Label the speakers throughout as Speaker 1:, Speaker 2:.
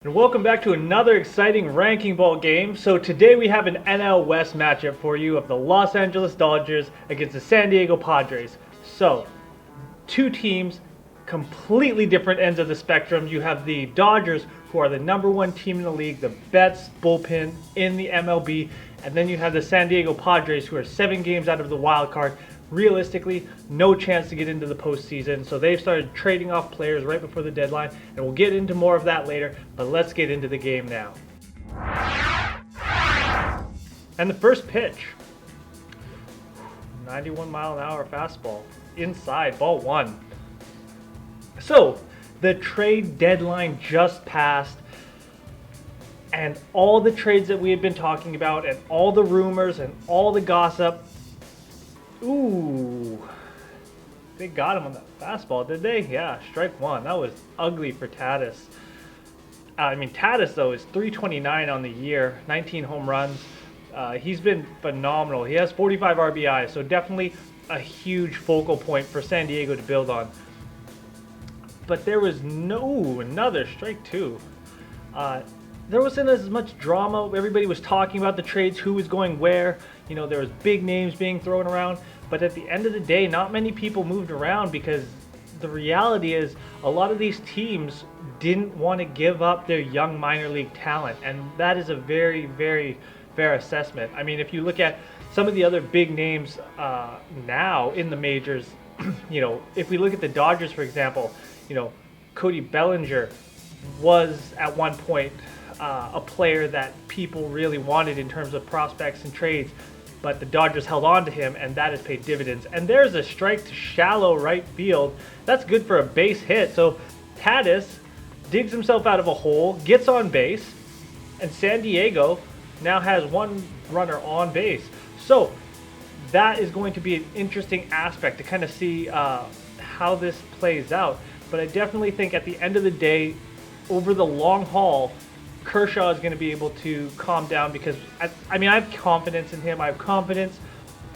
Speaker 1: And welcome back to another exciting ranking ball game. So today we have an NL West matchup for you of the Los Angeles Dodgers against the San Diego Padres. So, two teams, completely different ends of the spectrum. You have the Dodgers, who are the #1 team in the league, the best bullpen in the MLB. And then you have the San Diego Padres, who are 7 games out of the wild card. Realistically, no chance to get into the postseason. So they've started trading off players right before the deadline, and we'll get into more of that later, but let's get into the game now. And the first pitch, 91-mile-an-hour fastball, inside, ball 1. So, the trade deadline just passed, and all the trades that we had been talking about, and all the rumors, and all the gossip. Ooh, they got him on that fastball, did they? Yeah, strike 1. That was ugly for Tatis. Tatis, though, is .329 on the year, 19 home runs. He's been phenomenal. He has 45 RBIs, so definitely a huge focal point for San Diego to build on. But there was another strike 2. There wasn't as much drama. Everybody was talking about the trades, who was going where. You know, there was big names being thrown around. But at the end of the day, not many people moved around because the reality is a lot of these teams didn't want to give up their young minor league talent. And that is a very, very fair assessment. I mean, if you look at some of the other big names now in the majors, you know, if we look at the Dodgers, for example, you know, Cody Bellinger was at one point a player that people really wanted in terms of prospects and trades, but the Dodgers held on to him, and that has paid dividends. And there's a strike to shallow right field. That's good for a base hit. So Tatis digs himself out of a hole, gets on base, and San Diego now has one runner on base. So that is going to be an interesting aspect to kind of see how this plays out. But I definitely think at the end of the day, over the long haul, Kershaw is going to be able to calm down because, I have confidence in him. I have confidence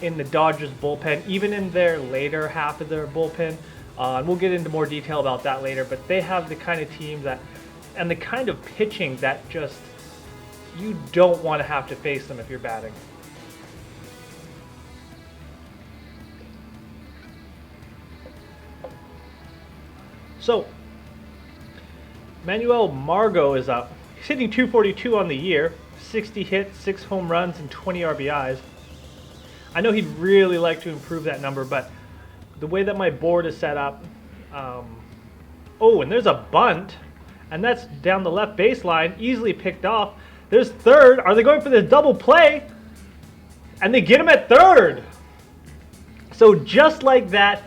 Speaker 1: in the Dodgers bullpen, even in their later half of their bullpen. And we'll get into more detail about that later. But they have the kind of team that, and the kind of pitching that just, you don't want to have to face them if you're batting. So, Manuel Margot is up. He's hitting .242 on the year, 60 hits, 6 home runs, and 20 RBIs. I know he'd really like to improve that number, but the way that my board is set up, and there's a bunt, and that's down the left baseline, easily picked off. There's third. Are they going for this double play? And they get him at third. So just like that,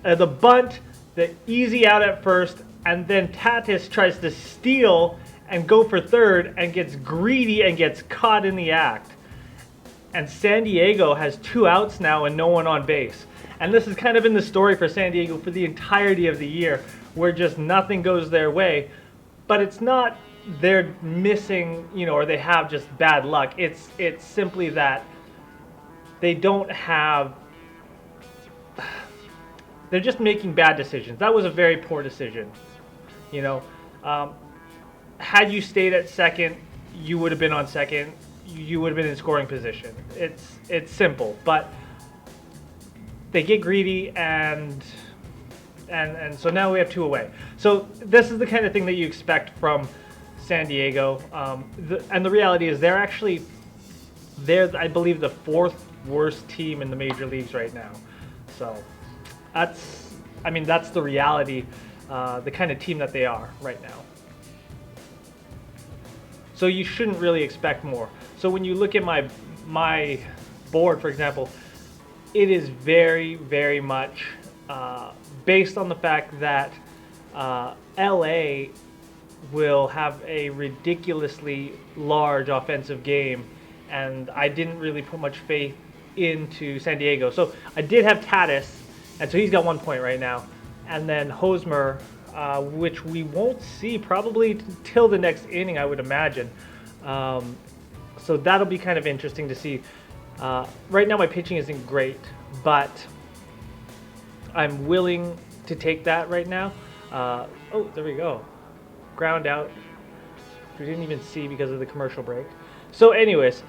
Speaker 1: the bunt, the easy out at first, and then Tatis tries to steal and go for third and gets greedy and gets caught in the act. And San Diego has 2 outs now and no one on base. And this has kind of been the story for San Diego for the entirety of the year, where just nothing goes their way. But it's not they're missing, or they have just bad luck. It's simply that they don't have, they're just making bad decisions. That was a very poor decision. Had you stayed at second, you would have been on second. You would have been in scoring position. It's simple, but they get greedy, and so now we have 2 away. So this is the kind of thing that you expect from San Diego. And the reality is they're I believe, the 4th worst team in the major leagues right now. So that's the reality, the kind of team that they are right now. So you shouldn't really expect more. So when you look at my board, for example, it is very, very much based on the fact that LA will have a ridiculously large offensive game, and I didn't really put much faith into San Diego. So I did have Tatis, and so he's got 1 point right now. And then Hosmer, which we won't see probably till the next inning, I would imagine. So that'll be kind of interesting to see. Right now my pitching isn't great, but I'm willing to take that right now. Oh, there we go. Ground out. We didn't even see because of the commercial break. So anyways,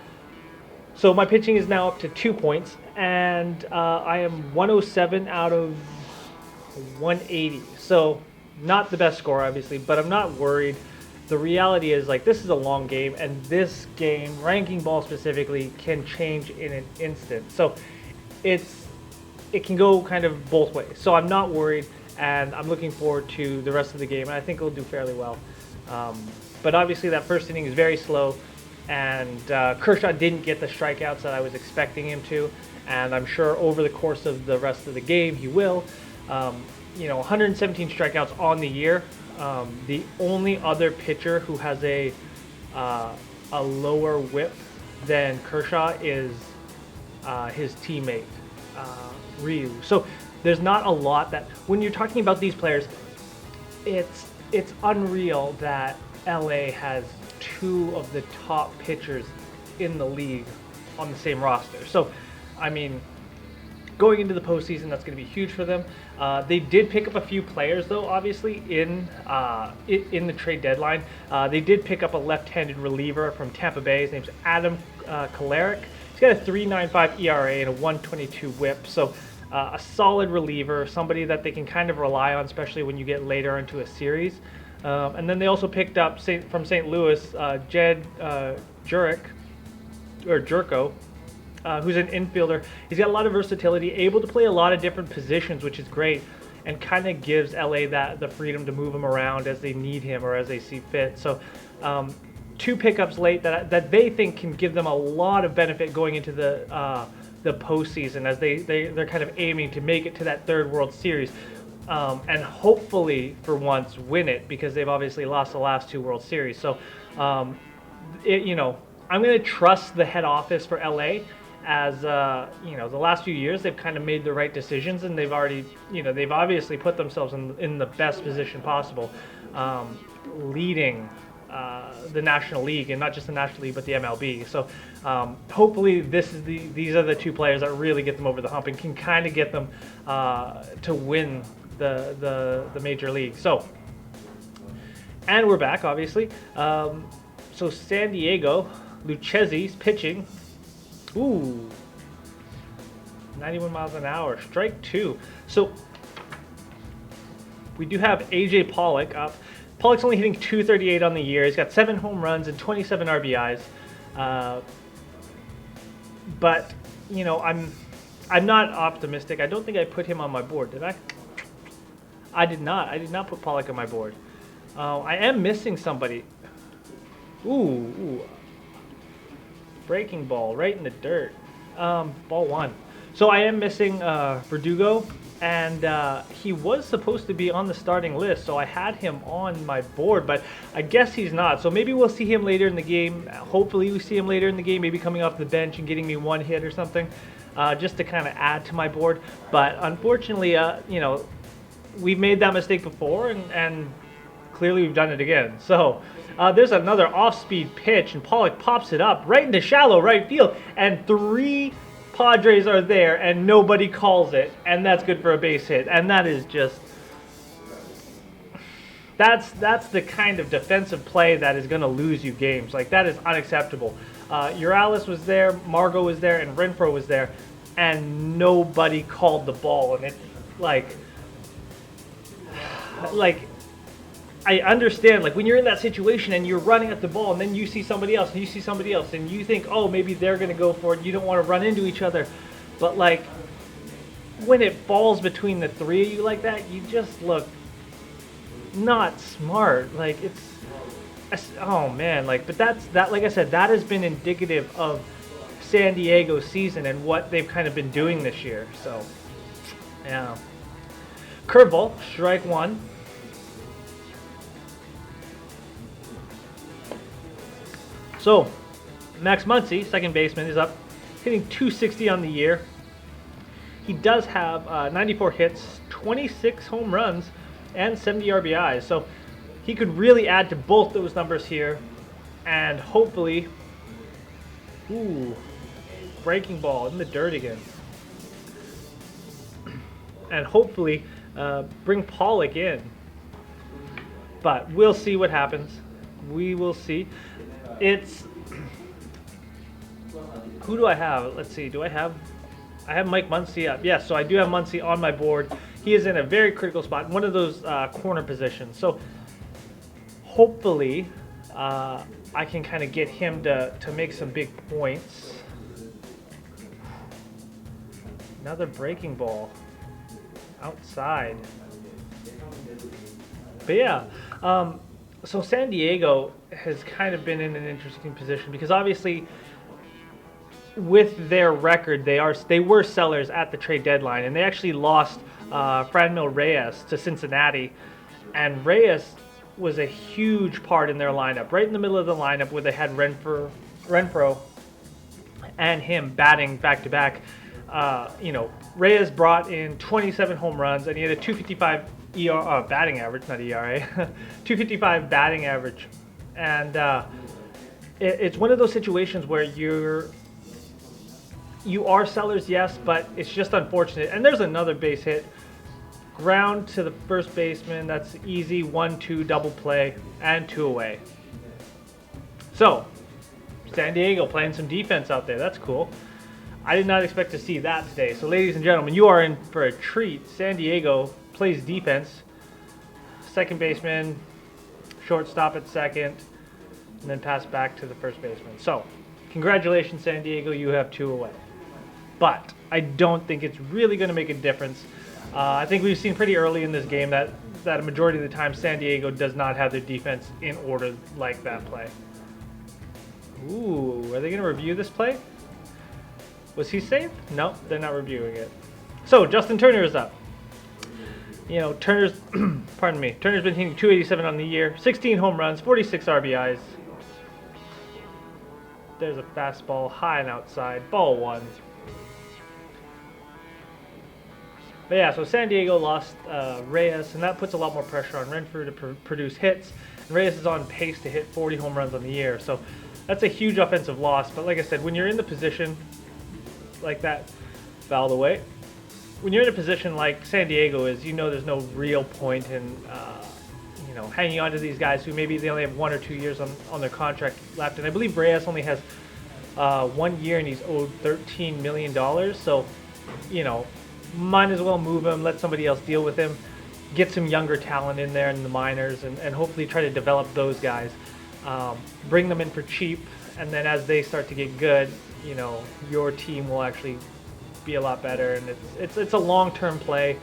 Speaker 1: so my pitching is now up to 2 points, and I am 107 out of 180. So not the best score, obviously, but I'm not worried. The reality is, like, this is a long game, and this game, ranking ball specifically, can change in an instant. So it can go kind of both ways. So I'm not worried, and I'm looking forward to the rest of the game, and I think it'll do fairly well. But obviously that first inning is very slow, and Kershaw didn't get the strikeouts that I was expecting him to, and I'm sure over the course of the rest of the game he will. 117 strikeouts on the year. The only other pitcher who has a lower whip than Kershaw is his teammate, Ryu. So there's not a lot that, when you're talking about these players, it's unreal that LA has two of the top pitchers in the league on the same roster. So, I mean, going into the postseason, that's going to be huge for them. They did pick up a few players, though, obviously, in the trade deadline. They did pick up a left-handed reliever from Tampa Bay. His name's Adam Kolarek. He's got a 3.95 ERA and a 1.22 WHIP. So a solid reliever, somebody that they can kind of rely on, especially when you get later into a series. And then they also picked up from St. Louis, Jed Jerko, who's an infielder. He's got a lot of versatility, able to play a lot of different positions, which is great, and kind of gives LA the freedom to move him around as they need him or as they see fit. So two pickups late that they think can give them a lot of benefit going into the postseason, as they're kind of aiming to make it to that third World Series. And hopefully, for once, win it, because they've obviously lost the last two World Series. So, I'm going to trust the head office for LA, as the last few years they've kind of made the right decisions, and they've obviously put themselves in the best position possible, leading the National League, and not just the National League but the MLB. So hopefully these are the two players that really get them over the hump and can kind of get them to win the major league. So, and we're back, obviously. So San Diego, Lucchesi's pitching. Ooh, 91 miles an hour, strike two. So we do have AJ Pollock up. Pollock's only hitting 238 on the year. He's got 7 home runs and 27 RBIs. But I'm not optimistic. I don't think I put him on my board, did I? I did not. I did not put Pollock on my board. I am missing somebody. Ooh. Breaking ball right in the dirt. Ball one. So I am missing Verdugo, and he was supposed to be on the starting list, so I had him on my board, but I guess he's not. So maybe we'll see him later in the game. Hopefully we see him later in the game, maybe coming off the bench and getting me one hit or something, just to kind of add to my board. But unfortunately, we've made that mistake before, and clearly we've done it again. So there's another off-speed pitch, and Pollock pops it up right into shallow right field, and 3 Padres are there, and nobody calls it, and that's good for a base hit. And that is just, that's the kind of defensive play that is going to lose you games. Like, that is unacceptable. Urales was there, Margot was there, and Renfroe was there, and nobody called the ball. And it's like I understand, like, when you're in that situation and you're running at the ball, and then you see somebody else, and you see somebody else, and you think, oh, maybe they're going to go for it, you don't want to run into each other. But, like, when it falls between the 3 of you like that, you just look not smart. Like, oh, man. Like, but like I said, that has been indicative of San Diego's season and what they've kind of been doing this year. So, yeah. Curveball, strike one. So, Max Muncy, second baseman, is up, hitting 260 on the year. He does have 94 hits, 26 home runs, and 70 RBIs. So, he could really add to both those numbers here, and hopefully, breaking ball in the dirt again. And hopefully, bring Pollock in. But we'll see what happens. we will see. It's who do I have? Let's see. I have Mike Muncy up. Yes, so I do have Muncy on my board. He is in a very critical spot, one of those corner positions. So hopefully I can kind of get him to make some big points. Another breaking ball outside. But yeah, so San Diego has kind of been in an interesting position because obviously with their record, they were sellers at the trade deadline, and they actually lost Franmil Reyes to Cincinnati, and Reyes was a huge part in their lineup, right in the middle of the lineup where they had Renfro and him batting back to back. Reyes brought in 27 home runs, and he had a 255 batting average, not ERA, 255 batting average, and it's one of those situations where you are sellers, yes, but it's just unfortunate. And there's another base hit. Ground to the first baseman. That's easy. 1-2 double play and 2 away. So, San Diego playing some defense out there. That's cool. I did not expect to see that today. So, ladies and gentlemen, you are in for a treat. San Diego plays defense. Second baseman, shortstop at second, and then pass back to the first baseman. So, congratulations, San Diego. You have 2 away. But I don't think it's really going to make a difference. I think we've seen pretty early in this game that a majority of the time San Diego does not have their defense in order like that play. Ooh, are they going to review this play? Was he safe? No, they're not reviewing it. So Justin Turner is up. Turner's pardon me. Turner's been hitting 287 on the year, 16 home runs, 46 RBIs. There's a fastball high and outside, ball 1. But yeah, so San Diego lost Reyes, and that puts a lot more pressure on Renfrew to produce hits. And Reyes is on pace to hit 40 home runs on the year, so that's a huge offensive loss. But like I said, when you're in the position like that, fouled away. When you're in a position like San Diego is, there's no real point in hanging on to these guys who maybe they only have 1 or 2 years on their contract left. And I believe Reyes only has 1 year, and he's owed $13 million. So, might as well move him, let somebody else deal with him, get some younger talent in there in the minors, and hopefully try to develop those guys. Bring them in for cheap, and then as they start to get good, your team will actually be a lot better. And it's a long-term play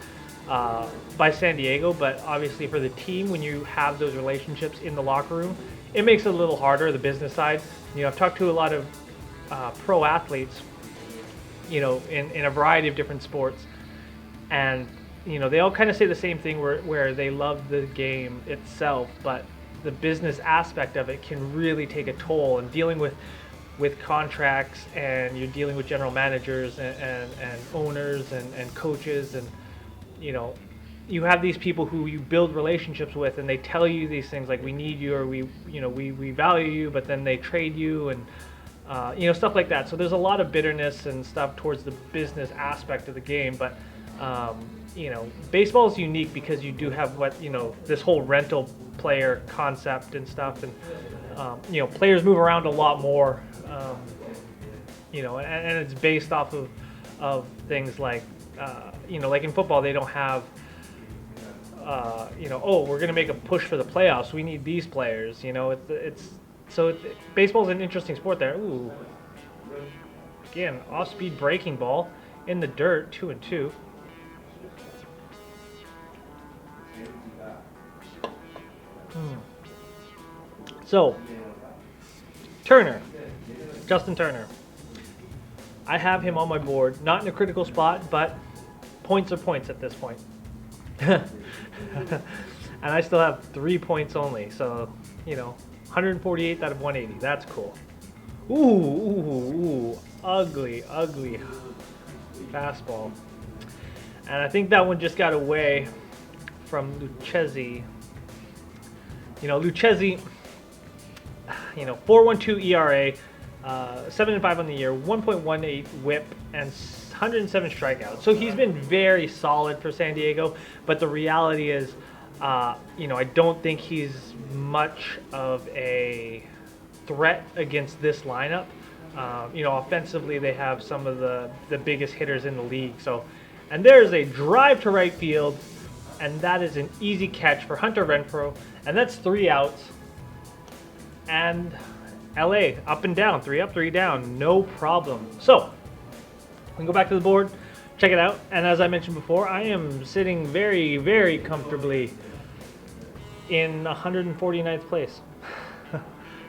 Speaker 1: by San Diego, but obviously for the team, when you have those relationships in the locker room, it makes it a little harder, the business side. I've talked to a lot of pro athletes, in a variety of different sports, and they all kind of say the same thing where they love the game itself, but the business aspect of it can really take a toll. And dealing with contracts, and you're dealing with general managers and owners and coaches, and you have these people who you build relationships with, and they tell you these things like, we need you, or we value you, but then they trade you, and stuff like that. So there's a lot of bitterness and stuff towards the business aspect of the game. But baseball is unique because you do have this whole rental player concept and stuff, and players move around a lot more, and it's based off of things like like in football they don't have we're going to make a push for the playoffs, we need these players. Baseball's an interesting sport there. Ooh, again, off-speed breaking ball in the dirt, 2-2. So, Turner, Justin Turner. I have him on my board, not in a critical spot, but points are points at this point. And I still have 3 points only, so, 148 out of 180. That's cool. Ooh, ugly fastball. And I think that one just got away from Lucchesi. Lucchesi, 4.12 ERA, 7.5 on the year, 1.18 WHIP, and 107 strikeouts. So he's been very solid for San Diego, but the reality is I don't think he's much of a threat against this lineup. Offensively, they have some of the biggest hitters in the league. So, and there's a drive to right field, and that is an easy catch for Hunter Renfroe, and that's 3 outs. And LA up and down, 3 up, 3 down, no problem. So, we can go back to the board, check it out, and as I mentioned before, I am sitting very, very comfortably in 149th place.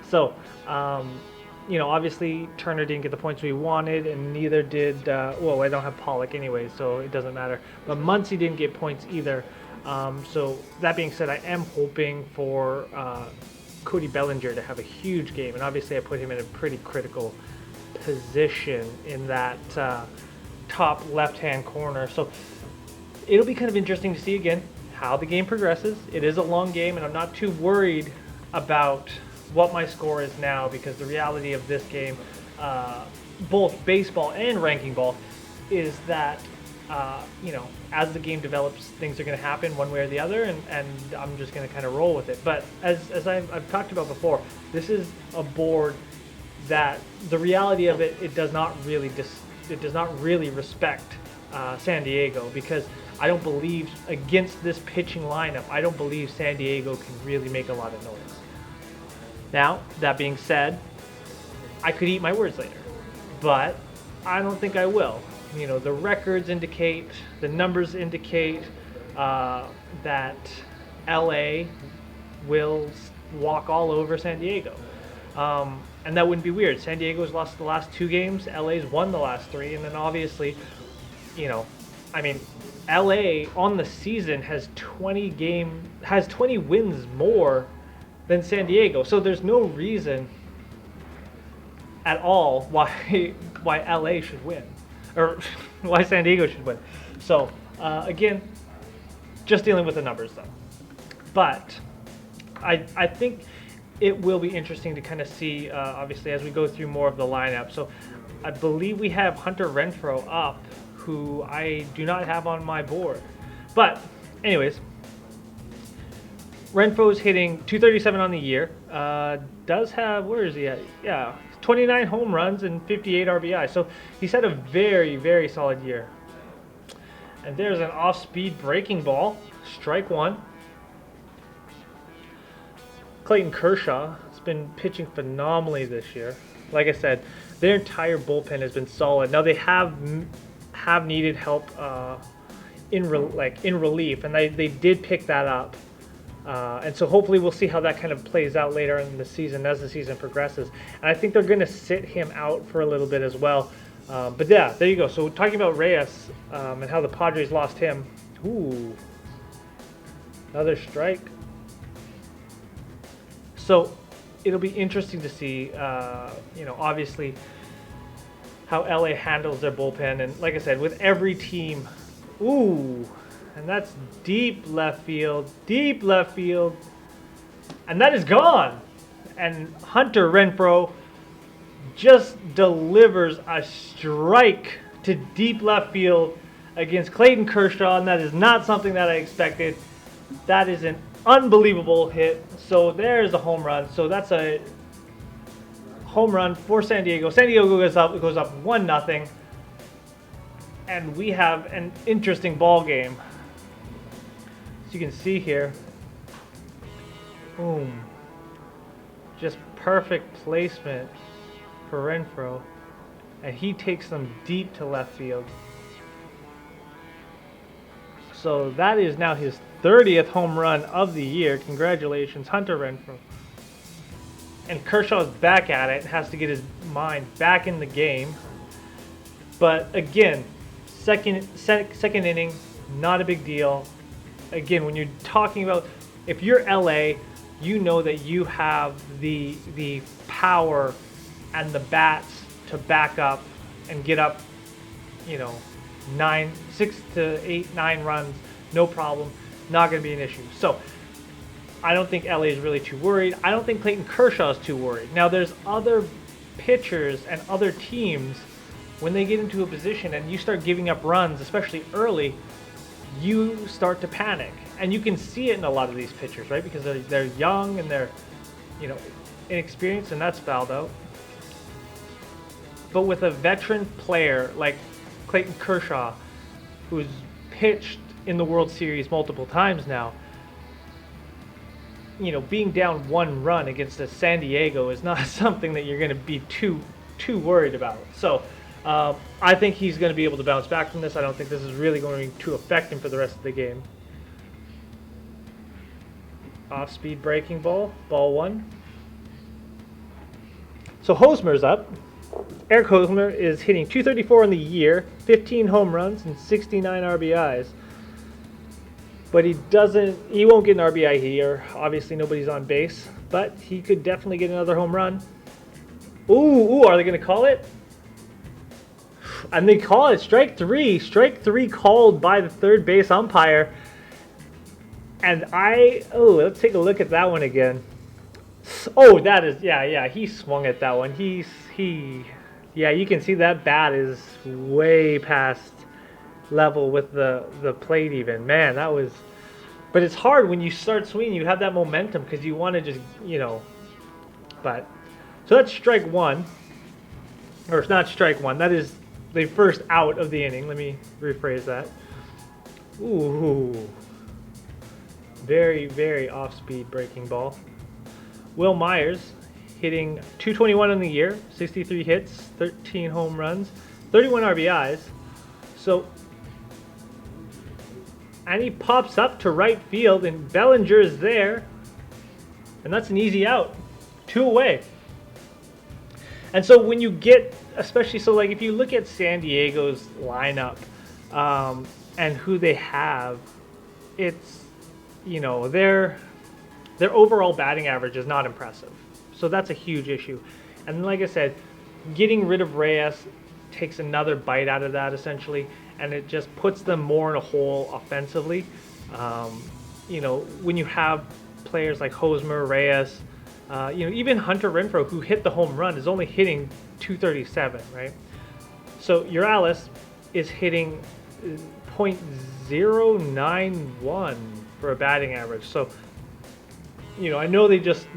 Speaker 1: So, obviously Turner didn't get the points we wanted, and neither did, I don't have Pollock anyway, so it doesn't matter. But Muncy didn't get points either. So that being said, I am hoping for Cody Bellinger to have a huge game, and obviously I put him in a pretty critical position in that top left-hand corner. So it'll be kind of interesting to see again how the game progresses. It is a long game, and I'm not too worried about what my score is now, because the reality of this game, both baseball and ranking ball, is that as the game develops, things are going to happen one way or the other, and I'm just going to kind of roll with it. But as I've talked about before, this is a board that the reality of it does not really respect San Diego, because I don't believe against this pitching lineup, I don't believe San Diego can really make a lot of noise. Now, that being said, I could eat my words later, but I don't think I will. The records indicate, the numbers indicate that LA will walk all over San Diego. And that wouldn't be weird. San Diego's lost the last 2 games, LA's won the last 3, and then obviously, LA on the season has 20 wins more than San Diego. So there's no reason at all why LA should win, or why San Diego should win. So again, just dealing with the numbers though. But I think it will be interesting to kind of see, obviously, as we go through more of the lineup. So I believe we have Hunter Renfroe up, who I do not have on my board. But anyways, Renfroe's hitting 237 on the year. Does have, where is he at? Yeah, 29 home runs and 58 RBI. So he's had a very, very solid year. And there's an off-speed breaking ball. Strike 1. Clayton Kershaw has been pitching phenomenally this year. Like I said, their entire bullpen has been solid. Now they have needed help in relief, and they did pick that up. And so hopefully we'll see how that kind of plays out later in the season as the season progresses. And I think they're going to sit him out for a little bit as well. But yeah, there you go. So talking about Reyes and how the Padres lost him. Ooh, another strike. So it'll be interesting to see, obviously how LA handles their bullpen. And like I said, with every team, ooh, and that's deep left field, and that is gone. And Hunter Renfroe just delivers a strike to deep left field against Clayton Kershaw, and that is not something that I expected. That is an unbelievable hit. So there's a home run. So that's a home run for San Diego. San Diego goes up 1-0. And we have an interesting ball game. As you can see here. Boom. Just perfect placement for Renfroe. And he takes them deep to left field. So that is now his 30th home run of the year. Congratulations, Hunter Renfroe. And Kershaw's back at it, has to get his mind back in the game. But again, second inning, not a big deal. Again, when you're talking about, if you're LA, you know that you have the power and the bats to back up and get up, 6 to 8, 9 runs, no problem. Not going to be an issue. So I don't think LA is really too worried. I don't think Clayton Kershaw is too worried. Now there's other pitchers and other teams, when they get into a position and you start giving up runs, especially early, you start to panic. And you can see it in a lot of these pitchers, right? Because they're young and they're, you know, inexperienced, and that's fouled out. But with a veteran player like Clayton Kershaw, who's pitched in the World Series multiple times now, you know, being down 1 run against a San Diego is not something that you're going to be too worried about. So I think he's going to be able to bounce back from this. I don't think this is really going to affect him for the rest of the game. Off-speed breaking ball, ball 1. So Hosmer's up. Eric Hosmer is hitting .234 in the year, 15 home runs and 69 RBIs. But he won't get an RBI here. Obviously nobody's on base, but he could definitely get another home run. Ooh, are they going to call it? And they call it strike 3. Strike 3 called by the third base umpire. And let's take a look at that one again. Oh, that is, yeah, he swung at that one. Yeah, you can see that bat is way past level with the plate even. Man, that was, but it's hard when you start swinging, you have that momentum because you want to just, you know, but, so that's strike 1, or it's not strike 1, that is the first out of the inning. Let me rephrase that. Ooh. Very, very off-speed breaking ball. Will Myers hitting .221 in the year, 63 hits, 13 home runs, 31 RBIs. So, and he pops up to right field, and Bellinger is there, and that's an easy out, 2 away. And so when you get, especially, so like if you look at San Diego's lineup and who they have, it's, you know, their overall batting average is not impressive. So that's a huge issue. And like I said, getting rid of Reyes takes another bite out of that essentially, and it just puts them more in a hole offensively. You know, when you have players like Hosmer, Reyes, you know, even Hunter Renfroe, who hit the home run, is only hitting .237, right? So Uralis is hitting .091 for a batting average. So, you know, I know they just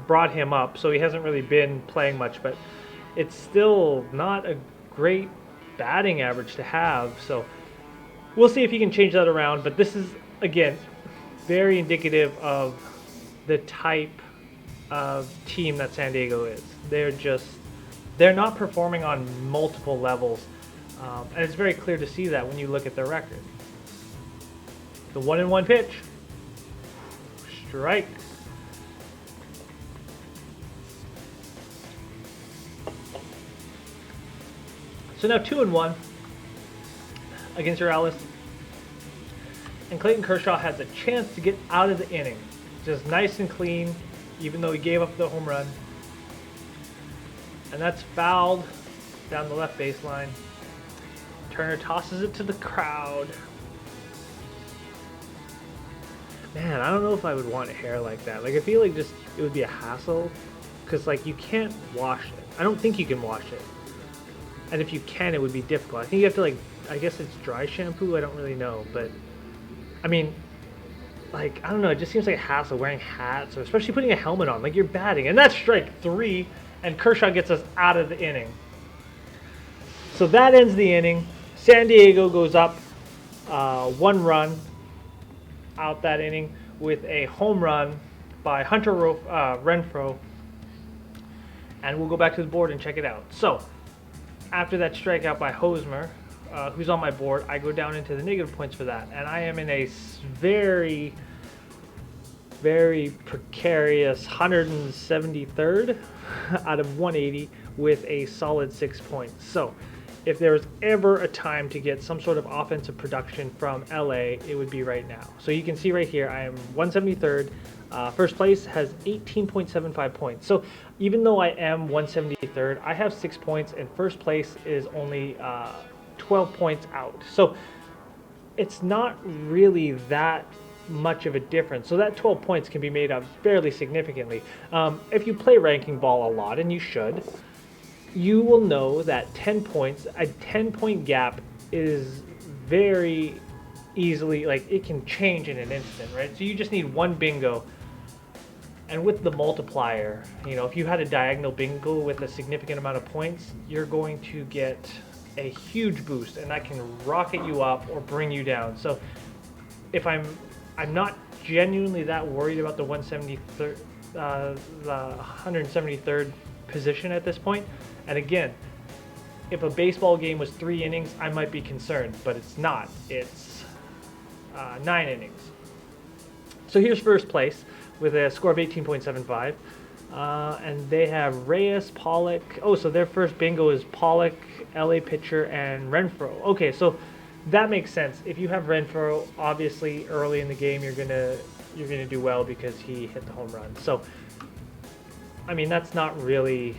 Speaker 1: brought him up, so he hasn't really been playing much, but it's still not a great batting average to have. So we'll see if he can change that around. But this is, again, very indicative of the type of team that San Diego is. They're not performing on multiple levels. And it's very clear to see that when you look at their record. The 1-1 pitch. Strike. So now 2-1 against Uralis. And Clayton Kershaw has a chance to get out of the inning. Just nice and clean, even though he gave up the home run. And that's fouled down the left baseline. Turner tosses it to the crowd. Man, I don't know if I would want hair like that. Like, I feel like just it would be a hassle, because like you can't wash it. I don't think you can wash it. And if you can, it would be difficult. I think you have to, like, I guess it's dry shampoo. I don't really know, but I mean, like, I don't know. It just seems like a hassle wearing hats, or especially putting a helmet on. Like, you're batting, and that's strike 3, and Kershaw gets us out of the inning. So that ends the inning. San Diego goes up 1 run out that inning with a home run by Hunter Renfroe. And we'll go back to the board and check it out. So after that strikeout by Hosmer, who's on my board, I go down into the negative points for that. And I am in a very, very precarious 173rd out of 180 with a solid 6 points. So if there was ever a time to get some sort of offensive production from LA, it would be right now. So you can see right here, I am 173rd. First place has 18.75 points. So even though I am 173rd, I have 6 points, and first place is only 12 points out. So it's not really that much of a difference. So that 12 points can be made up fairly significantly. If you play Ranking Ball a lot, and you should, you will know that 10 points, a 10-point gap is very easily, like, it can change in an instant, right? So you just need one bingo. And with the multiplier, you know, if you had a diagonal bingo with a significant amount of points, you're going to get a huge boost, and that can rocket you up or bring you down. So if I'm not genuinely that worried about the 173rd position at this point. And again, if a baseball game was 3 innings, I might be concerned, but it's not. It's 9 innings. So here's first place with a score of 18.75. And they have Reyes, Pollock. Oh, so their first bingo is Pollock, LA pitcher, and Renfroe. Okay, so that makes sense. If you have Renfroe, obviously early in the game, you're gonna do well because he hit the home run. So, I mean, that's not really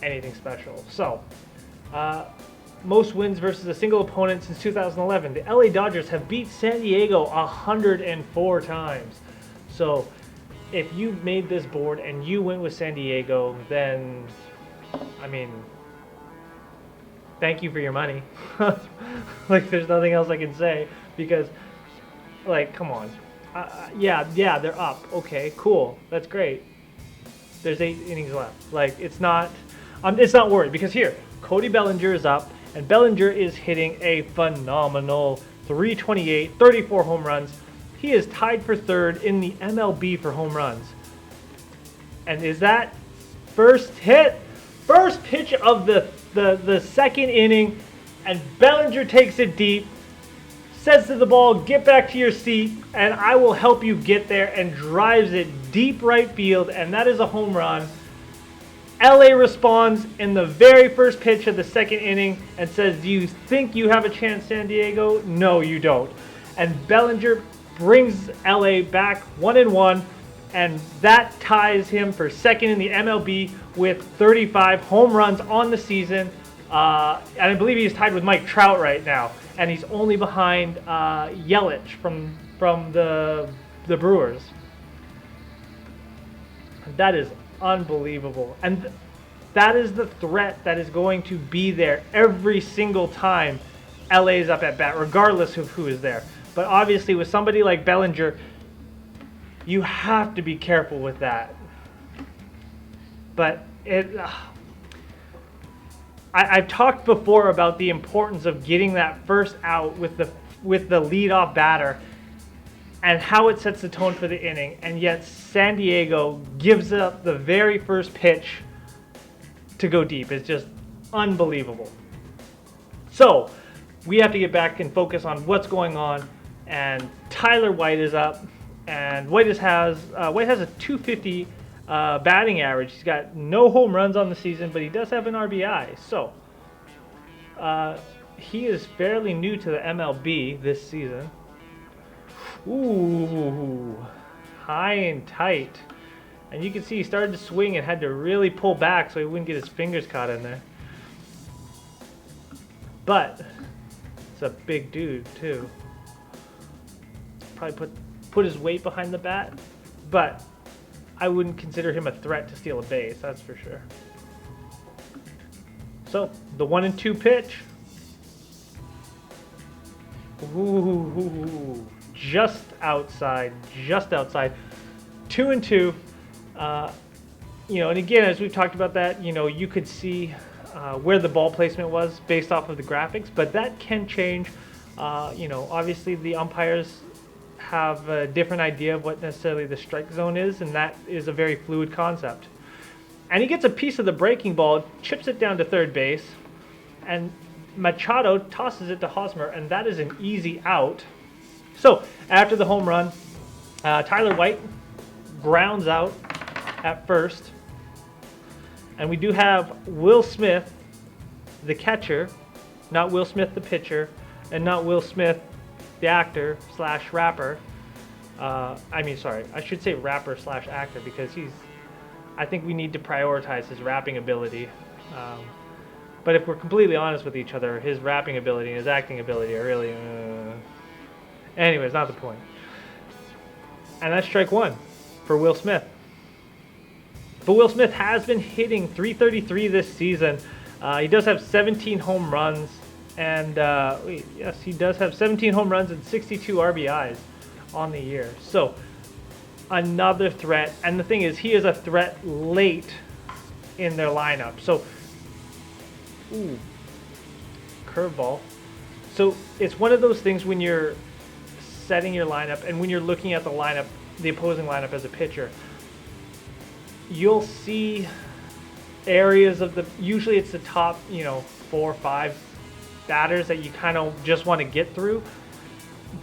Speaker 1: anything special. So, most wins versus a single opponent since 2011. The LA Dodgers have beat San Diego 104 times. So, if you made this board and you went with San Diego, then, I mean, thank you for your money. Like, there's nothing else I can say because, like, come on. Yeah, they're up. Okay, cool. That's great. There's 8 innings left. Like, it's not worried because here, Cody Bellinger is up, and Bellinger is hitting a phenomenal 328, 34 home runs. He is tied for 3rd in the MLB for home runs. And is that first pitch of the second inning, and Bellinger takes it deep, says to the ball, get back to your seat, and I will help you get there, and drives it deep right field, and that is a home run. LA responds in the very first pitch of the second inning and says, do you think you have a chance, San Diego? No, you don't. And Bellinger brings LA back 1-1, and that ties him for 2nd in the MLB with 35 home runs on the season. And I believe he's tied with Mike Trout right now, and he's only behind Yelich from the Brewers. That is unbelievable, and that is the threat that is going to be there every single time LA is up at bat, regardless of who is there. But obviously, with somebody like Bellinger, you have to be careful with that. But I've talked before about the importance of getting that first out with the leadoff batter and how it sets the tone for the inning. And yet San Diego gives up the very first pitch to go deep. It's just unbelievable. So we have to get back and focus on what's going on. And Tyler White is up, and White has a 250 batting average. He's got no home runs on the season, but he does have an RBI. So he is fairly new to the MLB this season. Ooh, high and tight. And you can see he started to swing and had to really pull back so he wouldn't get his fingers caught in there. But it's a big dude too. Probably put his weight behind the bat, but I wouldn't consider him a threat to steal a base, that's for sure. So the 1-2 pitch. Ooh, just outside. 2-2. You know, and again, as we've talked about that, you know, you could see where the ball placement was based off of the graphics, but that can change. You know, obviously the umpires have a different idea of what necessarily the strike zone is, and that is a very fluid concept. And he gets a piece of the breaking ball, chips it down to 3rd base, and Machado tosses it to Hosmer, and that is an easy out. So after the home run, Tyler White grounds out at first, and we do have Will Smith, the catcher, not Will Smith the pitcher, and not Will Smith the actor / rapper. I should say rapper / actor, because I think we need to prioritize his rapping ability. But if we're completely honest with each other, his rapping ability and his acting ability are really... Anyways, not the point. And that's strike 1 for Will Smith. But Will Smith has been hitting .333 this season. He does have 17 home runs And wait, yes, he does have 17 home runs and 62 RBIs on the year. So another threat. And the thing is, he is a threat late in their lineup. So, ooh, curveball. So it's one of those things when you're setting your lineup and when you're looking at the lineup, the opposing lineup as a pitcher, you'll see areas of the, usually it's the top, 4 or 5 batters that you kind of just want to get through.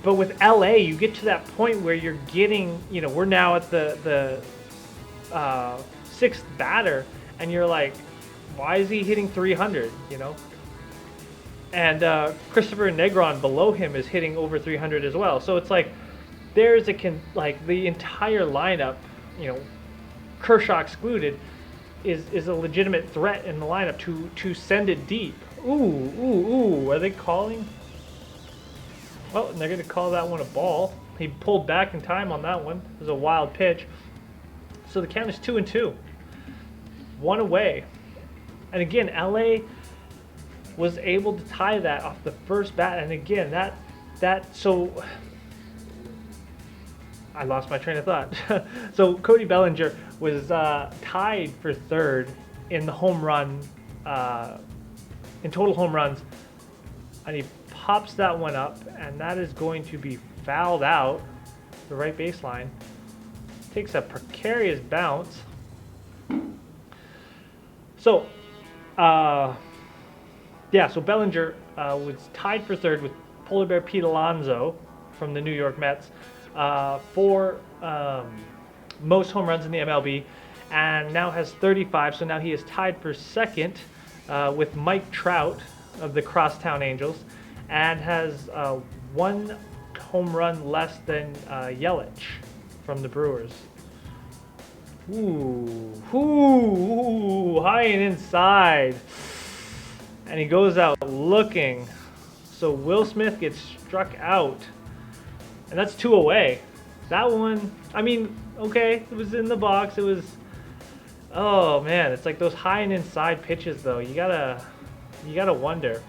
Speaker 1: But with LA, you get to that point where you're getting, we're now at the 6th batter, and you're like, why is he hitting 300, And Christopher Negron below him is hitting over 300 as well. So it's like, there's the entire lineup, Kershaw excluded, is a legitimate threat in the lineup to send it deep. Ooh, are they calling? Well, they're going to call that one a ball. He pulled back in time on that one. It was a wild pitch. So the count is 2-2. One away. And again, LA was able to tie that off the first bat. And again, so I lost my train of thought. So Cody Bellinger was tied for 3rd in the home run, in total home runs. And he pops that one up, and that is going to be fouled out the right baseline. Takes a precarious bounce. So, so Bellinger was tied for 3rd with Polar Bear Pete Alonso from the New York Mets for most home runs in the MLB, and now has 35. So now he is tied for 2nd with Mike Trout of the Crosstown Angels, and has 1 home run less than Yelich from the Brewers. Ooh, high and inside. And he goes out looking. So Will Smith gets struck out. And that's 2 away. That one, okay, it was in the box. It was, oh man, it's like those high and inside pitches though. You gotta wonder.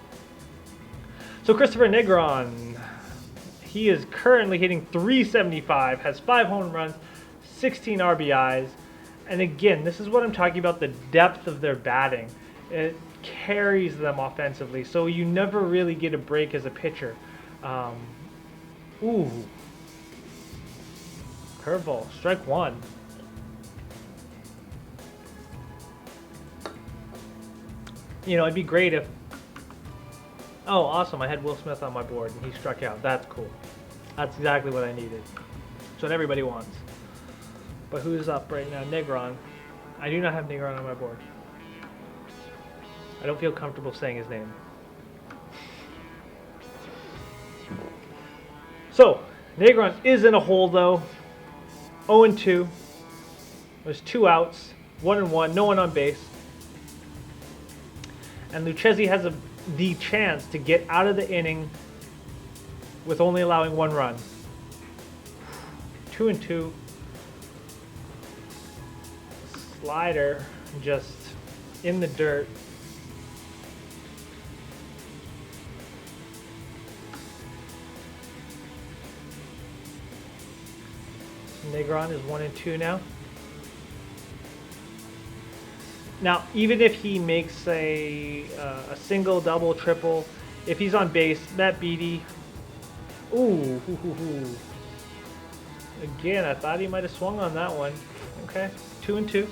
Speaker 1: So Christopher Negron, he is currently hitting .375, has 5 home runs, 16 RBIs. And again, this is what I'm talking about, the depth of their batting. It carries them offensively, so you never really get a break as a pitcher. Curveball, strike 1. It'd be great if, oh, awesome, I had Will Smith on my board and he struck out. That's cool. That's exactly what I needed. That's what everybody wants. But who's up right now? Negron. I do not have Negron on my board. I don't feel comfortable saying his name. So, Negron is in a hole though. 0-2. There's 2 outs. 1-1. No one on base. And Lucchesi has the chance to get out of the inning with only allowing 1 run. 2-2. Slider just in the dirt. Negron is 1-2 now. Now, even if he makes a single, double, triple, if he's on base, Matt Beattie. Ooh. Again, I thought he might have swung on that one. Okay, 2-2.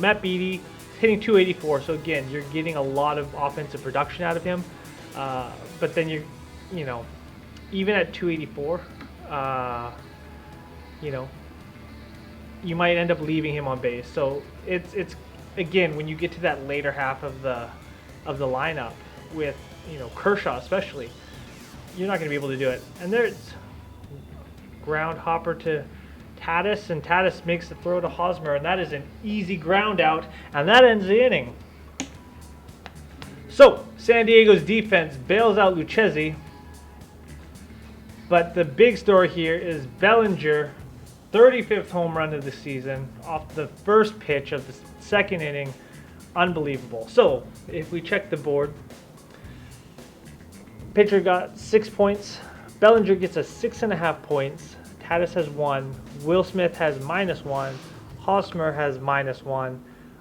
Speaker 1: Matt Beattie hitting .284. So again, you're getting a lot of offensive production out of him. But then even at .284, you might end up leaving him on base. So it's again, when you get to that later half of the lineup with Kershaw especially, you're not going to be able to do it. And there's ground hopper to Tatis, and Tatis makes the throw to Hosmer, and that is an easy ground out, and that ends the inning. So San Diego's defense bails out Lucchesi, but the big story here is Bellinger, 35th home run of the season off the first pitch of the 2nd inning. Unbelievable. So if we check the board, pitcher got 6 points. Bellinger gets a 6.5 points. Tatis has 1. Will Smith has -1. Hosmer has -1.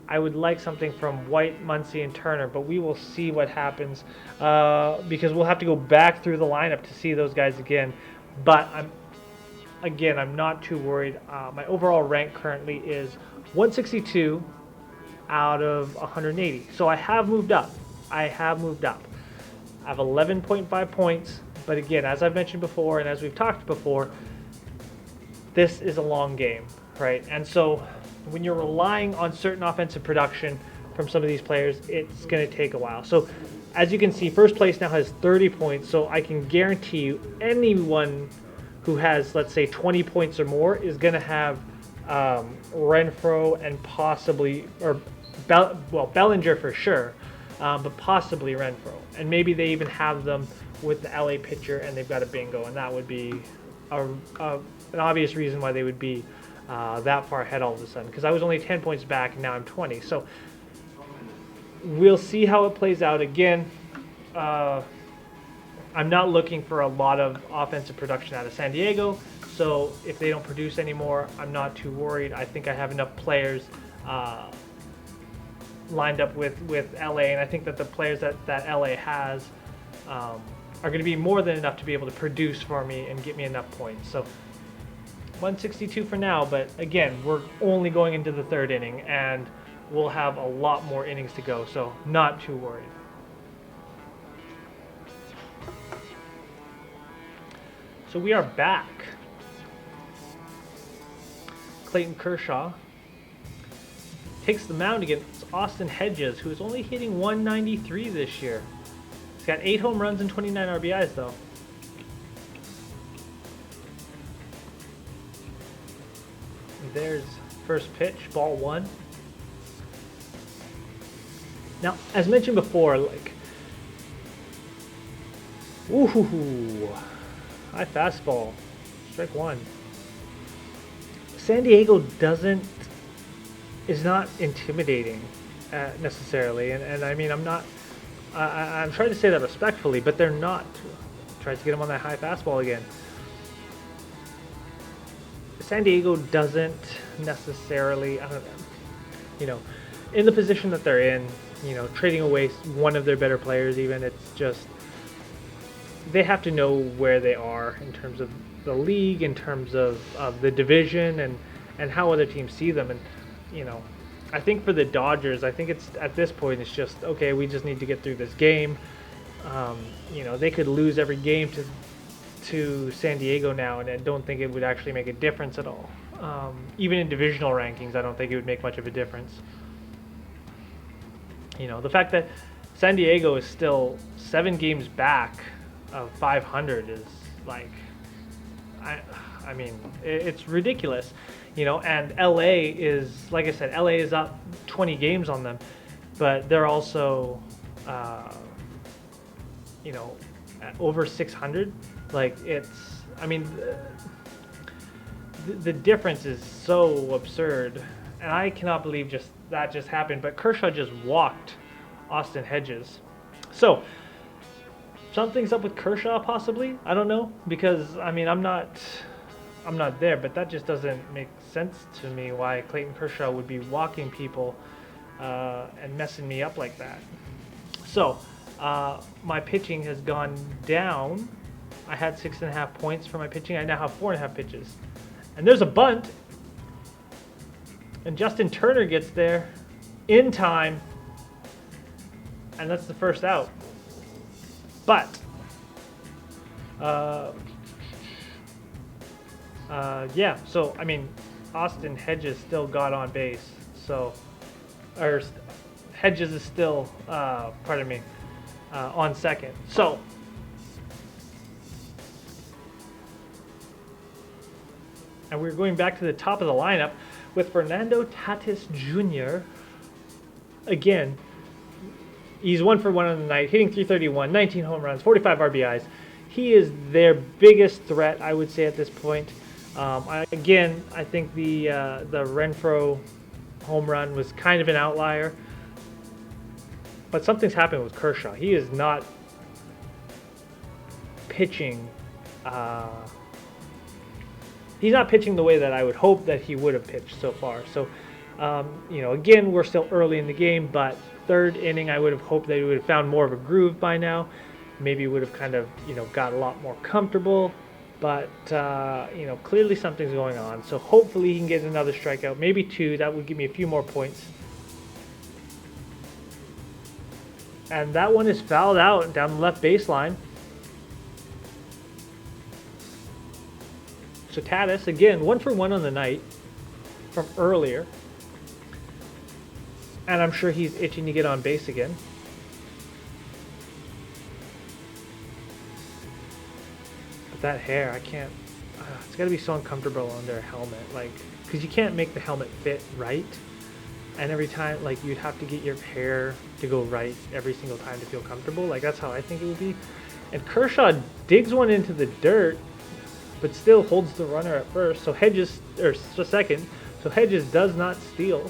Speaker 1: I would like something from White, Muncy, and Turner, but we will see what happens because we'll have to go back through the lineup to see those guys again. But I'm not too worried. My overall rank currently is 162 out of 180. So I have moved up. I have 11.5 points. But again, as I've mentioned before and as we've talked before, this is a long game, right? And so when you're relying on certain offensive production from some of these players, it's going to take a while. So as you can see, first place now has 30 points. So I can guarantee you anyone who has, let's say, 20 points or more is going to have Renfroe and possibly, or Bellinger for sure, but possibly Renfroe. And maybe they even have them with the LA pitcher and they've got a bingo. And that would be an obvious reason why they would be that far ahead all of a sudden, because I was only 10 points back and now I'm 20. So we'll see how it plays out. Again, I'm not looking for a lot of offensive production out of San Diego, so if they don't produce anymore, I'm not too worried. I think I have enough players lined up with LA, and I think that the players that LA has are going to be more than enough to be able to produce for me and get me enough points. So 162 for now, but again, we're only going into the third inning and we'll have a lot more innings to go, so not too worried. So we are back. Clayton Kershaw takes the mound against Austin Hedges, who is only hitting 193 this year. He's got 8 home runs and 29 RBIs though. There's first pitch, ball 1. Now, as mentioned before, like, ooh, high fastball, strike 1. San Diego is not intimidating necessarily, and I mean, I'm trying to say that respectfully, but they're not. Tries to get him on that high fastball again. San Diego doesn't necessarily, I don't know, you know, in the position that they're in, you know, trading away one of their better players even, it's just, they have to know where they are in terms of the league, in terms of the division, and how other teams see them. And, you know, I think for the Dodgers, I think it's, at this point, it's just, okay, we just need to get through this game. You know, they could lose every game to San Diego now, and I don't think it would actually make a difference at all. Even in divisional rankings, I don't think it would make much of a difference. You know, the fact that San Diego is still 7 games back of 500 is like, I mean, it's ridiculous. You know, and LA is, like I said, LA is up 20 games on them, but they're also, you know, over 600. Like, it's, I mean, the difference is so absurd, and I cannot believe that just happened. But Kershaw just walked Austin Hedges. So something's up with Kershaw, possibly. I don't know, because I mean, I'm not there, but that just doesn't make sense to me why Clayton Kershaw would be walking people and messing me up like that. So my pitching has gone down. I had 6.5 points for my pitching. I now have 4.5 pitches. And there's a bunt. And Justin Turner gets there in time. And that's the first out. But yeah, so I mean, Austin Hedges still got on base. So, or Hedges is still, on second. So, and we're going back to the top of the lineup with Fernando Tatis Jr. Again, he's 1 for 1 on the night, hitting .331, 19 home runs, 45 RBIs. He is their biggest threat, I would say, at this point. I think the Renfroe home run was kind of an outlier. But something's happened with Kershaw. He is not pitching. He's not pitching the way that I would hope that he would have pitched so far. So, you know, again, we're still early in the game, but third inning, I would have hoped that he would have found more of a groove by now. Maybe would have kind of, you know, got a lot more comfortable. But, you know, clearly something's going on. So hopefully he can get another strikeout, maybe 2. That would give me a few more points. And that one is fouled out down the left baseline. So Tatis, again, 1 for 1 on the night from earlier. And I'm sure he's itching to get on base again. But that hair, I can't... it's got to be so uncomfortable under a helmet. Like, because you can't make the helmet fit right. And every time, like, you'd have to get your hair to go right every single time to feel comfortable. Like, that's how I think it would be. And Kershaw digs one into the dirt, but still holds the runner at first. So Hedges, or second. So Hedges does not steal.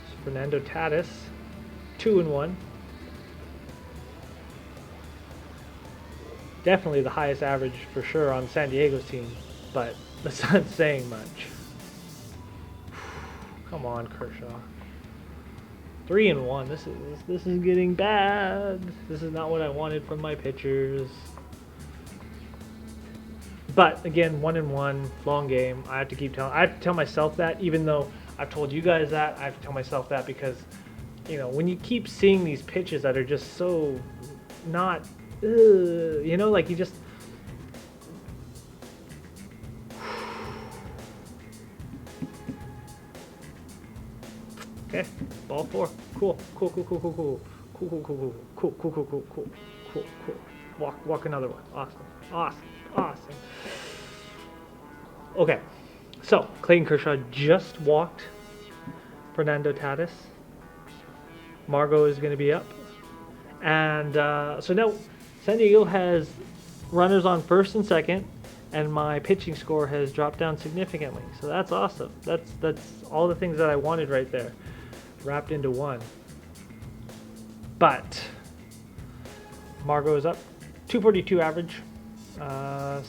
Speaker 1: So Fernando Tatis, 2-1. Definitely the highest average for sure on San Diego's team, but that's not saying much. Come on, Kershaw. 3-1. This is getting bad. This is not what I wanted from my pitchers. But again, 1-1, long game. I have to tell myself that, even though I've told you guys that. I have to tell myself that because, you know, when you keep seeing these pitches that are just so not. You know, like you just... Okay, ball 4. Cool. Walk another one. Awesome. Okay, so Clayton Kershaw just walked Fernando Tatis. Margot is going to be up. And so now San Diego has runners on first and second, and my pitching score has dropped down significantly. So that's awesome. That's all the things that I wanted right there, wrapped into one. But Margot is up, 242 average,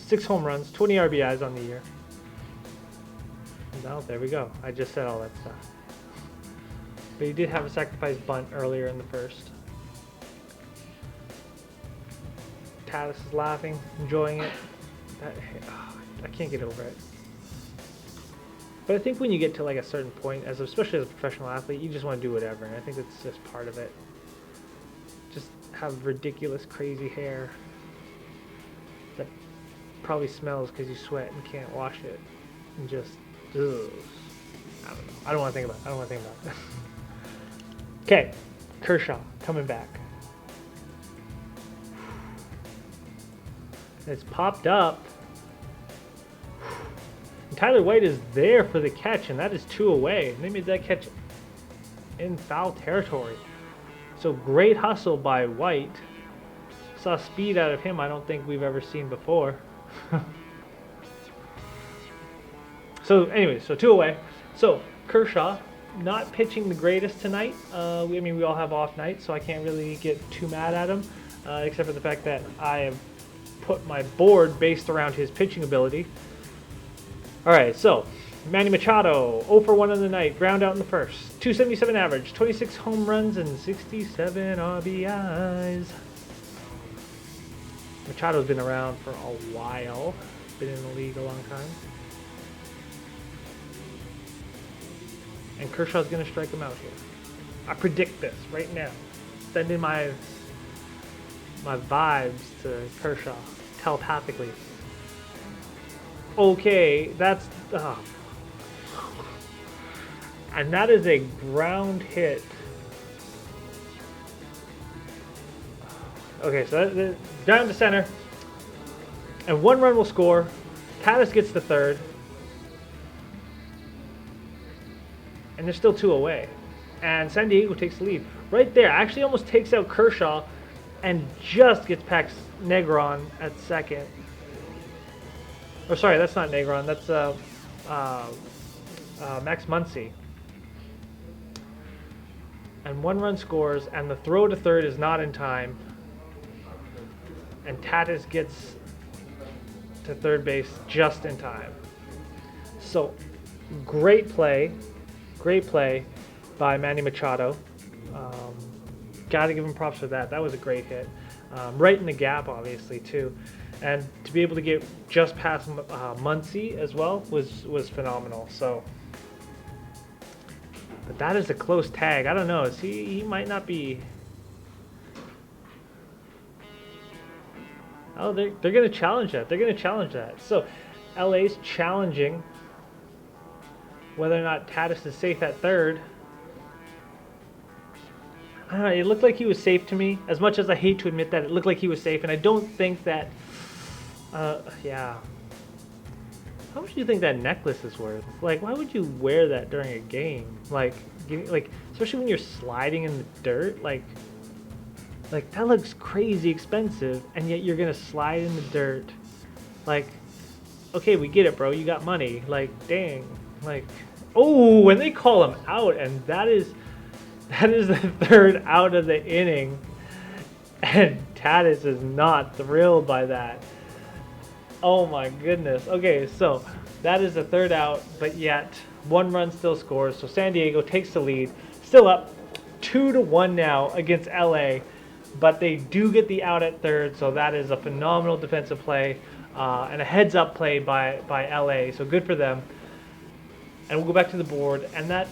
Speaker 1: 6 home runs, 20 RBIs on the year. No, there we go. I just said all that stuff. But he did have a sacrifice bunt earlier in the first. Tatis is laughing, enjoying it. I can't get over it. But I think when you get to like a certain point, especially as a professional athlete, you just want to do whatever, and I think that's just part of it. Just have ridiculous, crazy hair that probably smells because you sweat and can't wash it, and just, ugh. I don't know. I don't want to think about it. Okay, Kershaw coming back. It's popped up. And Tyler White is there for the catch, and that is 2 away. And they made that catch in foul territory. So great hustle by White. Saw speed out of him I don't think we've ever seen before. So anyway, so 2 away. So Kershaw not pitching the greatest tonight. I mean, we all have off nights, so I can't really get too mad at him, except for the fact that I have put my board based around his pitching ability. All right, so Manny Machado, 0 for 1 on the night, ground out in the first, 277 average, 26 home runs and 67 RBIs. Machado's been around for a while, been in the league a long time. And Kershaw's going to strike him out here. I predict this right now. Sending my vibes to Kershaw telepathically. Okay, that's... And that is a ground hit. Okay, so that's down to center. And 1 run will score. Tatis gets the third. And there's still 2 away. And San Diego takes the lead. Right there, actually almost takes out Kershaw and just gets past Negron at second. Or sorry, that's not Negron. That's Max Muncy. And 1 run scores, and the throw to third is not in time. And Tatis gets to third base just in time. So, great play by Manny Machado. Got to give him props for that. That was a great hit. Right in the gap, obviously, too. And to be able to get just past Muncy as well was phenomenal. So, but that is a close tag. I don't know. He might not be. Oh, they're going to challenge that. They're going to challenge that. So, LA's challenging whether or not Tatis is safe at third. I don't know, it looked like he was safe to me. As much as I hate to admit that, it looked like he was safe, and I don't think that. Yeah. How much do you think that necklace is worth? Like, why would you wear that during a game? Like, especially when you're sliding in the dirt. Like that looks crazy expensive, and yet you're gonna slide in the dirt. Like, okay, we get it, bro. You got money. Like, dang. Like, oh, when they call him out, and that is the third out of the inning, and Tatis is not thrilled by that. Oh my goodness. Okay, so that is the third out, but yet 1 run still scores. So San Diego takes the lead, still up 2-1 now against LA, but they do get the out at third. So that is a phenomenal defensive play and a heads-up play by LA. So good for them. And we'll go back to the board, and that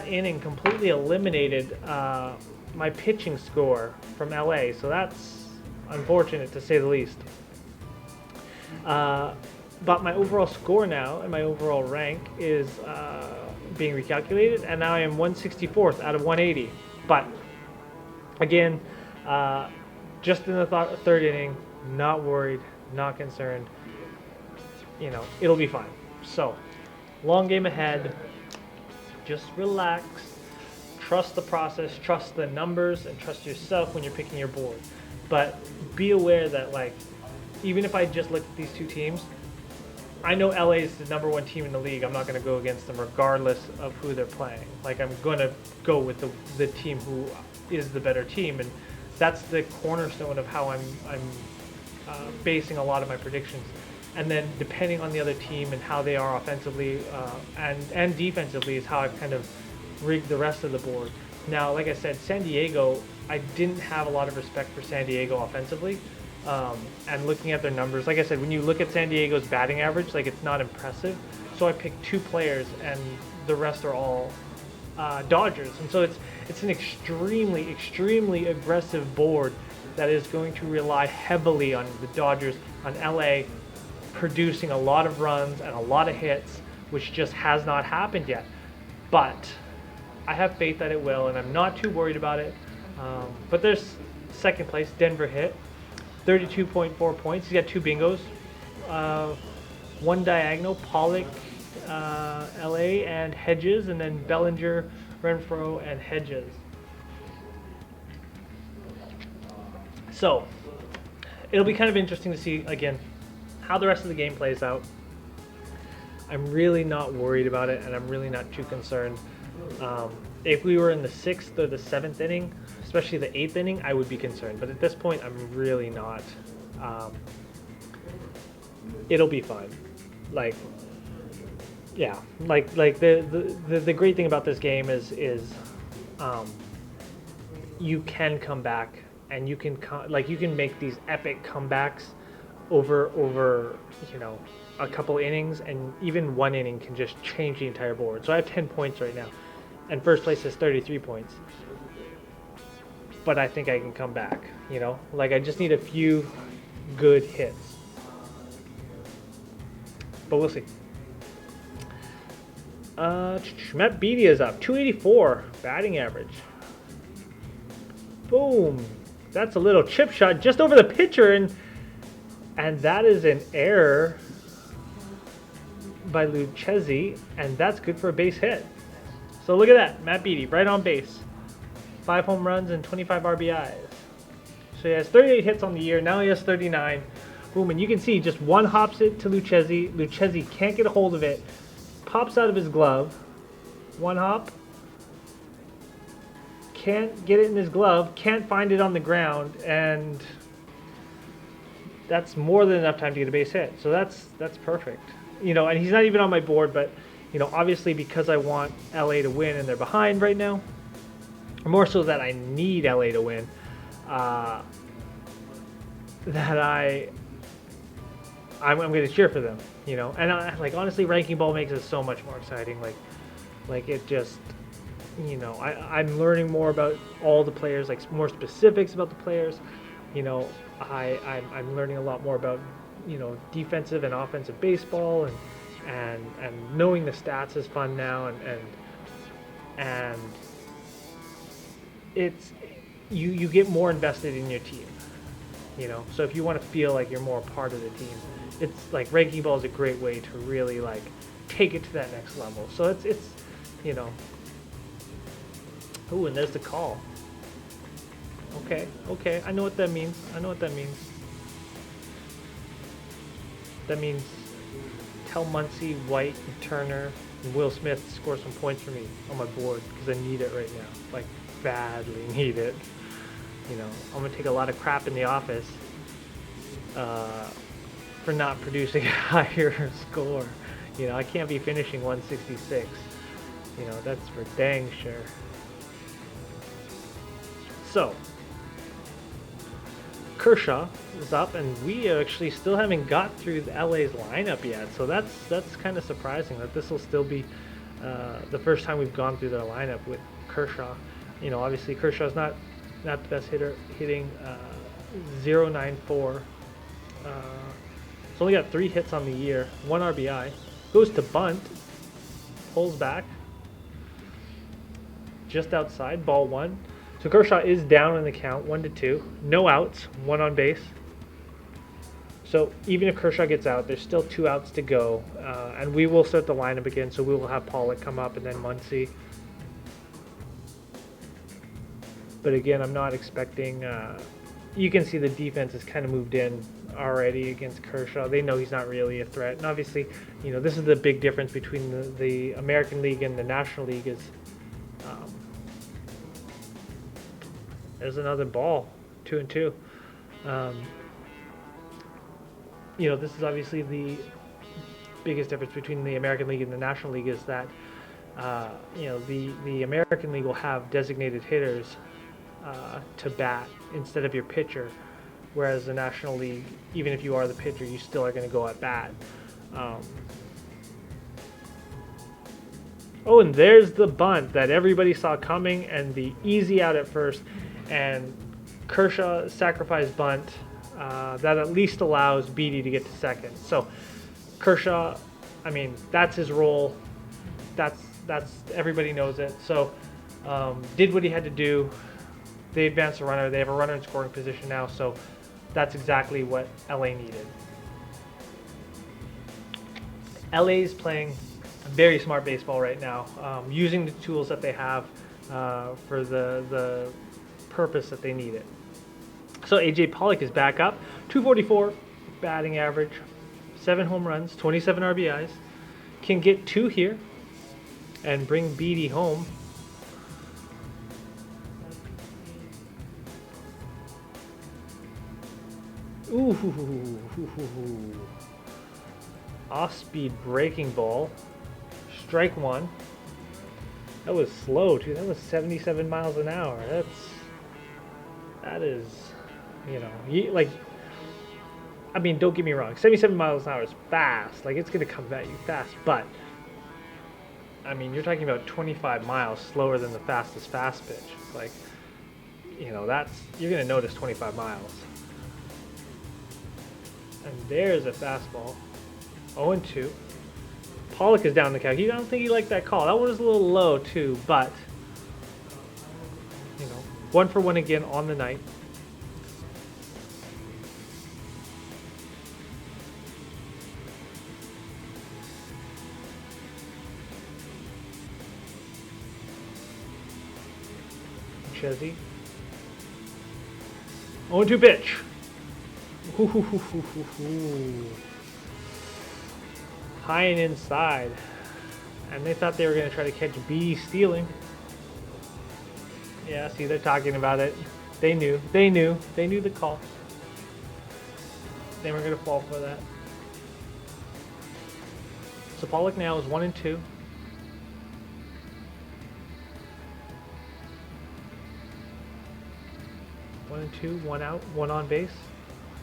Speaker 1: inning completely eliminated my pitching score from LA. So that's unfortunate, to say the least. But my overall score now and my overall rank is being recalculated, and now I am 164th out of 180. But again, just in the third inning, not worried, not concerned. You know, it'll be fine. So, long game ahead. Just relax. Trust the process, trust the numbers, and trust yourself when you're picking your board. But be aware that, like, even if I just look at these two teams, I know LA is the #1 team in the league. I'm not going to go against them regardless of who they're playing. Like, I'm going to go with the team who is the better team, and that's the cornerstone of how I'm basing a lot of my predictions. And then depending on the other team and how they are offensively and defensively is how I've kind of rigged the rest of the board. Now, like I said, San Diego, I didn't have a lot of respect for San Diego offensively. And looking at their numbers, like I said, when you look at San Diego's batting average, like, it's not impressive. So I picked 2 players, and the rest are all Dodgers. And so it's an extremely, extremely aggressive board that is going to rely heavily on the Dodgers, on LA, producing a lot of runs and a lot of hits, which just has not happened yet. But I have faith that it will, and I'm not too worried about it. But there's second place, Denver hit 32.4 points. He's got 2 bingos, 1 diagonal, Pollock, LA, and Hedges, and then Bellinger, Renfroe, and Hedges. So it'll be kind of interesting to see, again, how the rest of the game plays out. I'm really not worried about it, and I'm really not too concerned. If we were in the 6th or the 7th inning, especially the 8th inning, I would be concerned. But at this point, I'm really not. It'll be fine. Like, yeah, like the great thing about this game is you can come back, and you can you can make these epic comebacks over a couple innings, and even 1 inning can just change the entire board. So I have 10 points right now, and first place has 33 points. But I think I can come back, Like, I just need a few good hits. But we'll see. Matt Beatty is up, 284 batting average. Boom. That's a little chip shot just over the pitcher, and that is an error by Lucchesi, and that's good for a base hit. So look at that, Matt Beatty, right on base. 5 home runs and 25 RBIs. So he has 38 hits on the year. Now he has 39. Boom, and you can see just one hops it to Lucchesi. Lucchesi can't get a hold of it. Pops out of his glove. One hop. Can't get it in his glove. Can't find it on the ground. And that's more than enough time to get a base hit. So that's perfect. You know, and he's not even on my board, but, you know, obviously because I want LA to win and they're behind right now, more so that I need LA to win, that I'm going to cheer for them, you know. And like, honestly, Ranking Ball makes it so much more exciting. Like it just, you know, I'm learning more about all the players, like more specifics about the players. You know, I'm learning a lot more about, you know, defensive and offensive baseball, and knowing the stats is fun now, and it's you get more invested in your team, you know. So if you want to feel like you're more a part of the team, it's like Ranking Ball is a great way to really like take it to that next level. So it's you know. Ooh, and there's the call. Okay, I know what that means. That means tell Muncy, White, and Turner, and Will Smith to score some points for me on my board, because I need it right now. Like, badly need it. You know, I'm going to take a lot of crap in the office for not producing a higher score. You know, I can't be finishing 166. You know, that's for dang sure. So, Kershaw is up, and we actually still haven't got through the LA's lineup yet. So that's kind of surprising that this will still be the first time we've gone through their lineup with Kershaw. You know, obviously Kershaw's not the best hitter, hitting .094. He's only got 3 hits on the year, 1 RBI. Goes to bunt, pulls back, just outside, ball 1. So Kershaw is down in the count, 1-2. No outs, 1 on base. So even if Kershaw gets out, there's still 2 outs to go. And we will start the lineup again, so we will have Pollock come up and then Muncy. But again, I'm not expecting... you can see the defense has kind of moved in already against Kershaw. They know he's not really a threat. And obviously, you know, this is the big difference between the American League and the National League is... there's another ball, 2-2. You know, this is obviously the biggest difference between the American League and the National League is that, you know, the American League will have designated hitters to bat instead of your pitcher, whereas the National League, even if you are the pitcher, you still are going to go at bat. Oh, and there's the bunt that everybody saw coming, and the easy out at first. And Kershaw sacrifice bunt that at least allows Beatty to get to second. So Kershaw, I mean, that's his role. That's everybody knows it. So did what he had to do. They advanced the runner. They have a runner in scoring position now. So that's exactly what LA needed. LA is playing very smart baseball right now, using the tools that they have for the purpose that they need it. So AJ Pollock is back up, 244 batting average, 7 home runs, 27 RBIs, can get 2 here and bring Beatty home. Ooh, off-speed breaking ball, strike 1. That was slow too. That was 77 miles an hour. That is, you know, like, I mean, don't get me wrong, 77 miles an hour is fast. Like, it's going to come at you fast, but, I mean, you're talking about 25 miles slower than the fastest fast pitch. Like, you know, you're going to notice 25 miles. And there's a fastball, 0-2. Pollock is down the count. I don't think he liked that call. That one was a little low, too, but, you know, 1 for 1 again on the night. Chesney. 0-2 pitch. High and inside. And they thought they were going to try to catch B stealing. Yeah, see, they're talking about it. They knew the call. They were going to fall for that. So Pollock now is 1 and 2. One and two, one out, one on base.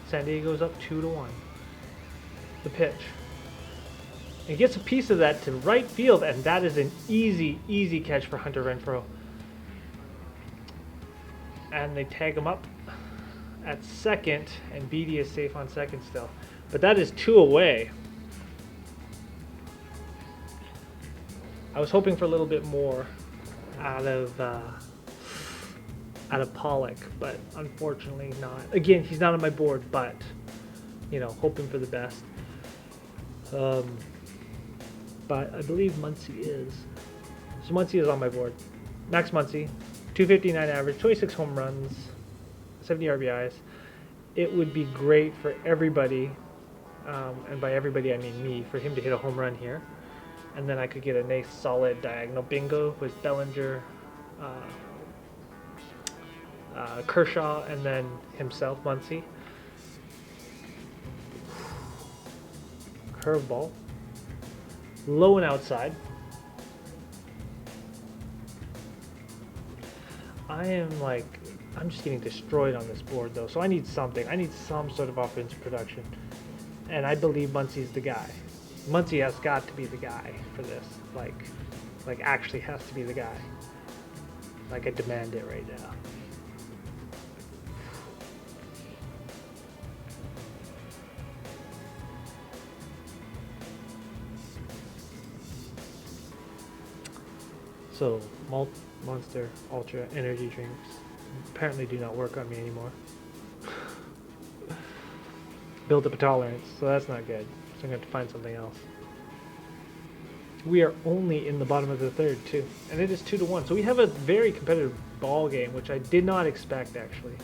Speaker 1: San Diego's up 2-1. The pitch. He gets a piece of that to right field, and that is an easy catch for Hunter Renfroe. And they tag him up at second, and Beatty is safe on second still. But that is 2 away. I was hoping for a little bit more out of Pollock, but unfortunately not. Again, he's not on my board, but you know, hoping for the best. But I believe Muncy is. So Muncy is on my board. Max Muncy, 259 average, 26 home runs, 70 RBIs. It would be great for everybody, and by everybody I mean me, for him to hit a home run here. And then I could get a nice solid diagonal bingo with Bellinger, Kershaw, and then himself, Muncy. Curveball. Low and outside. I'm just getting destroyed on this board though, so I need something. I need some sort of offensive production. And I believe Muncy's the guy. Muncy has got to be the guy for this. Like actually has to be the guy. Like I demand it right now. So, Monster Ultra energy drinks apparently do not work on me anymore. Build up a tolerance, so that's not good. So I'm going to have to find something else. We are only in the bottom of the third, too. And it is 2-1. So we have a very competitive ball game, which I did not expect, actually.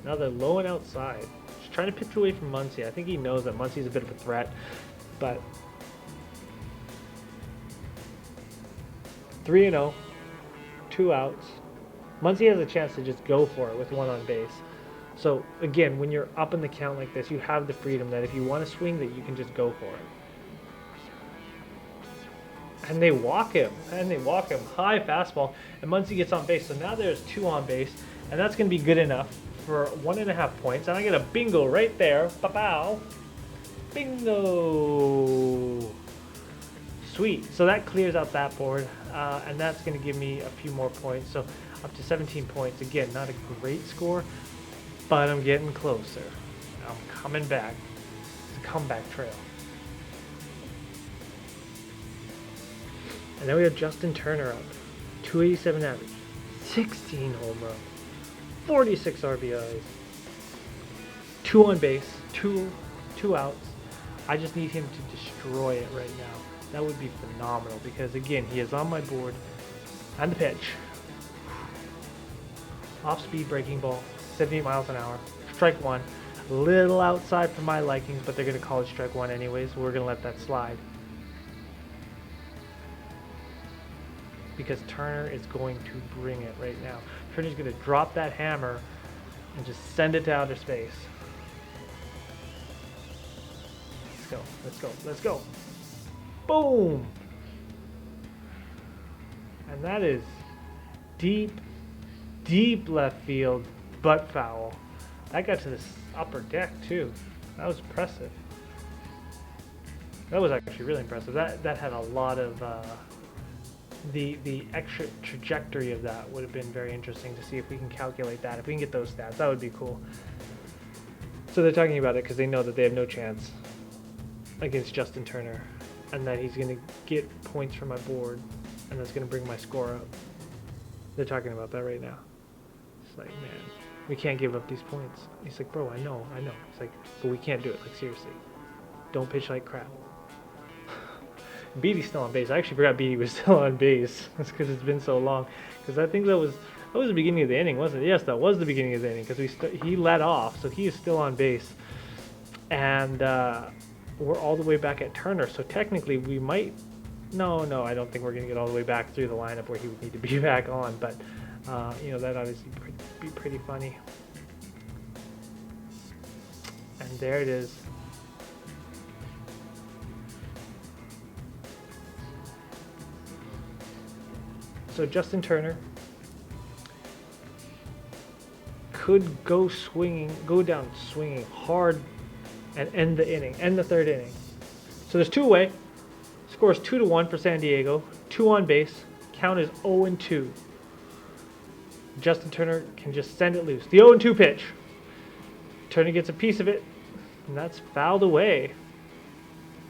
Speaker 1: Now they're low and outside. Just trying to pitch away from Muncy. I think he knows that Muncy's a bit of a threat, but 3-0, 2 outs. Muncy has a chance to just go for it with 1 on base. So again, when you're up in the count like this, you have the freedom that if you want to swing, that you can just go for it. And they walk him, high fastball, and Muncy gets on base. So now there's 2 on base, and that's going to be good enough for 1.5 points. And I get a bingo right there. Ba-bow. Bingo. Sweet. So that clears out that board, and that's going to give me a few more points. So up to 17 points. Again, not a great score, but I'm getting closer. I'm coming back. It's a comeback trail. And then we have Justin Turner up. 287 average. 16 home runs. 46 RBIs. 2 on base. Two outs. I just need him to destroy it right now. That would be phenomenal because, again, he is on my board. And the pitch. Off-speed breaking ball. 78 miles an hour. Strike 1. A little outside for my likings, but they're going to call it strike 1 anyways. So we're going to let that slide. Because Turner is going to bring it right now. Turner's going to drop that hammer and just send it to outer space. Let's go, let's go, let's go. Boom! And that is deep, deep left field, butt foul. That got to the upper deck too. That was impressive. That was actually really impressive. That had a lot of the extra trajectory of that would have been very interesting to see if we can calculate that. If we can get those stats, that would be cool. So they're talking about it because they know that they have no chance against Justin Turner and that he's going to get points from my board and that's going to bring my score up. They're talking about that right now. It's like, man, we can't give up these points. He's like, bro, I know. He's like, but we can't do it. Like, seriously, don't pitch like crap. Beatty's still on base. I actually forgot Beatty was still on base. That's because it's been so long. Because I think that was That was the beginning of the inning, wasn't it? Yes, that was the beginning of the inning because he led off, so he is still on base. And we're all the way back at Turner, so technically we might... No, I don't think we're going to get all the way back through the lineup where he would need to be back on, but, you know, that obviously be pretty funny. And there it is. So Justin Turner could go down swinging hard and end the inning, end the third inning. So there's two away. Scores 2-1 for San Diego. 2 on base. Count is 0-2. Justin Turner can just send it loose. The 0-2 pitch. Turner gets a piece of it, and that's fouled away.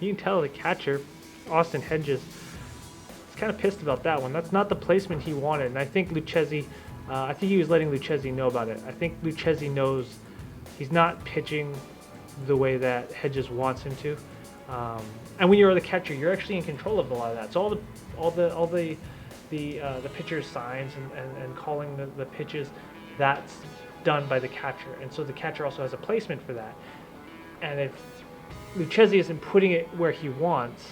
Speaker 1: You can tell the catcher, Austin Hedges, is kind of pissed about that one. That's not the placement he wanted, and I think Lucchesi, I think he was letting Lucchesi know about it. I think Lucchesi knows he's not pitching the way that Hedges wants him to. And when you're the catcher, you're actually in control of a lot of that. So all the pitcher's signs and calling the pitches, that's done by the catcher. And so the catcher also has a placement for that. And if Lucchesi isn't putting it where he wants,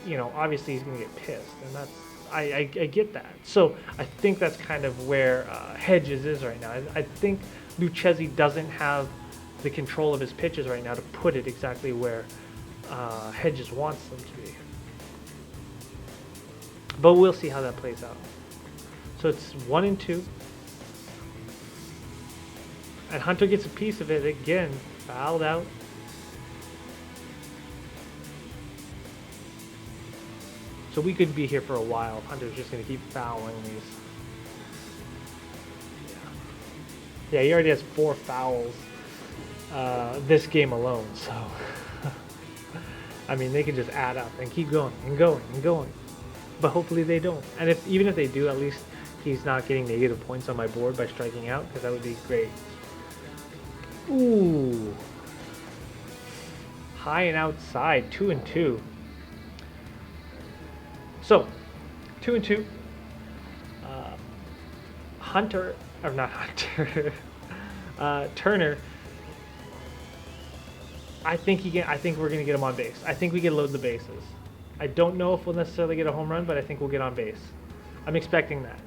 Speaker 1: you know, obviously he's going to get pissed. And that's I get that. So I think that's kind of where Hedges is right now. I think Lucchesi doesn't have the control of his pitches right now to put it exactly where Hedges wants them to be. But we'll see how that plays out. So it's 1-2. And Hunter gets a piece of it again, fouled out. So we could be here for a while if Hunter's just going to keep fouling these. Yeah, he already has 4 fouls this game alone, so I mean, they can just add up and keep going and going and going, but hopefully they don't. And even if they do, at least he's not getting negative points on my board by striking out, because that would be great. Ooh, high and outside, 2-2. So 2-2. Hunter, or not Hunter, Turner. I think we're gonna get him on base. I think we can load the bases. I don't know if we'll necessarily get a home run, but I think we'll get on base. I'm expecting that.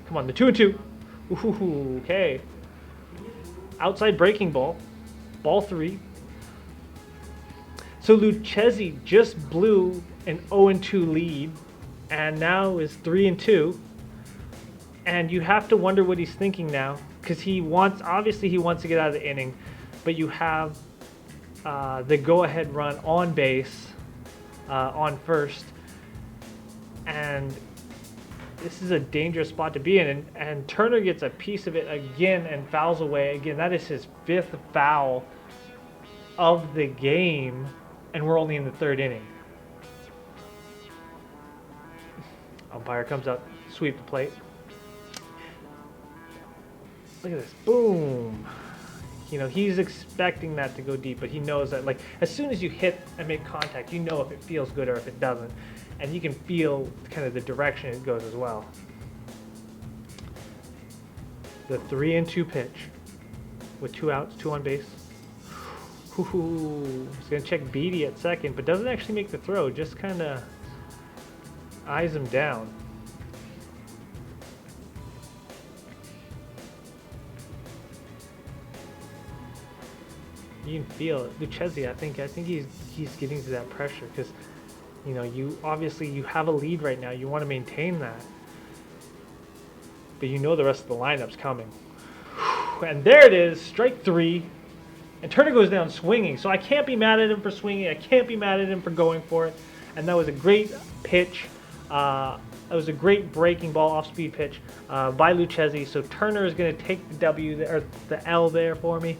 Speaker 1: Come on, the 2-2. Ooh, okay. Outside breaking ball. Ball 3. So Lucchesi just blew an 0-2 lead, and now is 3-2. And you have to wonder what he's thinking now, because obviously he wants to get out of the inning, but you have the go-ahead run on base, on first, and this is a dangerous spot to be in. And Turner gets a piece of it again and fouls away again. That is his 5th foul of the game, and we're only in the 3rd inning. Umpire comes out, sweep the plate. Look at this, boom. You know, he's expecting that to go deep, but he knows that, like, as soon as you hit and make contact, you know if it feels good or if it doesn't. And you can feel kind of the direction it goes as well. The 3-2 pitch with 2 outs, 2 on base. He's going to check Beatty at second, but doesn't actually make the throw, just kind of eyes him down. You can feel it. Lucchesi, I think he's getting to that pressure, because, you know, you have a lead right now. You want to maintain that, but you know the rest of the lineup's coming. And there it is, strike 3, and Turner goes down swinging. So I can't be mad at him for swinging. I can't be mad at him for going for it. And that was a great pitch. That was a great breaking ball, off-speed pitch by Lucchesi. So Turner is going to take the W or the L there for me.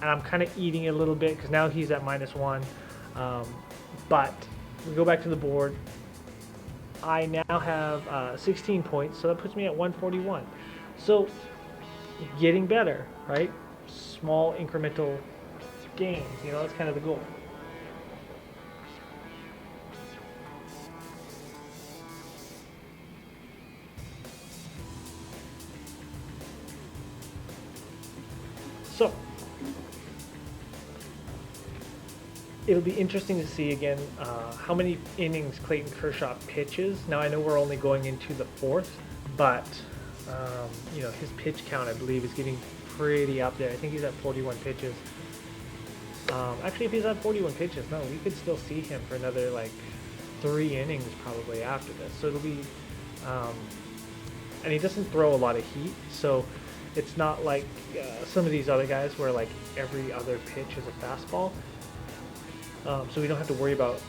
Speaker 1: And I'm kind of eating it a little bit because now he's at -1. But we go back to the board. I now have 16 points, so that puts me at 141. So getting better, right? Small incremental gains, you know, that's kind of the goal. It'll be interesting to see again how many innings Clayton Kershaw pitches. Now I know we're only going into the fourth, but you know, his pitch count I believe is getting pretty up there. I think he's at 41 pitches. Actually, if he's at 41 pitches, no, we could still see him for another like 3 innings probably after this. So it'll be, and he doesn't throw a lot of heat, so it's not like some of these other guys where like every other pitch is a fastball. So we don't have to worry about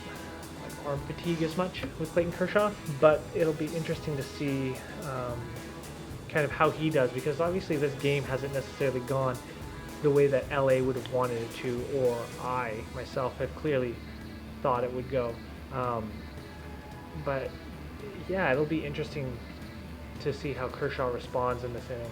Speaker 1: like arm fatigue as much with Clayton Kershaw, but it'll be interesting to see kind of how he does, because obviously this game hasn't necessarily gone the way that LA would have wanted it to, or I myself have clearly thought it would go. But yeah, it'll be interesting to see how Kershaw responds in this inning.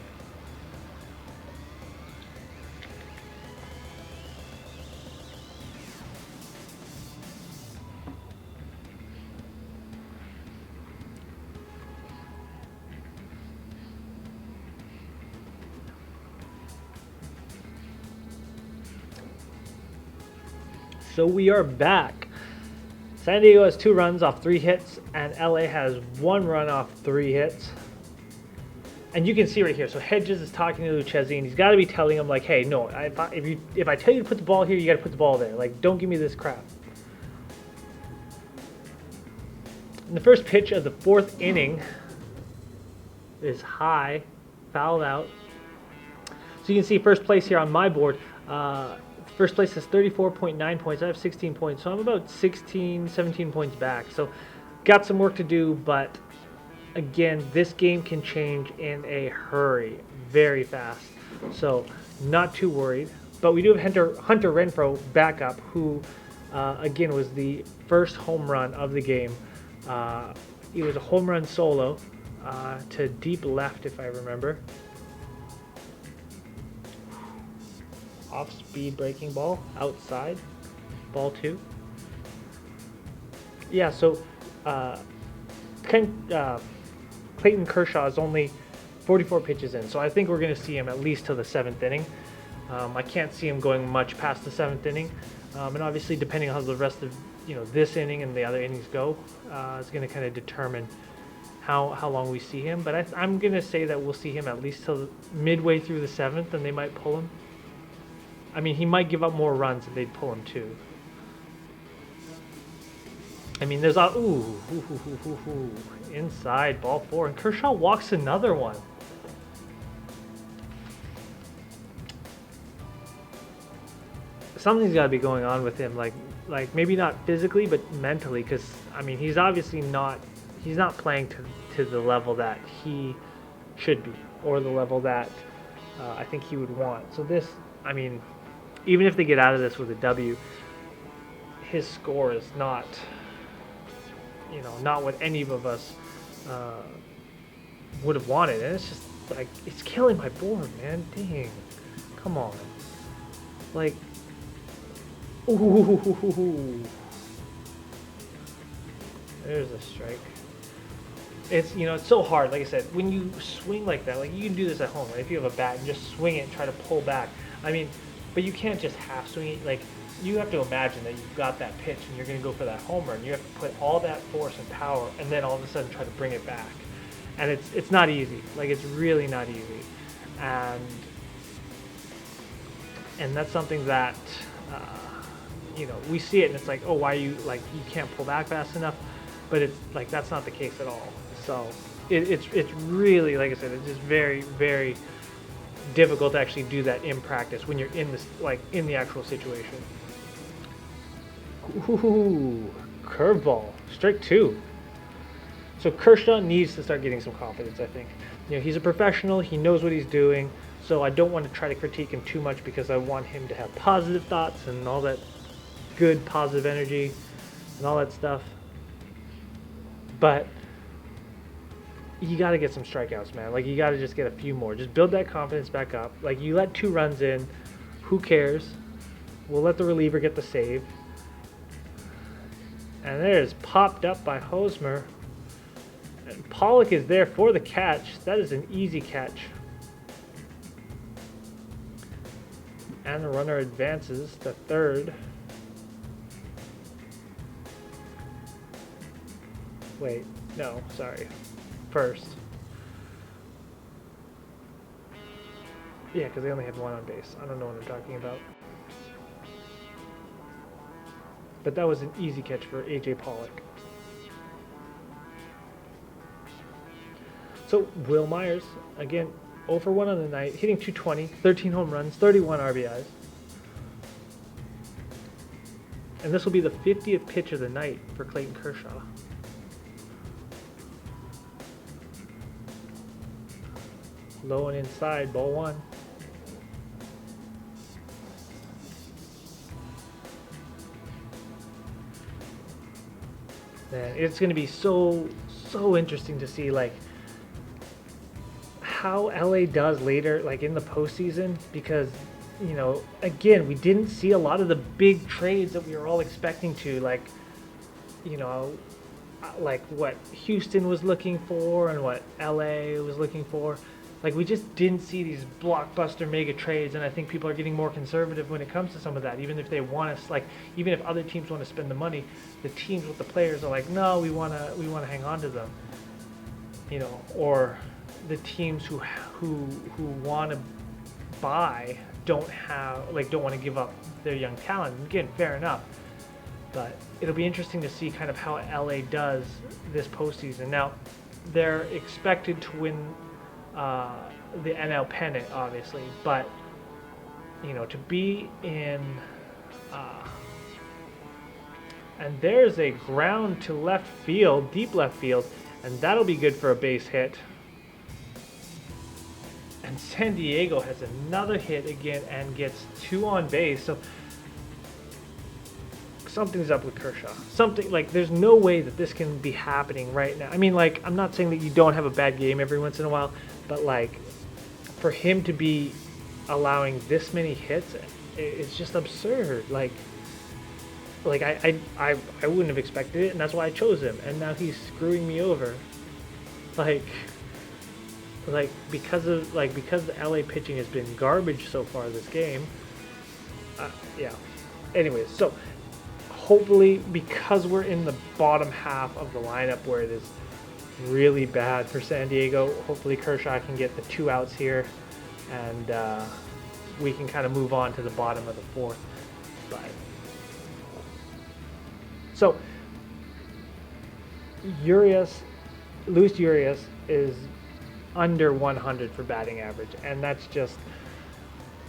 Speaker 1: So we are back. San Diego has 2 runs off 3 hits, and LA has 1 run off 3 hits. And you can see right here, so Hedges is talking to Lucchesi, and he's got to be telling him like, hey, no, if I tell you to put the ball here, you got to put the ball there. Like, don't give me this crap. And the first pitch of the 4th inning is high, fouled out. So you can see first place here on my board. First place is 34.9 points. I have 16 points, so I'm about 16, 17 points back. So got some work to do, but again, this game can change in a hurry, very fast. So not too worried. But we do have Hunter Renfroe back up, who again was the first home run of the game. It was a home run solo to deep left, if I remember. Off-speed breaking ball, outside, ball 2. Yeah, so Clayton Kershaw is only 44 pitches in, so I think we're going to see him at least till the 7th inning. I can't see him going much past the 7th inning, and obviously depending on how the rest of this inning and the other innings go, is going to kind of determine how long we see him. But I'm going to say that we'll see him at least till midway through the 7th, and they might pull him. I mean, he might give up more runs if they'd pull him too. I mean, there's a inside ball 4, and Kershaw walks another one. Something's got to be going on with him, like maybe not physically, but mentally, because I mean, he's obviously not playing to the level that he should be, or the level that I think he would want. So this, I mean, even if they get out of this with a W, his score is not, not what any of us would have wanted. And it's just like, it's killing my board, man. Dang. Come on. Like, ooh. There's a strike. It's, it's so hard. Like I said, when you swing like that, like you can do this at home, right? If you have a bat and just swing it and try to pull back. I mean, but you can't just half swing it. Like, you have to imagine that you've got that pitch and you're going to go for that home run. You have to put all that force and power and then all of a sudden try to bring it back. And it's not easy. Like, it's really not easy. And that's something that, we see it and it's like, oh, why you can't pull back fast enough? But it's like, that's not the case at all. So it's really, like I said, it's just very, very difficult to actually do that in practice when you're in this, like in the actual situation. Ooh, curveball, strike 2. So Kershaw needs to start getting some confidence, I think. He's a professional, he knows what he's doing, so I don't want to try to critique him too much because I want him to have positive thoughts and all that good positive energy and all that stuff. But you got to get some strikeouts, man. Like, you got to just get a few more. Just build that confidence back up. Like, you let 2 runs in, who cares? We'll let the reliever get the save. And there's popped up by Hosmer. And Pollock is there for the catch. That is an easy catch. And the runner advances to third. Wait, no, sorry. First. Yeah, because they only had one on base. I don't know what I'm talking about. But that was an easy catch for AJ Pollock. So Will Myers, again, 0 for 1 on the night, hitting 220, 13 home runs, 31 RBIs. And this will be the 50th pitch of the night for Clayton Kershaw. Low and inside, ball 1. Man, it's going to be so interesting to see like how LA does later, like in the postseason, because you know, again, we didn't see a lot of the big trades that we were all expecting to, like, you know, like what Houston was looking for and what LA was looking for. Like, we just didn't see these blockbuster mega trades, and I think people are getting more conservative when it comes to some of that. Even if they want us, like, even if other teams want to spend the money, the teams with the players are like, no, we want to hang on to them, you know. Or the teams who want to buy don't want to give up their young talent. Again, fair enough, but it'll be interesting to see kind of how LA does this postseason. Now, they're expected to win the NL pennant, obviously, but you know, to be in and there's a ground to left field, deep left field, and that'll be good for a base hit. And San Diego has another hit again and gets 2 on base. So something's up with Kershaw. Something, like, there's no way that this can be happening right now. I mean, like, I'm not saying that you don't have a bad game every once in a while, but like, for him to be allowing this many hits, it's just absurd. Like I wouldn't have expected it, and that's why I chose him. And now he's screwing me over. Because the LA pitching has been garbage so far this game. Yeah. Anyways, so hopefully, because we're in the bottom half of the lineup where it is really bad for San Diego, hopefully Kershaw can get the 2 outs here, and we can kind of move on to the bottom of the 4th. But so Luis Urias is under 100 for batting average, and that's just,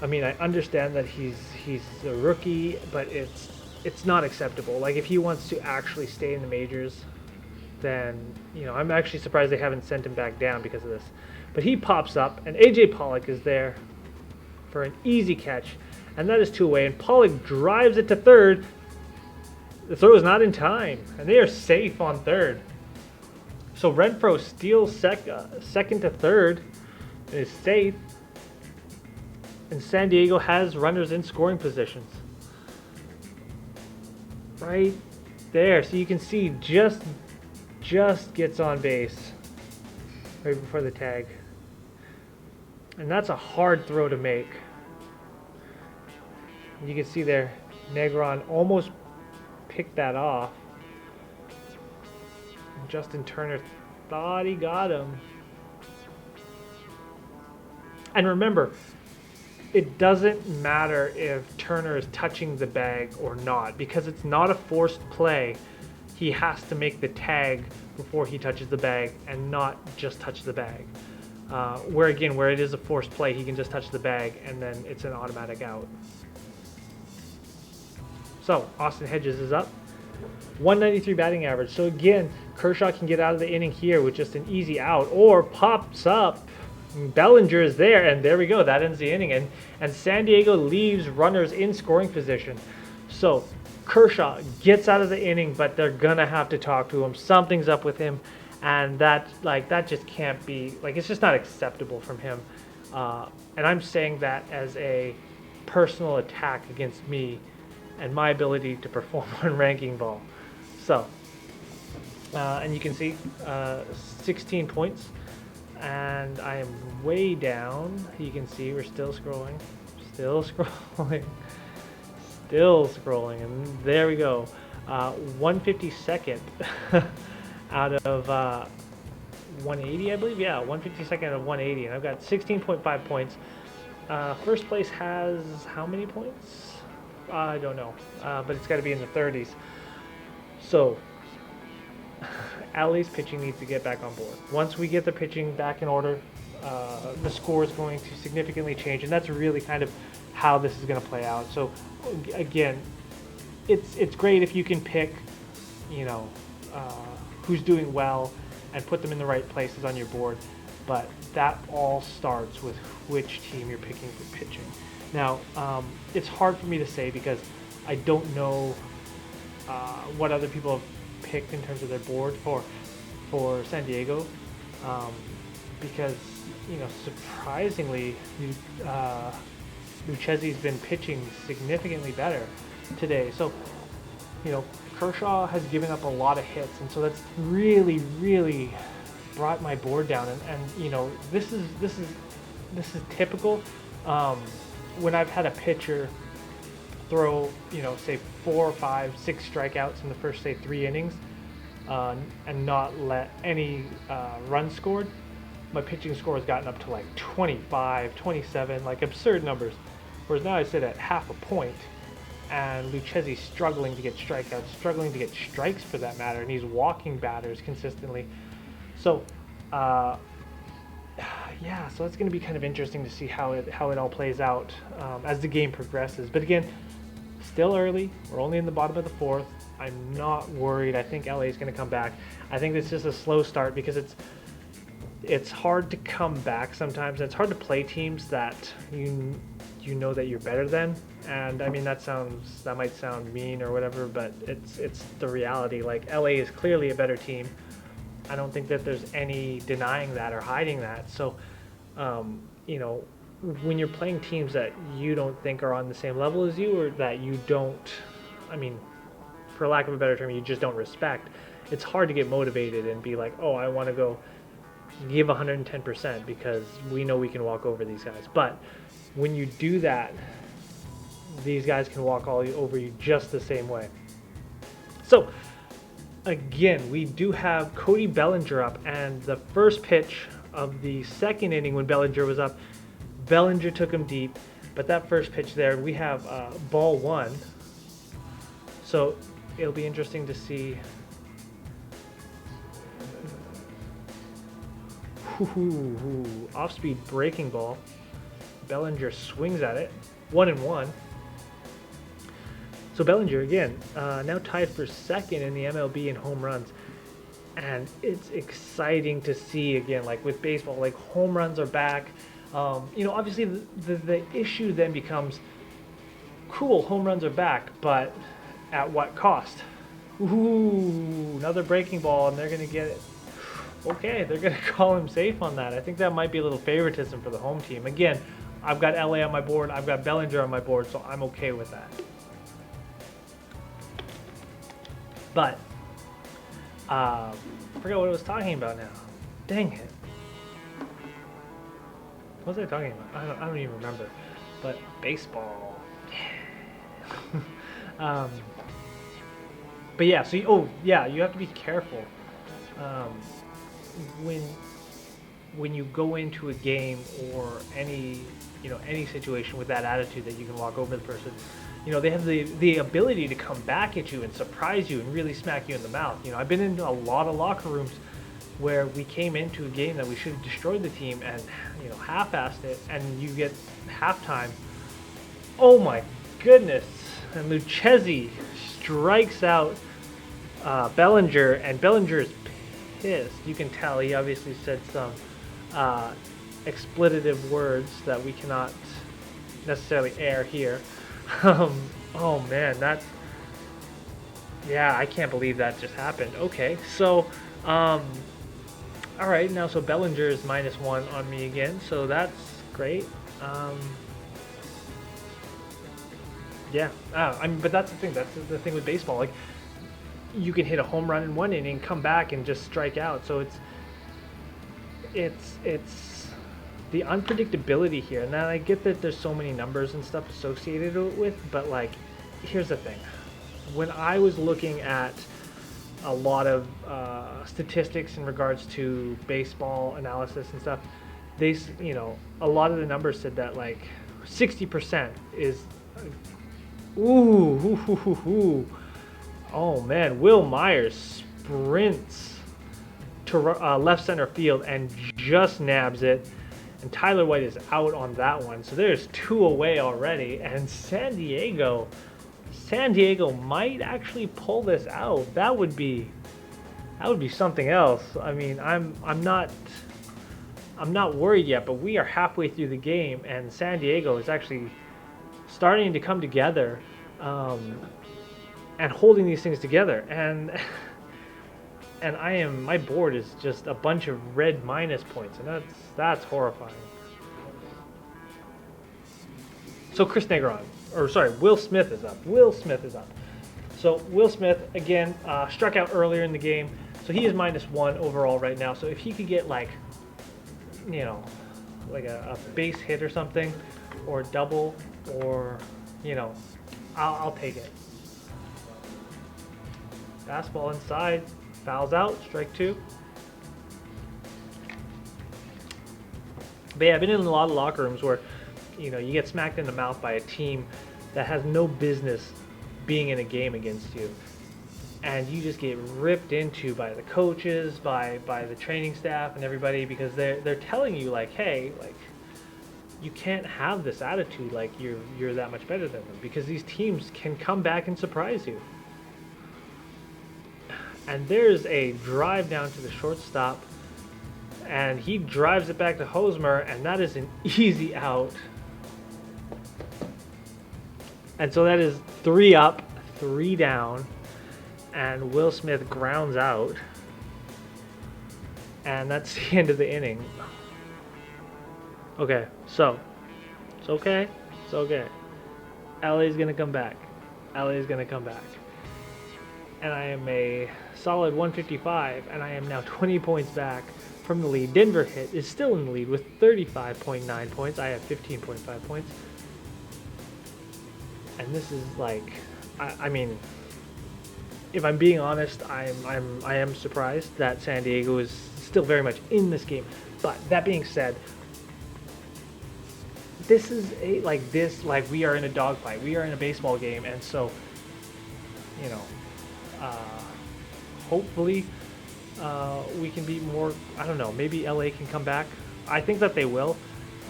Speaker 1: I mean, I understand that he's a rookie, but it's not acceptable. Like, if he wants to actually stay in the majors, then, you know, I'm actually surprised they haven't sent him back down because of this. But he pops up, and AJ Pollock is there for an easy catch, and that is 2 away, and Pollock drives it to third. The throw is not in time, and they are safe on third. So Renfroe steals second to third and is safe. And San Diego has runners in scoring positions. Right there. So you can see just gets on base right before the tag. And that's a hard throw to make. You can see there, Negron almost picked that off. Justin Turner thought he got him. And remember, it doesn't matter if Turner is touching the bag or not, because it's not a forced play. He has to make the tag before he touches the bag and not just touch the bag. Where it is a forced play, he can just touch the bag and then it's an automatic out. So Austin Hedges is up. 193 batting average. So again, Kershaw can get out of the inning here with just an easy out, or pops up. Bellinger is there, and there we go. That ends the inning, and San Diego leaves runners in scoring position. So Kershaw gets out of the inning, but they're gonna have to talk to him. Something's up with him, and that just can't be, like, it's just not acceptable from him. And I'm saying that as a personal attack against me and my ability to perform on Ranking Ball. So, and you can see 16 points, and I am way down. You can see we're still scrolling, and there we go. 152nd out of 180, I believe. Yeah, 152nd out of 180, and I've got 16.5 points. First place has how many points? I don't know, but it's got to be in the 30s. So LA's pitching needs to get back on board. Once we get the pitching back in order, the score is going to significantly change, and that's really kind of how this is going to play out. So again, it's great if you can pick, you know, who's doing well and put them in the right places on your board, but that all starts with which team you're picking for pitching. Now, it's hard for me to say because I don't know what other people have picked in terms of their board for San Diego, because, you know, surprisingly, Lucchesi's been pitching significantly better today. So, you know, Kershaw has given up a lot of hits, and so that's really brought my board down. And you know, this is typical. When I've had a pitcher throw, you know, say 4, 5, 6 strikeouts in the first, say, 3 innings, and not let any runs scored, my pitching score has gotten up to like 25, 27, like absurd numbers. Whereas now I sit at half a point, and Lucchesi's struggling to get strikeouts, struggling to get strikes for that matter, and he's walking batters consistently. So, yeah, so it's going to be kind of interesting to see how it all plays out as the game progresses. But again, still early. We're only in the bottom of the 4th. I'm not worried. I think LA is going to come back. I think it's just a slow start because it's hard to come back sometimes. It's hard to play teams that you know that you're better than. And I mean, that might sound mean or whatever, but it's the reality. Like, LA is clearly a better team. I don't think that there's any denying that or hiding that. So, you know, when you're playing teams that you don't think are on the same level as you, or that you don't, I mean, for lack of a better term, you just don't respect, it's hard to get motivated and be like, oh, I want to go give 110% because we know we can walk over these guys. But when you do that, these guys can walk all over you just the same way. So again, we do have Cody Bellinger up, and the first pitch of the second inning when Bellinger was up, Bellinger took him deep, but that first pitch there, we have ball 1. So it'll be interesting to see. Off-speed breaking ball. Bellinger swings at it. 1-1. So Bellinger, again, now tied for second in the MLB in home runs. And it's exciting to see, again, like with baseball, like home runs are back. You know, obviously the issue then becomes, cool, home runs are back, but at what cost? Ooh, another breaking ball, and they're going to get it. Okay, they're going to call him safe on that. I think that might be a little favoritism for the home team. Again, I've got LA on my board. I've got Bellinger on my board, so I'm okay with that. But, I forgot what I was talking about now. Dang it. What was I talking about? I don't even remember. But baseball. But yeah, so you have to be careful. When you go into a game or any situation with that attitude that you can walk over the person, you know, they have the ability to come back at you and surprise you and really smack you in the mouth. You know, I've been in a lot of locker rooms where we came into a game that we should have destroyed the team and, you know, half-assed it, and you get halftime. Oh my goodness. And Lucchesi strikes out Bellinger, and Bellinger is pissed. You can tell he obviously said some expletive words that we cannot necessarily air here. Oh man, I can't believe that just happened. Okay, so all right, now so Bellinger is -1 on me again, so that's great. But that's the thing. That's the thing with baseball. Like, you can hit a home run in one inning, come back and just strike out. So it's the unpredictability here. And I get that there's so many numbers and stuff associated with, but like, here's the thing. When I was looking at a lot of statistics in regards to baseball analysis and stuff. A lot of the numbers said that like 60% is, ooh. Oh man, Will Myers sprints to left center field and just nabs it. And Tyler White is out on that one. So there's 2 away already. And San Diego might actually pull this out. That would be something else. I mean, I'm not worried yet, but we are halfway through the game and San Diego is actually starting to come together and holding these things together. And my board is just a bunch of red minus points, and that's horrifying. So Will Smith is up. So Will Smith again struck out earlier in the game, so he is -1 overall right now. So if he could get like a base hit or something, or double, or I'll take it. Fastball inside. Fouls out, strike 2. But yeah, I've been in a lot of locker rooms where, you get smacked in the mouth by a team that has no business being in a game against you. And you just get ripped into by the coaches, by the training staff and everybody, because they're telling you like, hey, like, you can't have this attitude like you're that much better than them, because these teams can come back and surprise you. And there's a drive down to the shortstop, and he drives it back to Hosmer, and that is an easy out. And so that is 3 up, 3 down, and Will Smith grounds out. And that's the end of the inning. Okay, so it's okay. LA's gonna come back. And I am a solid 155, and I am now 20 points back from the lead. Denver is still in the lead with 35.9 points. I have 15.5 points. And this is like, I mean, if I'm being honest, I am surprised that San Diego is still very much in this game. But that being said, this is like we are in a dogfight. We are in a baseball game, and so, hopefully we can be more. I don't know, maybe LA can come back. I think that they will.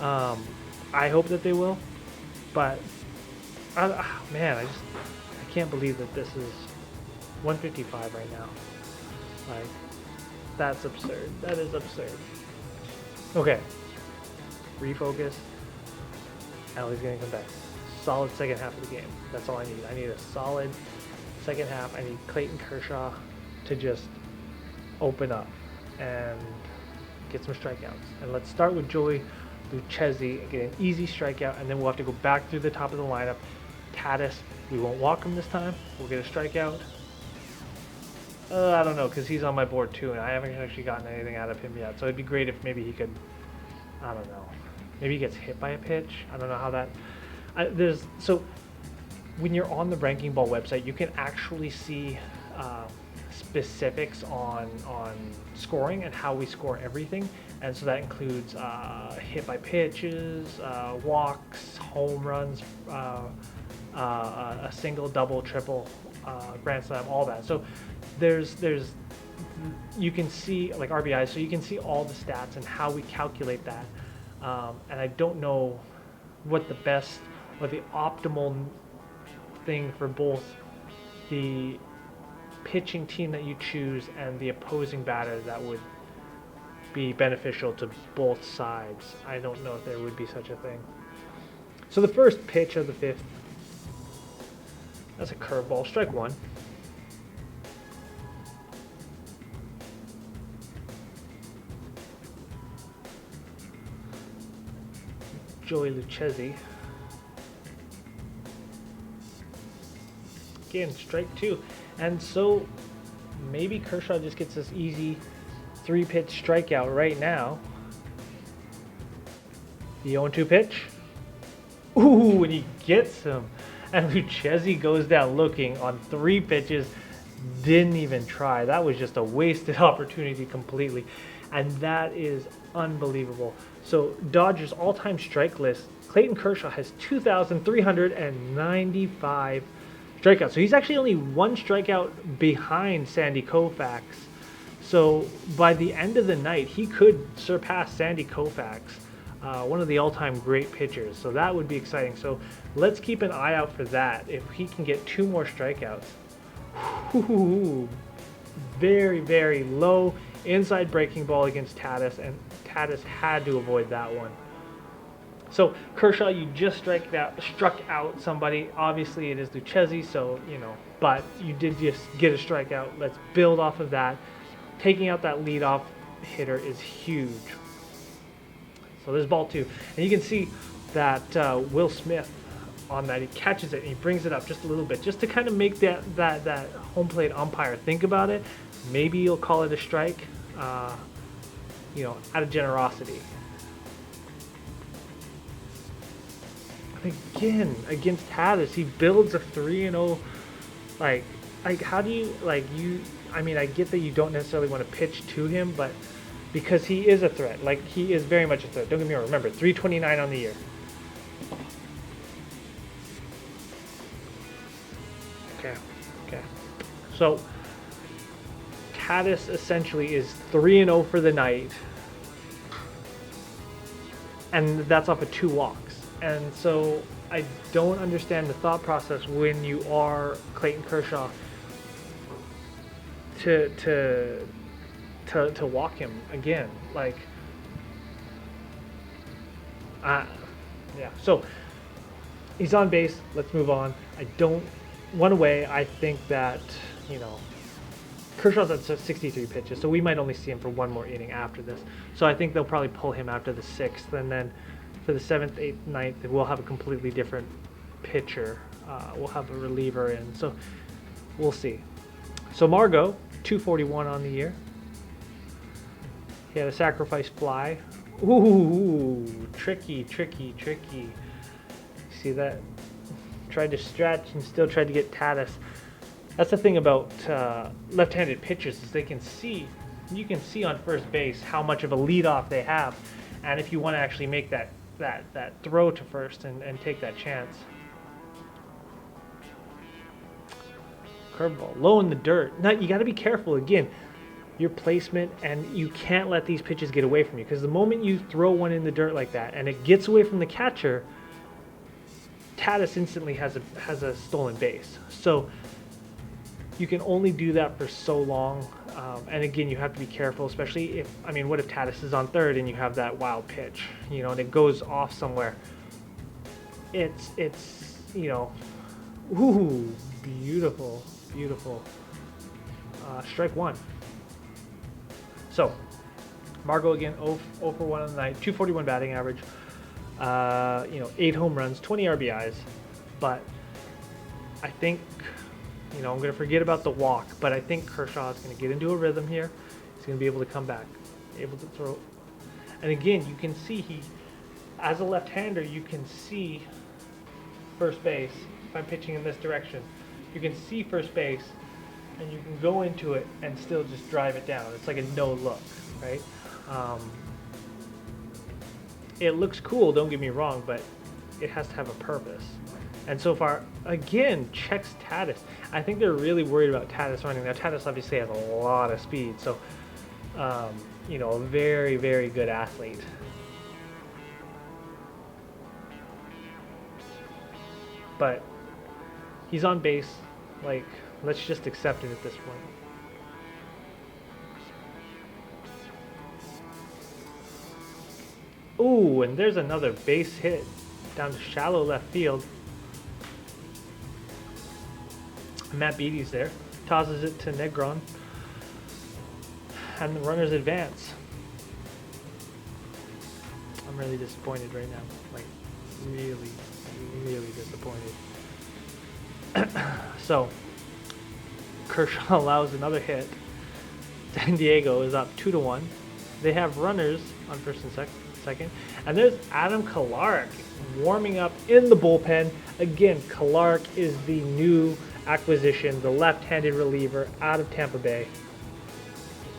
Speaker 1: I hope that they will. But man, I can't believe that this is 155 right now. Like, that's absurd. That is absurd. Okay, refocus. LA's gonna come back. Solid second half of the game. That's all I need. I need a solid second half. I need Clayton Kershaw to just open up and get some strikeouts. And let's start with Joey Lucchesi and get an easy strikeout, and then we'll have to go back through the top of the lineup. Tatis, we won't walk him this time. We'll get a strikeout. I don't know, because he's on my board too, and I haven't actually gotten anything out of him yet. So it'd be great if maybe he could, I don't know, maybe he gets hit by a pitch. I don't know how that. So when you're on the RankingBall website, you can actually see specifics on scoring and how we score everything, and so that includes hit by pitches, walks, home runs, a single, double, triple, grand slam, all that. So there's you can see like RBIs, so you can see all the stats and how we calculate that. And I don't know what the best or the optimal thing for both the pitching team that you choose and the opposing batter that would be beneficial to both sides. I don't know if there would be such a thing. So the first pitch of the fifth, that's a curveball, strike 1. Joey Lucchesi. Again, strike 2. And so maybe Kershaw just gets this easy 3-pitch strikeout right now. The 0-2 pitch. Ooh, and he gets him. And Lucchesi goes down looking on 3 pitches. didn't even try. That was just a wasted opportunity completely. And that is unbelievable. So Dodgers all-time strike list, Clayton Kershaw has 2,395 strikeouts. So he's actually only one strikeout behind Sandy Koufax. So by the end of the night, he could surpass Sandy Koufax, one of the all-time great pitchers. So that would be exciting. So let's keep an eye out for that. If he can get 2 more strikeouts. Ooh, very, very low inside breaking ball against Tatis, and Tatis had to avoid that one. So Kershaw, you just struck out somebody. Obviously, it is Lucchesi, so but you did just get a strikeout. Let's build off of that. Taking out that leadoff hitter is huge. So there's ball 2, and you can see that Will Smith on that, he catches it and he brings it up just a little bit, just to kind of make that home plate umpire think about it. Maybe you'll call it a strike, out of generosity. Again, against Tatis, he builds a 3-0. Like how do you, I get that you don't necessarily want to pitch to him, but because he is a threat, he is very much a threat. Don't get me wrong, remember, 329 on the year. Okay. So Tatis essentially is 3-0 for the night, and that's off of 2 walks. And so I don't understand the thought process when you are Clayton Kershaw to walk him again. So he's on base. Let's move on. One away. I think that Kershaw's at 63 pitches, so we might only see him for 1 more inning after this. So I think they'll probably pull him after the 6th, and then for the 7th, 8th, 9th, we'll have a completely different pitcher. We'll have a reliever in, so we'll see. So Margot, 241 on the year. He had a sacrifice fly. Ooh, tricky. See that? Tried to stretch and still tried to get Tatis. That's the thing about left-handed pitchers, is you can see on first base how much of a leadoff they have, and if you want to actually make that throw to first and take that chance. Curveball, low in the dirt. Now you got to be careful again, your placement, and you can't let these pitches get away from you, because the moment you throw one in the dirt like that and it gets away from the catcher, Tatis instantly has a stolen base. So you can only do that for so long, and again, you have to be careful, especially what if Tatis is on third and you have that wild pitch, and it goes off somewhere. It's ooh, beautiful. Strike 1. So Margot again, 0 for 1 on the night, 241 batting average, 8 home runs, 20 RBIs, but I think, I'm going to forget about the walk, but I think Kershaw is going to get into a rhythm here. He's going to be able to come back, able to throw. And again, you can see as a left-hander, you can see first base. If I'm pitching in this direction, you can see first base, and you can go into it and still just drive it down. It's like a no look, right? It looks cool, don't get me wrong, but it has to have a purpose. And so far, again, checks Tatis. I think they're really worried about Tatis running. Now, Tatis obviously has a lot of speed, so, a very, very good athlete. But he's on base. Let's just accept it at this point. Ooh, and there's another base hit down to shallow left field. Matt Beatty's there, tosses it to Negron, and the runners advance. I'm really disappointed right now, really disappointed. So Kershaw allows another hit. San Diego is up 2-1. They have runners on first and second, and there's Adam Kolarek warming up in the bullpen. Again, Kolarek is the new acquisition, the left-handed reliever out of Tampa Bay.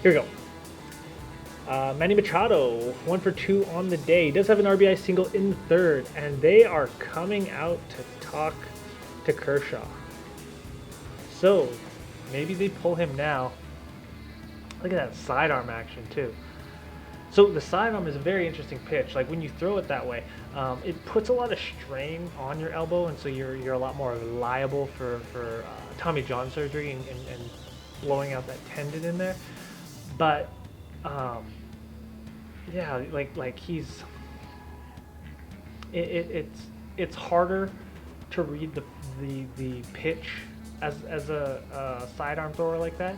Speaker 1: Here we go. Manny Machado, 1 for 2 on the day. He does have an RBI single in the third, and they are coming out to talk to Kershaw. So maybe they pull him now. Look at that sidearm action too. So the sidearm is a very interesting pitch. Like when you throw it that way, it puts a lot of strain on your elbow, and so you're a lot more liable for Tommy John surgery and blowing out that tendon in there. But yeah, like he's it's harder to read the pitch as a sidearm thrower like that.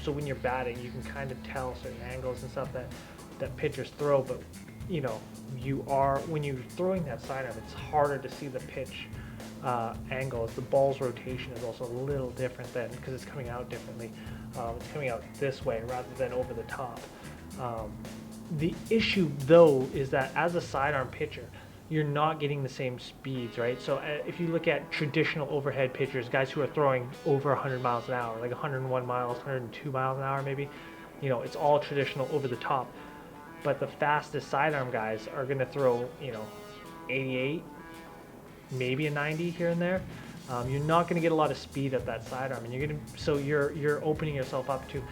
Speaker 1: So when you're batting, you can kind of tell certain angles and stuff that pitchers throw. But you know, when you're throwing that sidearm, it's harder to see the pitch angles. The ball's rotation is also a little different then because it's coming out differently. It's coming out this way rather than over the top. The issue though is that as a sidearm pitcher, you're not getting the same speeds, right? So if you look at traditional overhead pitchers, guys who are throwing over 100 miles an hour, like 101 miles, 102 miles an hour maybe, you know, it's all traditional over the top. But the fastest sidearm guys are going to throw, you know, 88, maybe a 90 here and there. You're not going to get a lot of speed at that sidearm, and you're opening yourself up to,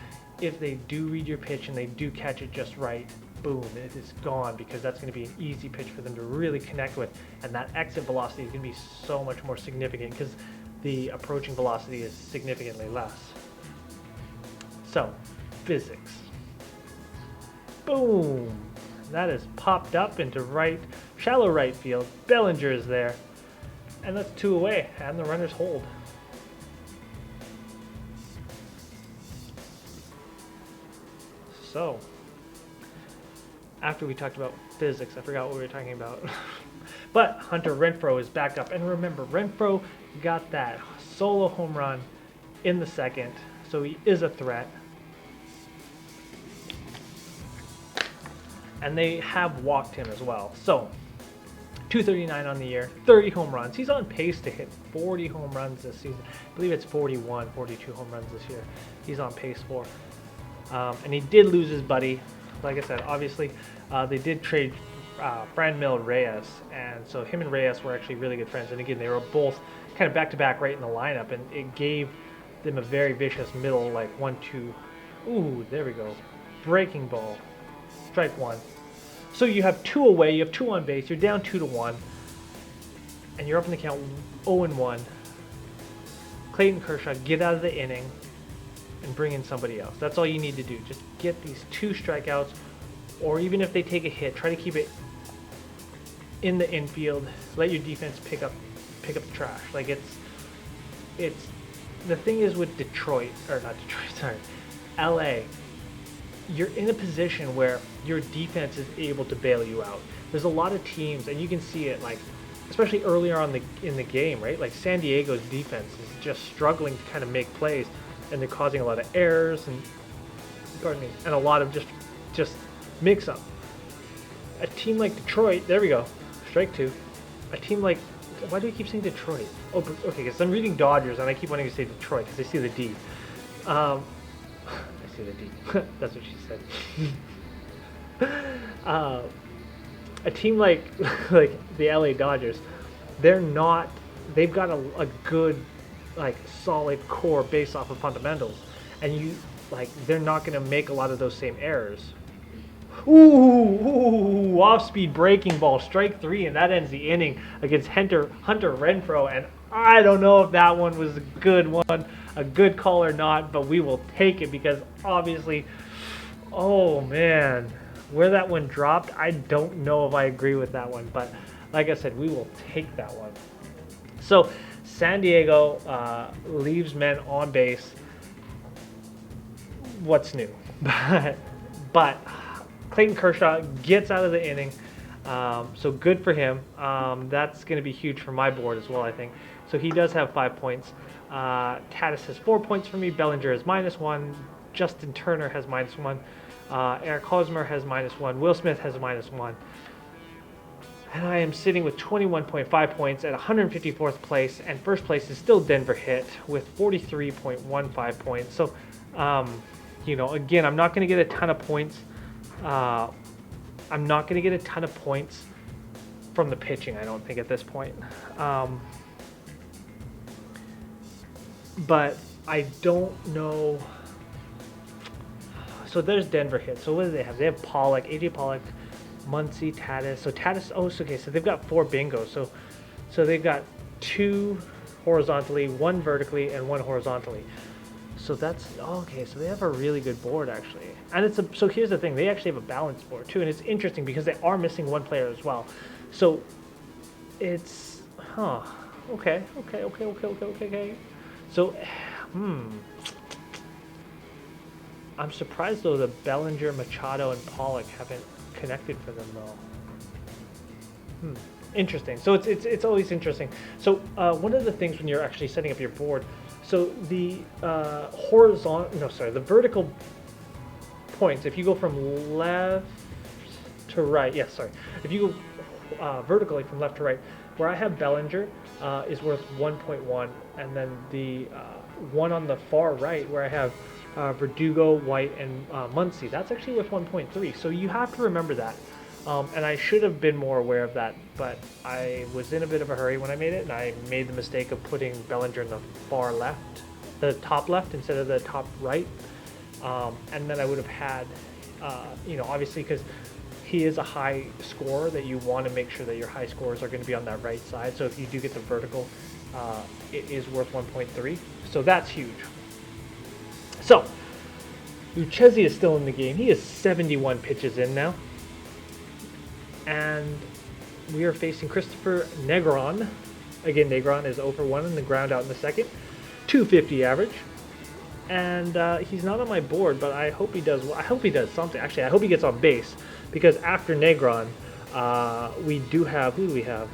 Speaker 1: if they do read your pitch and they do catch it just right, boom, it is gone, because that's going to be an easy pitch for them to really connect with, and that exit velocity is going to be so much more significant because the approaching velocity is significantly less. So, physics. Boom! That is popped up into right, shallow right field. Bellinger is there, and that's 2 away, and the runners hold. So, after we talked about physics, I forgot what we were talking about. But Hunter Renfroe is back up. And remember, Renfroe got that solo home run in the second, so he is a threat. And they have walked him as well. So, 239 on the year, 30 home runs. He's on pace to hit 40 home runs this season. I believe it's 41, 42 home runs this year. He's on pace for. And he did lose his buddy. Like I said, obviously, they did trade Franmil Reyes, and so him and Reyes were actually really good friends. And again, they were both kind of back-to-back right in the lineup, and it gave them a very vicious middle, like 1-2. Ooh, there we go. Breaking ball. Strike one. So you have 2 away, you have 2 on base, you're down 2-1, and you're up in the count 0-1. Clayton Kershaw, get out of the inning and bring in somebody else. That's all you need to do. Just get these 2 strikeouts, or even if they take a hit, try to keep it in the infield. Let your defense pick up the trash. Like it's the thing is with LA, you're in a position where your defense is able to bail you out. There's a lot of teams, and you can see it, like especially earlier on in the game, right? Like San Diego's defense is just struggling to kind of make plays, and they're causing a lot of errors and a lot of just mix-up. A team like Detroit, there we go, strike 2. A team like, why do I keep saying Detroit? Oh, okay, because I'm reading Dodgers and I keep wanting to say Detroit because I see the D. I see the D. That's what she said. A team like the LA Dodgers, they've got a good, like, solid core based off of fundamentals, and they're not going to make a lot of those same errors. Ooh, off-speed breaking ball, strike 3, and that ends the inning against Hunter Renfroe. And I don't know if that one was a good one, a good call or not, but we will take it because obviously, oh man, where that one dropped, I don't know if I agree with that one, but like I said, we will take that one. So San Diego leaves men on base. What's new? But Clayton Kershaw gets out of the inning, so good for him. That's going to be huge for my board as well, I think. So he does have 5 points. Tatis has 4 points for me. Bellinger has -1. Justin Turner has -1. Eric Hosmer has -1. Will Smith has -1. And I am sitting with 21.5 points at 154th place, and first place is still Denver Hit with 43.15 points. So, you know, again, I'm not going to get a ton of points. I'm not going to get a ton of points from the pitching, I don't think, at this point. But I don't know. So there's Denver Hit. So what do they have? They have Pollock, AJ Pollock, Muncy, Tatis. So Tatis, oh, so, okay, so they've got 4 bingos. So they've got 2 horizontally, 1 vertically, and 1 horizontally. So that's, oh, okay, so they have a really good board, actually. And it's so here's the thing, they actually have a balanced board, too. And it's interesting because they are missing 1 player as well. So it's, okay. So, I'm surprised, though, that Bellinger, Machado, and Pollock haven't connected for them, though. Interesting. So it's always interesting. So one of the things when you're actually setting up your board, so the the vertical points, if you go from left to right, if you go vertically from left to right, where I have Bellinger is worth 1.1, and then the one on the far right where I have Verdugo, White, and Muncy, that's actually worth 1.3. So you have to remember that. And I should have been more aware of that, but I was in a bit of a hurry when I made it, and I made the mistake of putting Bellinger in the far left, the top left instead of the top right. And then I would have had, obviously, because he is a high scorer, that you want to make sure that your high scores are going to be on that right side. So if you do get the vertical, it is worth 1.3. So that's huge. So Lucchesi is still in the game. He is 71 pitches in now. And we are facing Christopher Negron. Again, Negron is 0-for-1 in the ground out in the second. 250 average. And he's not on my board, but I hope he does. I hope he does something. Actually, I hope he gets on base, because after Negron, we do have, who do we have?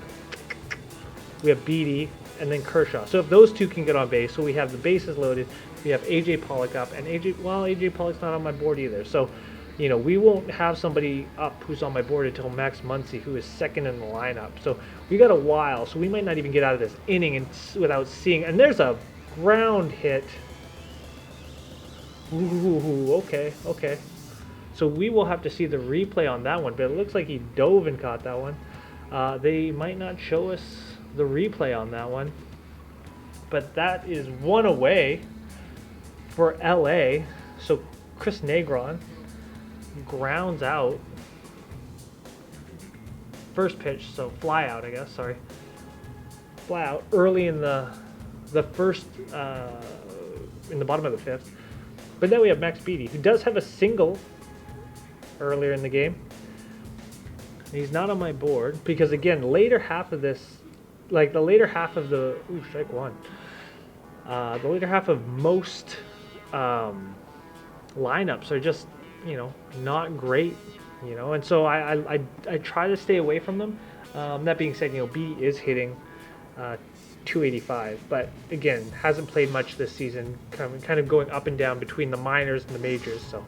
Speaker 1: We have Beatty and then Kershaw. So if those two can get on base, so we have the bases loaded. We have AJ Pollock up, and AJ Pollock's not on my board either. So, we won't have somebody up who's on my board until Max Muncy, who is second in the lineup. So we got a while, so we might not even get out of this inning without seeing. And there's a ground hit. Ooh, okay. So we will have to see the replay on that one, but it looks like he dove and caught that one. They might not show us the replay on that one, but that is one away for LA. So Chris Negron grounds out. First pitch, so fly out, I guess, sorry. Fly out early in the first, in the bottom of the fifth. But then we have Max Beatty, who does have a single earlier in the game. He's not on my board because, again, later half of this, like the later half of the, strike one. The later half of most lineups are just, not great, and so I try to stay away from them. That being said, B is hitting 285, but again, hasn't played much this season, kind of going up and down between the minors and the majors. So,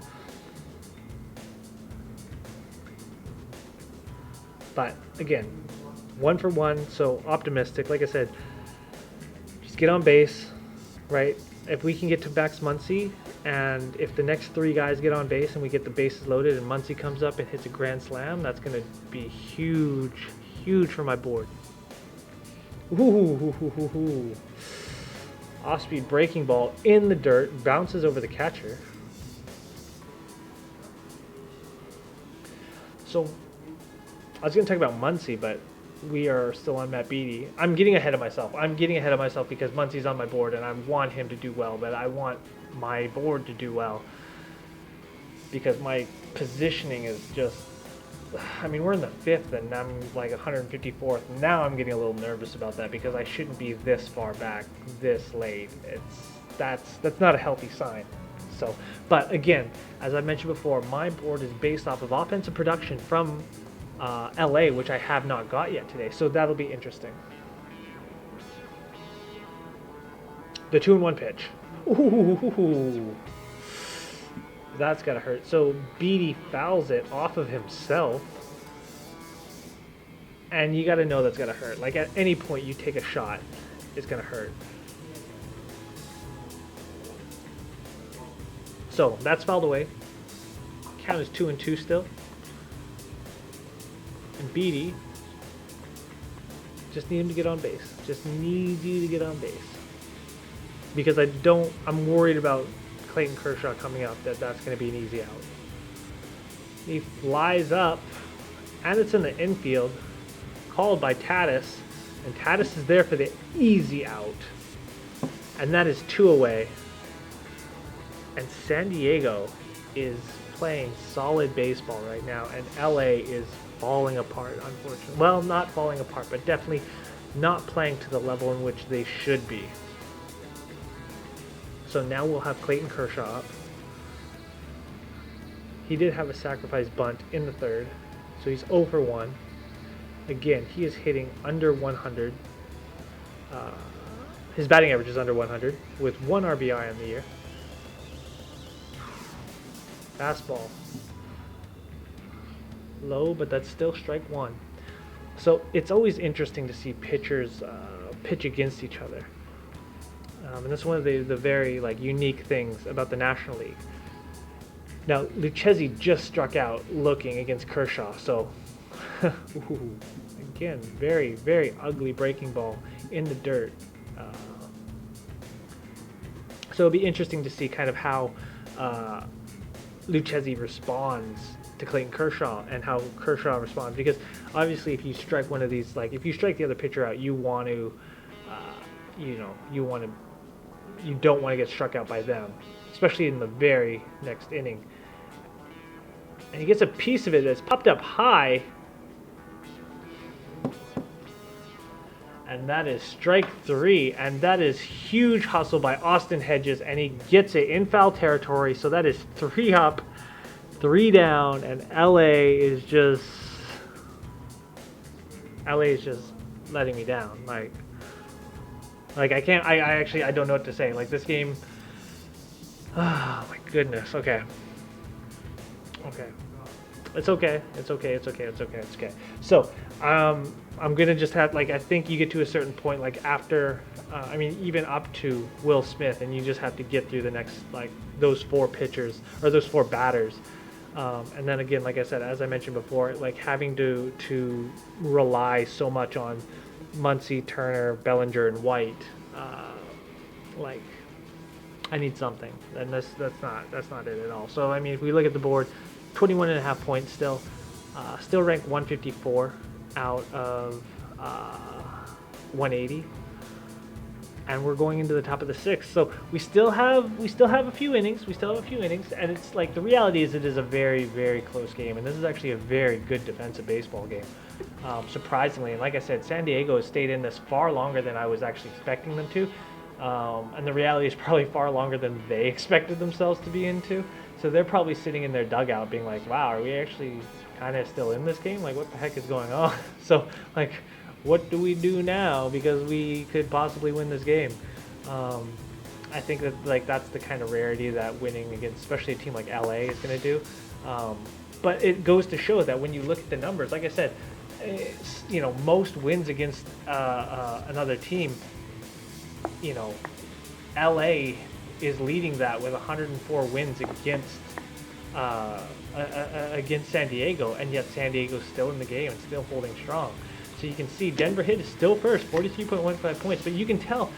Speaker 1: but again, 1-for-1, so optimistic. Like I said, just get on base, right? If we can get to Max Muncy, and if the next 3 guys get on base and we get the bases loaded and Muncy comes up and hits a grand slam, that's going to be huge for my board. Ooh. Off-speed breaking ball in the dirt, bounces over the catcher. So, I was going to talk about Muncy, but we are still on Matt Beatty. I'm getting ahead of myself. Because Muncy's on my board and I want him to do well, but I want my board to do well because my positioning is just, we're in the 5th and I'm like 154th. Now I'm getting a little nervous about that because I shouldn't be this far back this late. That's not a healthy sign. So, but again, as I mentioned before, my board is based off of offensive production from LA, which I have not got yet today. So that'll be interesting. The 2-1 pitch. Ooh. That's gotta hurt. So Beatty fouls it off of himself. And you got to know that's going to hurt. Like at any point you take a shot, it's going to hurt. So that's fouled away. Count is 2-2 still. And Beatty, just need him to get on base. Just need you to get on base. Because I'm worried about Clayton Kershaw coming up, that's going to be an easy out. He flies up, and it's in the infield, called by Tatis, and Tatis is there for the easy out. And that is 2 away. And San Diego is playing solid baseball right now, and LA is falling apart, unfortunately. Well, not falling apart, but definitely not playing to the level in which they should be. So now we'll have Clayton Kershaw up. He did have a sacrifice bunt in the third, so he's 0 for 1. Again, he is hitting under 100. His batting average is under 100 with 1 RBI on the year. Fastball. Low, but that's still strike 1. So it's always interesting to see pitchers pitch against each other. And that's one of the very unique things about the National League. Now, Lucchesi just struck out looking against Kershaw, so ooh, again, very, very ugly breaking ball in the dirt. So it'll be interesting to see kind of how Lucchesi responds to Clayton Kershaw and how Kershaw responds, because obviously if you strike one of these, if you strike the other pitcher out, you want to, you don't want to get struck out by them, especially in the very next inning. And he gets a piece of it that's popped up high. And that is strike 3. And that is huge hustle by Austin Hedges. And he gets it in foul territory. So that is 3 up, 3 down. And LA is just letting me down. Like I can't, I don't know what to say. Like this game, oh my goodness. Okay. It's okay. So, I'm going to just have, I think you get to a certain point, after, even up to Will Smith, and you just have to get through the next, those 4 pitchers, or those 4 batters. And then again, like I said, as I mentioned before, having to rely so much on Muncy, Turner, Bellinger, and White, I need something, and that's not it at all. So if we look at the board, 21.5 points still ranked 154 out of 180, and we're going into the top of the 6th. So we still have a few innings. And it's the reality is it is a very, very close game, and this is actually a very good defensive baseball game. Surprisingly, and like I said, San Diego has stayed in this far longer than I was actually expecting them to. And the reality is probably far longer than they expected themselves to be into. So they're probably sitting in their dugout being like, wow, are we actually kind of still in this game? What the heck is going on? So, what do we do now? Because we could possibly win this game. I think that, that's the kind of rarity that winning against, especially a team like LA, is going to do. But it goes to show that when you look at the numbers, like I said, most wins against another team, LA is leading that with 104 wins against San Diego, and yet San Diego's still in the game and still holding strong. So you can see Denver hit is still first, 43.15 points, but you can tell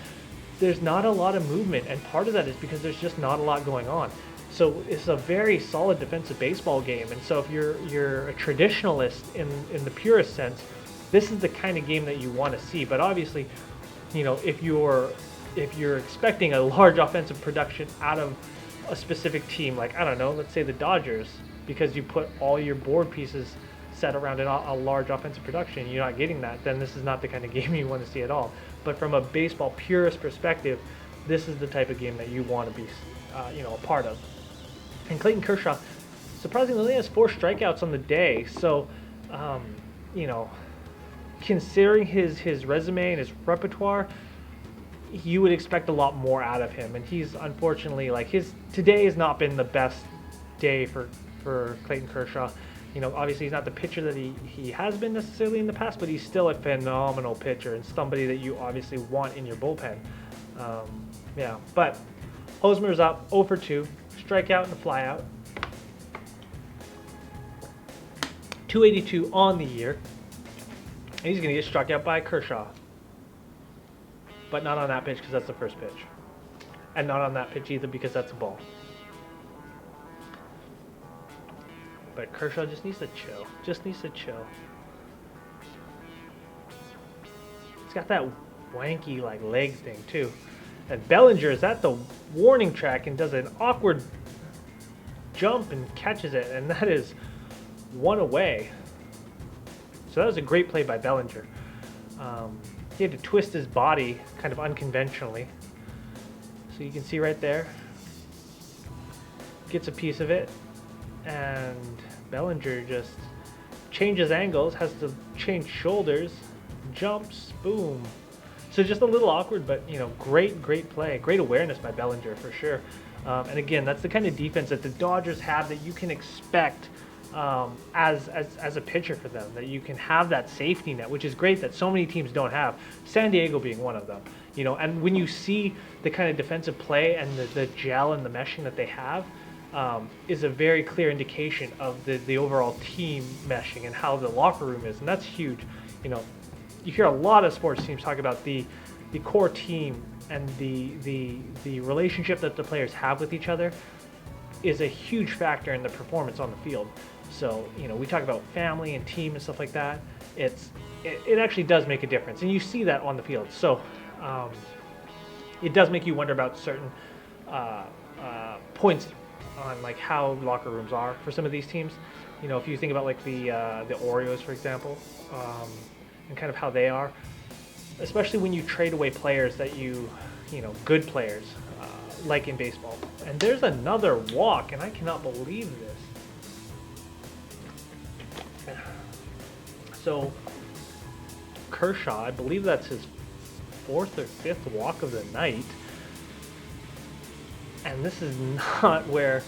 Speaker 1: there's not a lot of movement, and part of that is because there's just not a lot going on. So it's a very solid defensive baseball game, and so if you're a traditionalist in the purest sense, this is the kind of game that you want to see. But obviously, if you're expecting a large offensive production out of a specific team, I don't know, let's say the Dodgers, because you put all your board pieces set around a large offensive production, you're not getting that, then this is not the kind of game you want to see at all. But from a baseball purist perspective, this is the type of game that you want to be, a part of. And Clayton Kershaw, surprisingly, only has 4 strikeouts on the day. So, considering his resume and his repertoire, you would expect a lot more out of him. And he's unfortunately, today has not been the best day for Clayton Kershaw. You know, obviously he's not the pitcher that he has been necessarily in the past, but he's still a phenomenal pitcher and somebody that you obviously want in your bullpen. Yeah, but Hosmer's up 0 for 2, strikeout and a flyout. 282 on the year. And he's going to get struck out by Kershaw. But not on that pitch because that's the first pitch. And not on that pitch either because that's a ball. But Kershaw just needs to chill. Just needs to chill. He's got that wanky like leg thing too. And Bellinger is at the warning track and does an awkward jump and catches it. And that is one away. So that was a great play by Bellinger. He had to twist his body kind of unconventionally. So you can see right there. Gets a piece of it. And Bellinger just changes angles, has to change shoulders, jumps, boom. So just a little awkward, but you know, great play, great awareness by Bellinger for sure. And again, that's the kind of defense that the Dodgers have that you can expect as a pitcher for them, that you can have that safety net, which is great that so many teams don't have. San Diego being one of them, you know. And when you see the kind of defensive play and the gel and the meshing that they have, is a very clear indication of the overall team meshing and how the locker room is, and that's huge. You know, you hear a lot of sports teams talk about the core team and the relationship that the players have with each other is a huge factor in the performance on the field. So, you know, we talk about family and team and stuff like that. It actually does make a difference, and you see that on the field. So, it does make you wonder about certain points on like how locker rooms are for some of these teams. You know, if you think about like the Orioles, for example, and kind of how they are, especially when you trade away players that you know, good players, like in baseball. And there's another walk, and I cannot believe this. So Kershaw, I believe that's his 4th or 5th walk of the night. And this is not where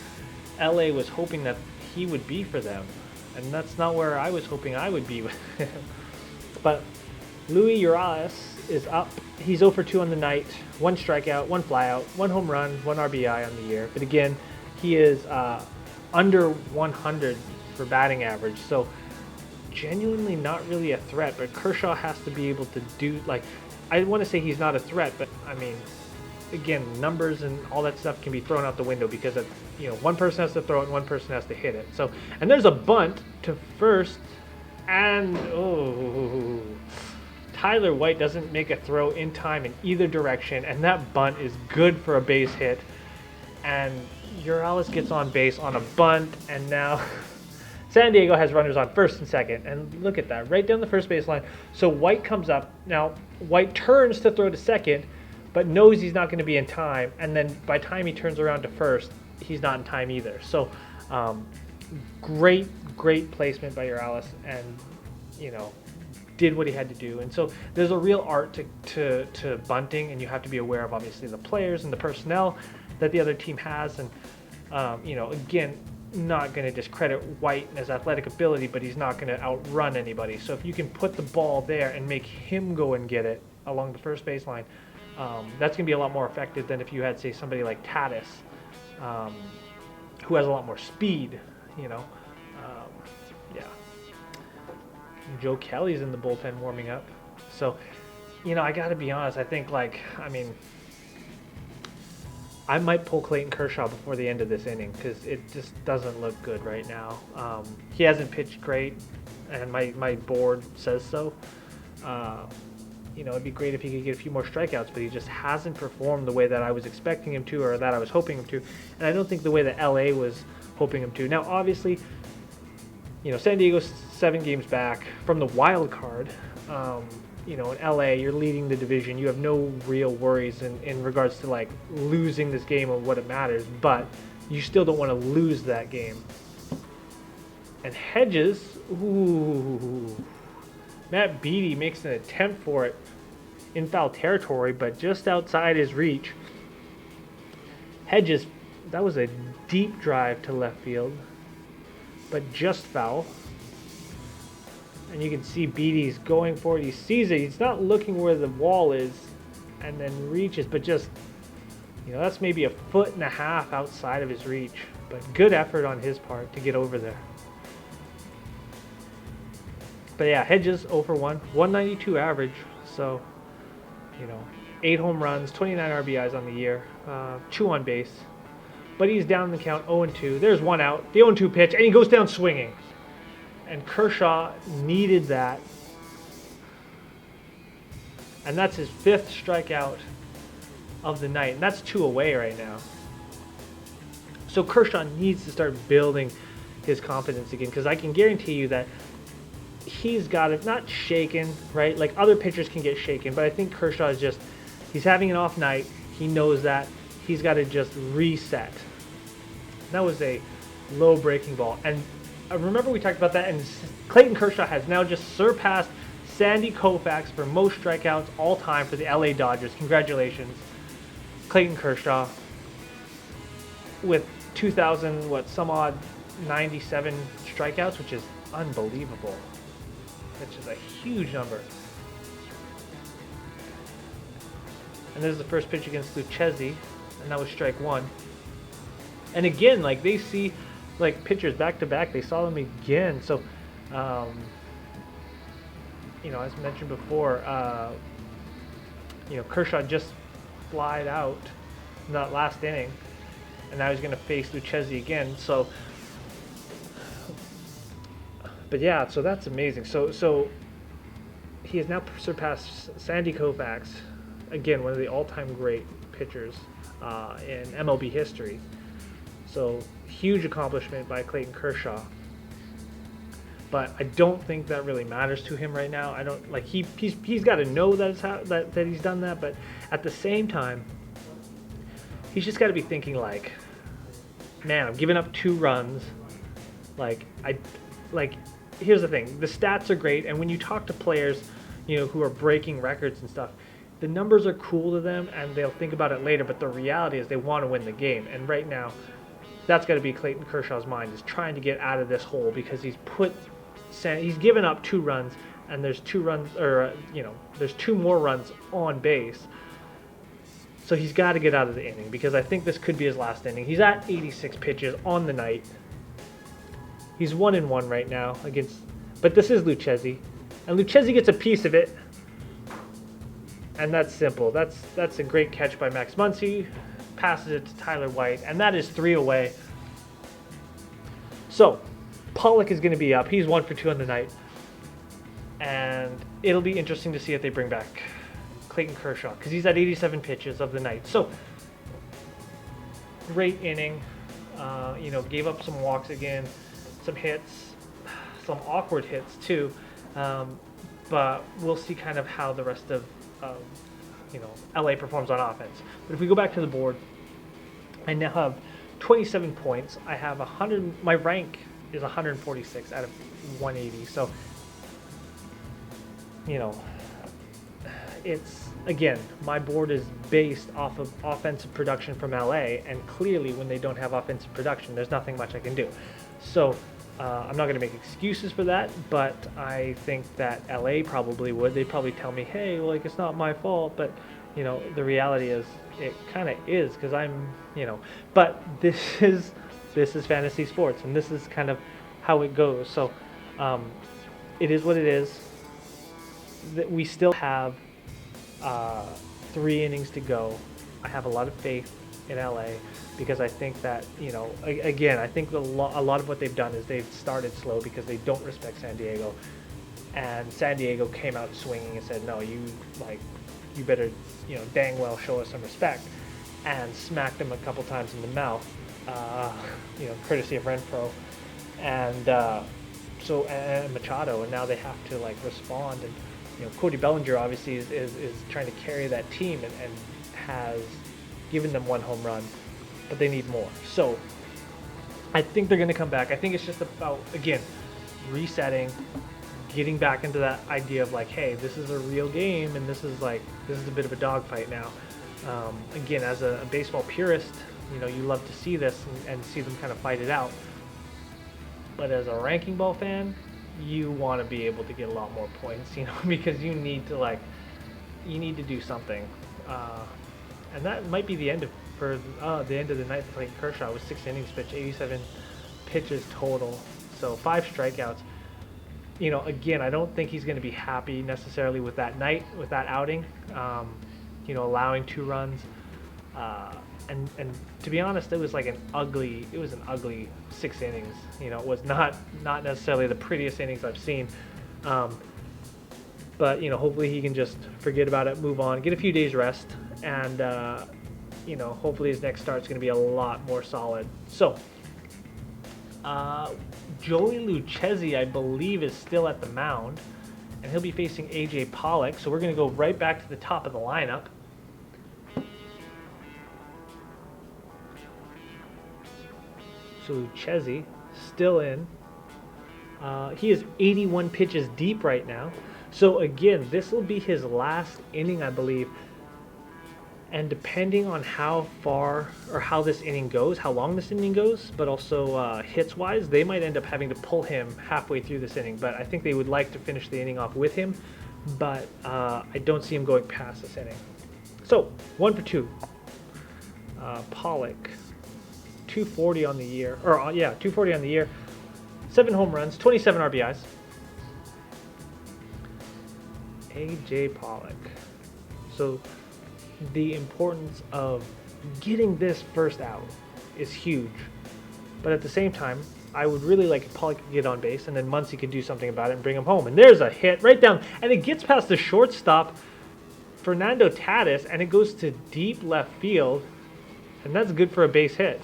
Speaker 1: LA was hoping that he would be for them. And that's not where I was hoping I would be with him. But Luis Urias is up. He's 0 for 2 on the night. 1 strikeout, 1 flyout, 1 home run, 1 RBI on the year. But again, he is under 100 for batting average. So genuinely not really a threat. But Kershaw has to be able to do, like, I want to say he's not a threat, but I mean, again, numbers and all that stuff can be thrown out the window because of, you know, one person has to throw it and one person has to hit it. So, and there's a bunt to first, and Tyler White doesn't make a throw in time in either direction, and that bunt is good for a base hit. And Urias gets on base on a bunt, and now San Diego has runners on first and second, and look at that, right down the first baseline. So White comes up. Now, White turns to throw to second, but knows he's not going to be in time, and then by the time he turns around to first, he's not in time either. So, great placement by Urias, and, you know, did what he had to do. And so there's a real art to bunting, and you have to be aware of, obviously, the players and the personnel that the other team has. And, you know, again, not going to discredit White and his athletic ability, but he's not going to outrun anybody. So if you can put the ball there and make him go and get it along the first baseline, that's going to be a lot more effective than if you had, say, somebody like Tatis, who has a lot more speed, you know. Yeah. Joe Kelly's in the bullpen warming up. So, you know, I got to be honest. I think, like, I mean, I might pull Clayton Kershaw before the end of this inning because it just doesn't look good right now. He hasn't pitched great, and my board says so. You know, it'd be great if he could get a few more strikeouts, but he just hasn't performed the way that I was expecting him to, or that I was hoping him to. And I don't think the way that LA was hoping him to. Now, obviously, you know, San Diego's 7 games back from the wild card. You know, in LA, you're leading the division. You have no real worries in regards to, like, losing this game or what it matters, but you still don't want to lose that game. And Hedges, ooh, Matt Beattie makes an attempt for it in foul territory, but just outside his reach. Hedges, that was a deep drive to left field. but just foul. And you can see Beatty's going for it. He sees it. He's not looking where the wall is and then reaches, but just, that's maybe a 1.5 feet outside of his reach. But good effort on his part to get over there. But yeah, Hedges 0 for 1, 192 average. So, 8 home runs, 29 RBIs on the year, 2 on base. But he's down in the count 0-2. There's 1 out, the 0-2 pitch, and he goes down swinging. And Kershaw needed that. And that's his 5th strikeout of the night. And that's 2 away right now. So Kershaw needs to start building his confidence again, because I can guarantee you that he's got it not shaken, right? Like other pitchers can get shaken, but I think Kershaw is just, he's having an off night. He knows that. He's got to just reset. That was a low breaking ball. And I remember we talked about that, and Clayton Kershaw has now just surpassed Sandy Koufax for most strikeouts all time for the LA Dodgers. Congratulations, Clayton Kershaw, with 97 strikeouts, which is unbelievable. Which is a huge number. And there's the first pitch against Lucchesi, and that was strike 1. And again, like they see like pitchers back to back, they saw them again. So, as mentioned before, Kershaw just flied out in that last inning, and now he's going to face Lucchesi again. So, but yeah, so that's amazing. So he has now surpassed Sandy Koufax, again, one of the all-time great pitchers in MLB history. So huge accomplishment by Clayton Kershaw. But I don't think that really matters to him right now. I don't like he's got to know that he's done that, but at the same time, he's just got to be thinking like, man, I'm giving up 2 runs. Here's the thing: the stats are great, and when you talk to players, who are breaking records and stuff, the numbers are cool to them, and they'll think about it later. But the reality is, they want to win the game, and right now, that's got to be Clayton Kershaw's mind, is trying to get out of this hole, because he's given up 2 runs, and there's 2 runs, or there's 2 more runs on base. So he's got to get out of the inning, because I think this could be his last inning. He's at 86 pitches on the night. He's 1-1 right now but this is Lucchesi, and Lucchesi gets a piece of it, and that's simple. That's a great catch by Max Muncy. Passes it to Tyler White, and that is 3 away. So Pollock is going to be up. He's 1 for 2 on the night, and it'll be interesting to see if they bring back Clayton Kershaw, because he's at 87 pitches of the night. So great inning. Gave up some walks again, some hits, some awkward hits too. But we'll see kind of how the rest of LA performs on offense. But if we go back to the board, I now have 27 points. I have 100. My rank is 146 out of 180. So, it's, again, my board is based off of offensive production from LA, and clearly when they don't have offensive production, there's nothing much I can do. So I'm not going to make excuses for that, but I think that LA probably would. They'd probably tell me, hey, it's not my fault, but the reality is it kind of is, because I'm, but this is fantasy sports, and this is kind of how it goes. So it is what it is. We still have 3 innings to go. I have a lot of faith in LA, because I think that, again, I think a lot of what they've done is they've started slow because they don't respect San Diego, and San Diego came out swinging and said, no, you better, dang well show us some respect, and smacked them a couple times in the mouth, courtesy of Renfroe, and and Machado, and now they have to respond, and Cody Bellinger obviously is trying to carry that team, and has given them 1 home run, but they need more. So I think they're going to come back. I think it's just about, again, resetting, getting back into that idea of hey, this is a real game, and this is a bit of a dogfight now. Again, as a baseball purist, you love to see this and see them kind of fight it out. But as a ranking ball fan, you want to be able to get a lot more points, you know, because you need to do something. And that might be the end of the end of the night for Clayton Kershaw with 6 innings pitched, 87 pitches total, so 5 strikeouts. You know, again, I don't think he's going to be happy necessarily with that night, with that outing. You know, allowing 2 runs, and to be honest, it was an ugly 6 innings. You know, it was not necessarily the prettiest innings I've seen. But you know, hopefully he can just forget about it, move on, get a few days rest, and you know, hopefully his next start's going to be a lot more solid. So, Joey Lucchesi, I believe, is still at the mound, and he'll be facing AJ Pollock. So we're going to go right back to the top of the lineup. So Lucchesi still in. He is 81 pitches deep right now. So again, this will be his last inning, I believe. And depending on how far or how this inning goes, how long this inning goes, but also hits-wise, they might end up having to pull him halfway through this inning. But I think they would like to finish the inning off with him. But I don't see him going past this inning. So 1 for 2. Pollock, 240 on the year, 240 on the year, 7 home runs, 27 RBIs. AJ Pollock. So the importance of getting this first out is huge. But at the same time, I would really like if Pollock could get on base and then Muncy could do something about it and bring him home. And there's a hit right down, and it gets past the shortstop, Fernando Tatis, and it goes to deep left field, and that's good for a base hit.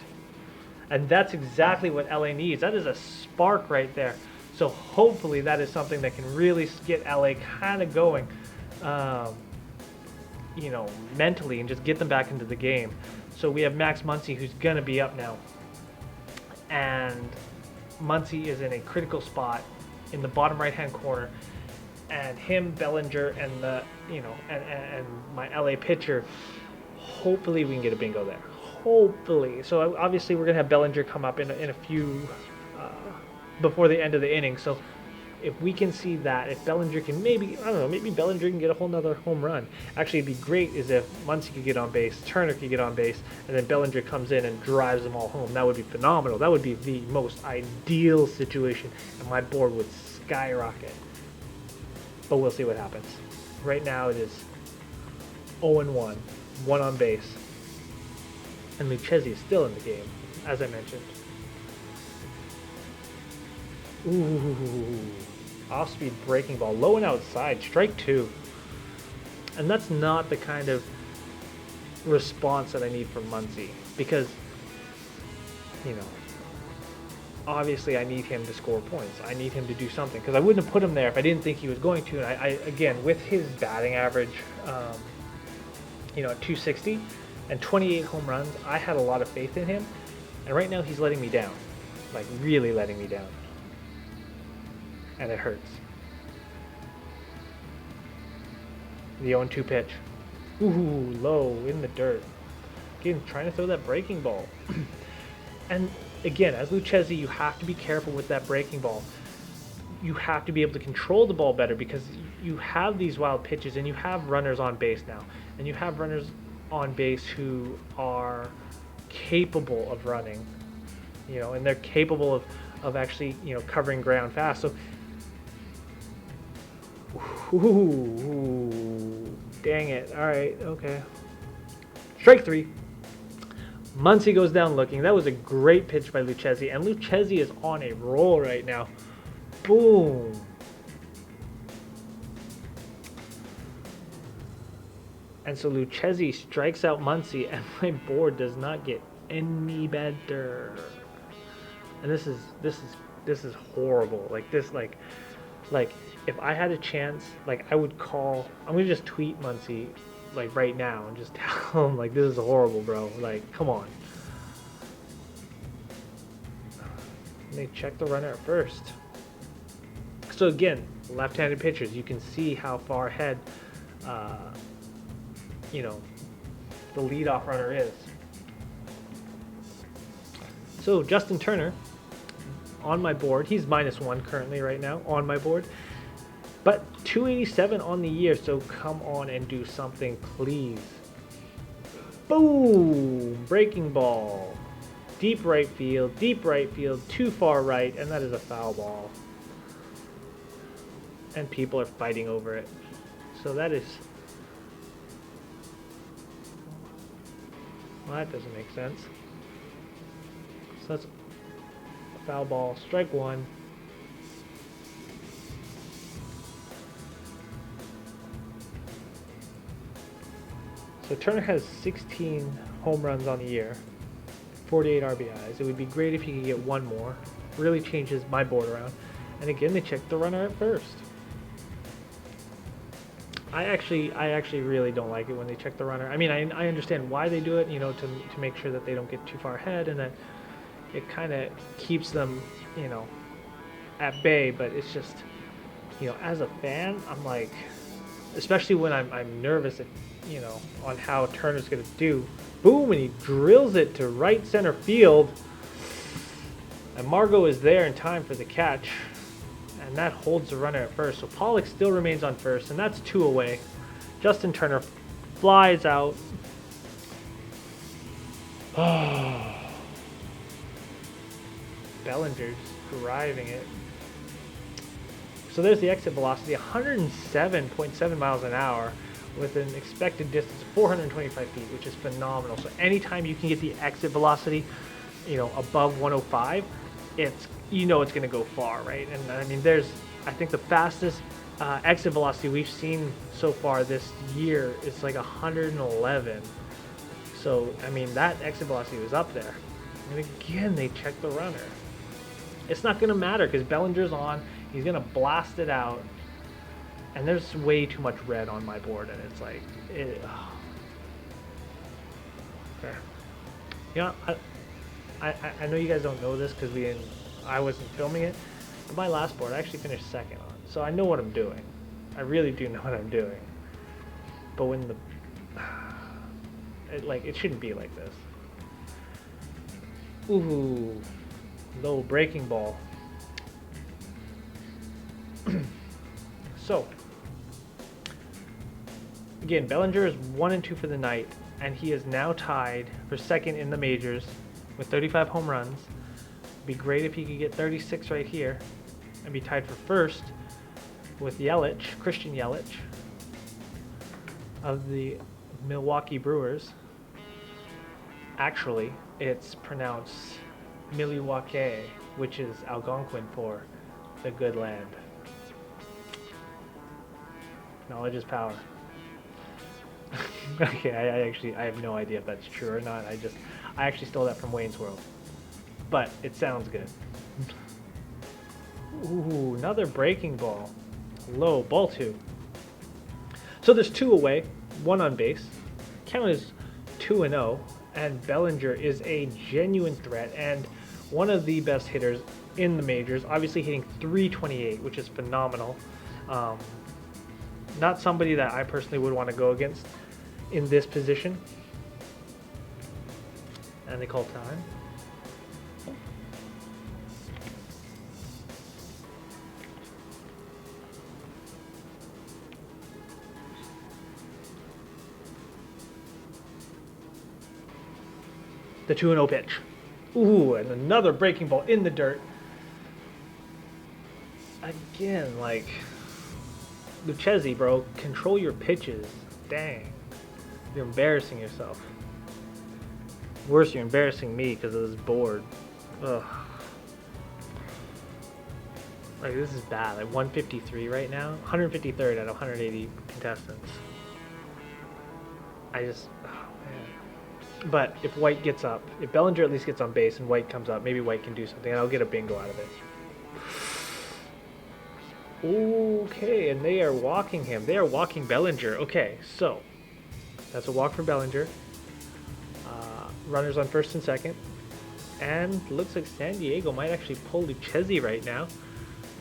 Speaker 1: And that's exactly what LA needs. That is a spark right there. So hopefully that is something that can really get LA kind of going, you know, mentally, and just get them back into the game. So we have Max Muncy, who's going to be up now. And Muncy is in a critical spot in the bottom right-hand corner. And him, Bellinger, and and my LA pitcher, hopefully we can get a bingo there. Hopefully. So obviously we're going to have Bellinger come up in a few before the end of the inning. So if we can see that, if Bellinger can maybe Bellinger can get a whole nother home run. Actually, it'd be great is if Muncy could get on base, Turner could get on base, and then Bellinger comes in and drives them all home. That would be phenomenal. That would be the most ideal situation, and my board would skyrocket. But we'll see what happens. Right now it is 0-1, 1 on base. And Lucchesi is still in the game, as I mentioned. Ooh, off-speed breaking ball, low and outside, strike 2. And that's not the kind of response that I need from Muncy, because, you know, obviously I need him to score points. I need him to do something, because I wouldn't have put him there if I didn't think he was going to. And I again, with his batting average, you know, at 260 and 28 home runs, I had a lot of faith in him. And right now he's letting me down, like really letting me down. And it hurts. The 0-2 pitch. Ooh, low in the dirt. Again, trying to throw that breaking ball. And again, as Lucchesi, you have to be careful with that breaking ball. You have to be able to control the ball better, because you have these wild pitches and you have runners on base now. And you have runners on base who are capable of running, you know, and they're capable of actually, you know, covering ground fast. So, ooh, dang it. All right, okay. Strike 3. Muncy goes down looking. That was a great pitch by Lucchesi, and Lucchesi is on a roll right now. Boom. And so Lucchesi strikes out Muncy, and my board does not get any better. And this is horrible. Like if I had a chance, like I would call. I'm gonna just tweet Muncy, like right now, and just tell him like, this is horrible, bro. Like, come on. And they check the runner at first. So again, left-handed pitchers, you can see how far ahead, you know, the leadoff runner is. So Justin Turner, on my board. He's -1 currently right now on my board. But 287 on the year, so come on and do something, please. Boom! Breaking ball. Deep right field, too far right, and that is a foul ball. And people are fighting over it. So that is... Well, that doesn't make sense. So that's a foul ball. Strike one. So Turner has 16 home runs on the year, 48 RBIs. It would be great if he could get one more. Really changes my board around. And again, they checked the runner at first. I actually really don't like it when they check the runner. I mean, I understand why they do it, you know, to make sure that they don't get too far ahead, and that it kind of keeps them, you know, at bay. But it's just, you know, as a fan, I'm like, especially when I'm nervous, you know, on how Turner's gonna do. Boom, and he drills it to right center field. And Margot is there in time for the catch. And that holds the runner at first. So Pollock still remains on first, and that's 2 away. Justin Turner flies out. Bellinger's driving it. So there's the exit velocity, 107.7 miles an hour with an expected distance of 425 feet, which is phenomenal. So anytime you can get the exit velocity, you know, above 105, it's, you know, it's going to go far, right? And I mean, I think the fastest exit velocity we've seen so far this year is like 111. So, I mean, that exit velocity was up there. And again, they checked the runner. It's not going to matter because Bellinger's on. He's going to blast it out. And there's way too much red on my board, and it's like, okay. You know, I know you guys don't know this because I wasn't filming it, but my last board I actually finished second on, so I know what I'm doing. I really do know what I'm doing. But when it shouldn't be like this. Ooh, low breaking ball. So, again, Bellinger is 1-2 for the night, and he is now tied for second in the majors with 35 home runs. It'd be great if he could get 36 right here and be tied for first with Yelich, Christian Yelich of the Milwaukee Brewers. Actually, it's pronounced Milwaukee, which is Algonquin for the good land. Knowledge is power. Okay, I have no idea if that's true or not. I actually stole that from Wayne's World. But it sounds good. Ooh, another breaking ball. Low, ball 2. So there's 2 away, 1 on base. Count is 2-0, and Bellinger is a genuine threat and one of the best hitters in the majors. Obviously hitting .328, which is phenomenal. Not somebody that I personally would want to go against in this position. And they call time. The 2-0 pitch. Ooh, and another breaking ball in the dirt. Again, like, Lucchesi, bro, control your pitches. Dang. You're embarrassing yourself. Worse, you're embarrassing me because of this board. Ugh. Like, this is bad. Like, 153 right now. 153rd out of 180 contestants. Oh, man. But if White gets up, if Bellinger at least gets on base and White comes up, maybe White can do something, and I'll get a bingo out of it. Okay, and they are walking him. They are walking Bellinger. Okay, so that's a walk for Bellinger. Runners on first and second. And looks like San Diego might actually pull Lucchesi right now.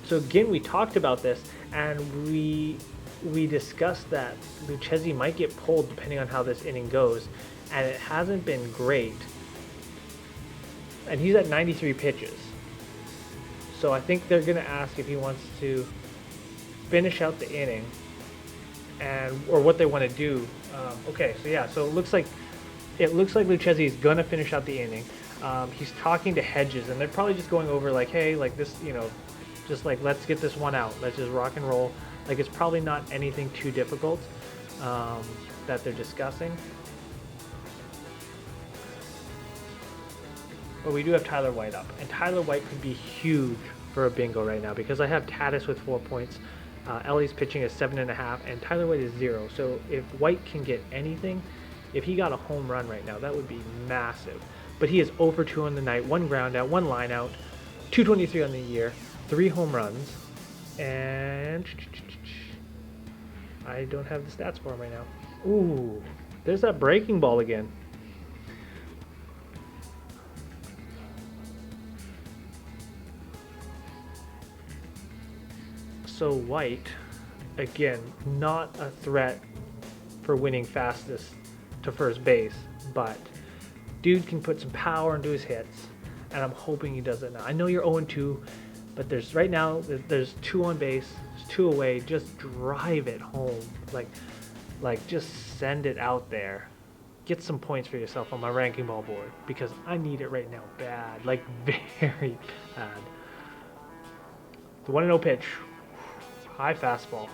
Speaker 1: So again, we talked about this, and we discussed that Lucchesi might get pulled depending on how this inning goes. And it hasn't been great. And he's at 93 pitches. So I think they're going to ask if he wants to finish out the inning or what they want to do. Okay, so yeah, so it looks like Lucchesi is going to finish out the inning. He's talking to Hedges, and they're probably just going over like, hey, like this, just like, let's get this one out. Let's just rock and roll. Like, it's probably not anything too difficult that they're discussing. But we do have Tyler White up, and Tyler White could be huge for a bingo right now because I have Tatis with 4 points. Ellie's pitching is 7.5, and Tyler White is 0. So if White can get anything, if he got a home run right now, that would be massive. But he is 0 for 2 on the night, 1 ground out, 1 line out, 223 on the year, 3 home runs, and I don't have the stats for him right now. Ooh, there's that breaking ball again. So White, again, not a threat for winning fastest to first base, but dude can put some power into his hits, and I'm hoping he does it now. I know you're 0-2, but there's 2 on base, there's 2 away. Just drive it home, like just send it out there. Get some points for yourself on my ranking ball board because I need it right now, bad, like very bad. The 1-0 pitch. High fastball.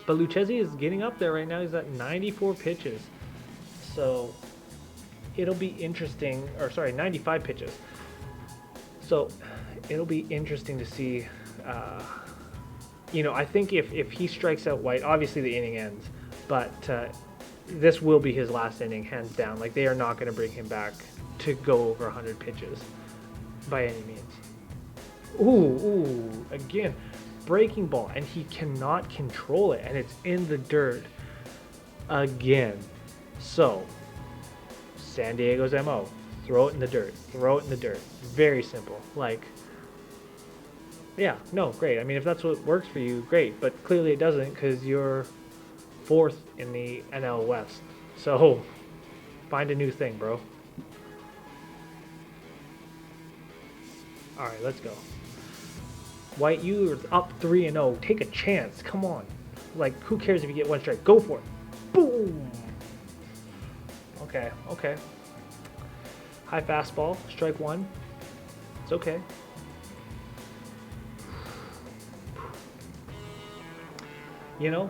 Speaker 1: But Lucchesi is getting up there right now. He's at 94 pitches. So it'll be interesting, 95 pitches. So it'll be interesting to see. I think if he strikes out White, obviously the inning ends. But this will be his last inning, hands down. Like, they are not going to bring him back to go over 100 pitches by any means. Ooh, again, breaking ball, and he cannot control it, and it's in the dirt again. So, San Diego's MO, throw it in the dirt, Very simple. Like, yeah, no, great. I mean, if that's what works for you, great, but clearly it doesn't because you're 4th in the NL West. So, find a new thing, bro. All right, let's go. White, you are up 3-0. Take a chance. Come on. Like, who cares if you get 1 strike? Go for it. Boom. Okay. High fastball. Strike 1. It's okay.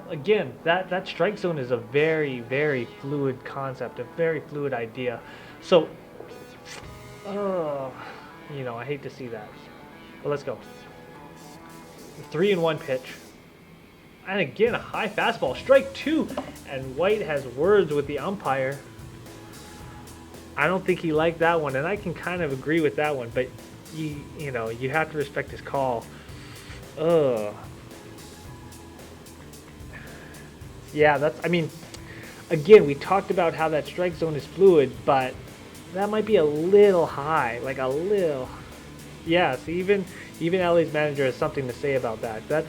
Speaker 1: Again, that strike zone is a very, very fluid concept, a very fluid idea. So, I hate to see that. But let's go. 3-1 pitch. And again, a high fastball. Strike 2. And White has words with the umpire. I don't think he liked that one, and I can kind of agree with that one, but you have to respect his call. Yeah, again, we talked about how that strike zone is fluid, but that might be a little high, like a little. Yeah, so even LA's manager has something to say about that.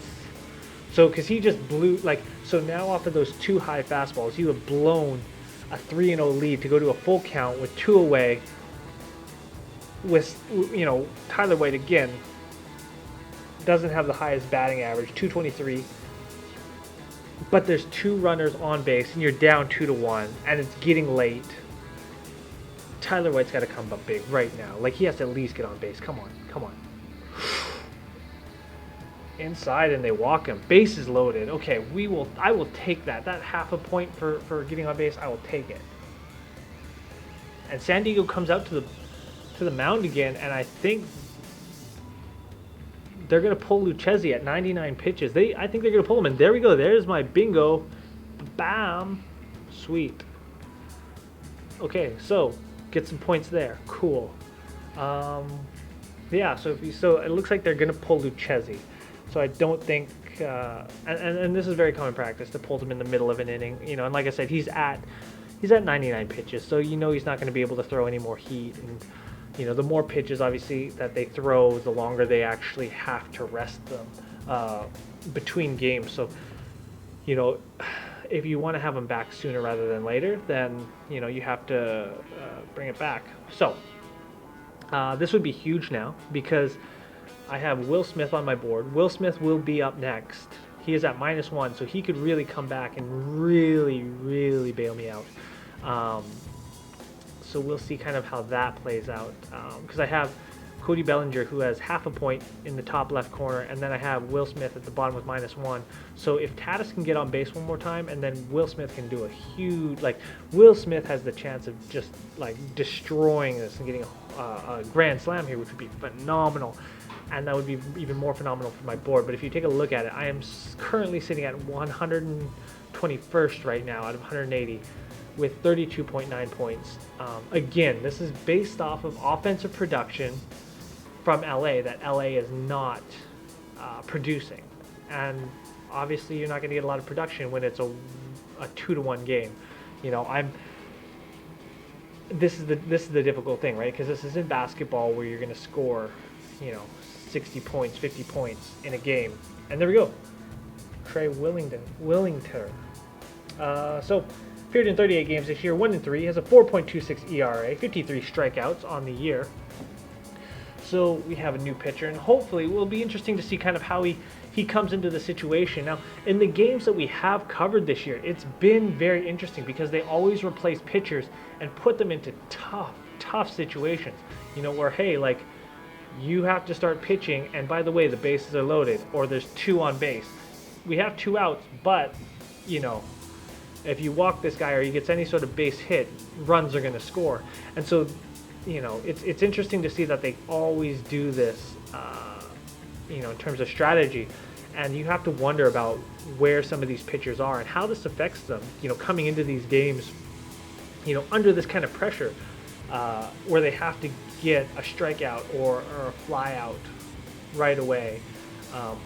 Speaker 1: Because he just blew, so now off of those 2 high fastballs, you have blown a 3-0 lead to go to a full count with 2 away. With, Tyler White again doesn't have the highest batting average, 223. But there's 2 runners on base, and you're down 2-1, and it's getting late. Tyler White's got to come up big right now. Like, he has to at least get on base. Come on. Inside, and they walk him. Base is loaded. Okay, I will take that. That half a point for getting on base, I will take it. And San Diego comes out to the mound again, and I think they're going to pull Lucchesi at 99 pitches. I think they're going to pull him, and there we go. There's my bingo. Bam. Sweet. Okay, so get some points there. Cool. Yeah, so it looks like they're going to pull Lucchesi. So I don't think, and this is very common practice to pull him in the middle of an inning. And like I said, he's at 99 pitches, so he's not going to be able to throw any more heat. And the more pitches, obviously, that they throw, the longer they actually have to rest them between games. So, if you want to have them back sooner rather than later, then you have to bring it back. So This would be huge now because I have Will Smith on my board. Will Smith will be up next. He is at -1, so he could really come back and really bail me out. So we'll see kind of how that plays out. Because I have Cody Bellinger, who has half a point in the top left corner, and then I have Will Smith at the bottom with -1. So if Tatis can get on base one more time, and then Will Smith can do a huge, like, Will Smith has the chance of just like destroying this and getting a grand slam here, which would be phenomenal. And that would be even more phenomenal for my board. But if you take a look at it, I am currently sitting at 121st right now out of 180 with 32.9 points. Again, this is based off of offensive production from LA that LA is not producing. And obviously you're not going to get a lot of production when it's a 2-1 game. You know, this is the difficult thing, right? Because this isn't basketball where you're going to score, you know, 60 points, 50 points in a game. And there we go. Trey Willington. So appeared in 38 games this year, 1-3, has a 4.26 ERA, 53 strikeouts on the year. So we have a new pitcher, and hopefully it will be interesting to see kind of how he comes into the situation. Now, in the games that we have covered this year, it's been very interesting because they always replace pitchers and put them into tough situations. You know, where, hey, like, you have to start pitching, and by the way, the bases are loaded, or there's 2 on base. We have 2 outs, but, you know, if you walk this guy or he gets any sort of base hit, runs are going to score. And so, you know, it's interesting to see that they always do this, you know, in terms of strategy. And you have to wonder about where some of these pitchers are and how this affects them, you know, coming into these games, you know, under this kind of pressure, where they have to get a strikeout or a fly out right away.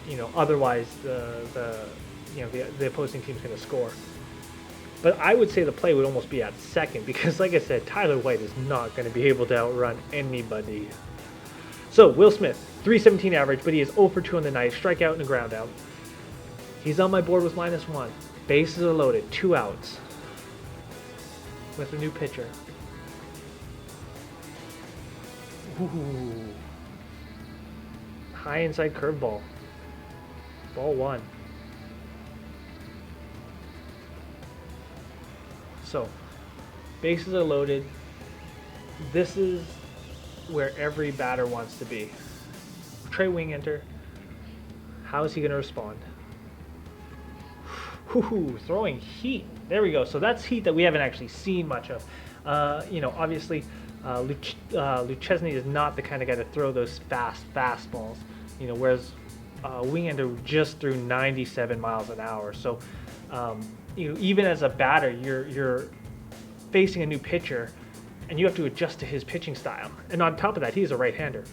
Speaker 1: You know, otherwise the opposing team's going to score. But I would say the play would almost be at second because, like I said, Tyler White is not going to be able to outrun anybody. So Will Smith, 317 average, but he is 0 for 2 on the night, strikeout and a ground out. He's on my board with -1. Bases are loaded, 2 outs with a new pitcher. Ooh. High inside curveball. Ball 1. So, bases are loaded. This is where every batter wants to be. Trey Wingenter. How is he going to respond? Ooh, throwing heat. There we go. So that's heat that we haven't actually seen much of. You know, obviously, Luchesny is not the kind of guy to throw those fast fastballs. You know, whereas Wingender just threw 97 miles an hour. So, you know, even as a batter, you're facing a new pitcher, and you have to adjust to his pitching style. And on top of that, he's a right-hander.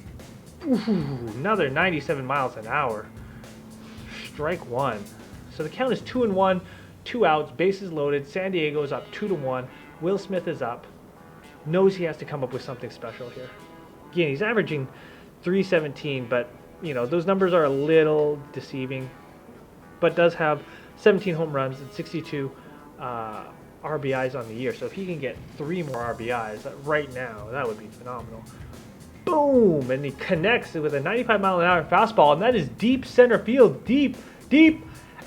Speaker 1: Ooh, another 97 miles an hour. Strike 1. So the count is 2-1, 2 outs, bases loaded. San Diego is up 2-1. Will Smith is up. Knows he has to come up with something special here. Again, he's averaging 317, but you know those numbers are a little deceiving. But does have 17 home runs and 62 RBIs on the year. So if he can get 3 more RBIs right now, that would be phenomenal. Boom! And he connects with a 95-mile-an-hour fastball, and that is deep center field, deep,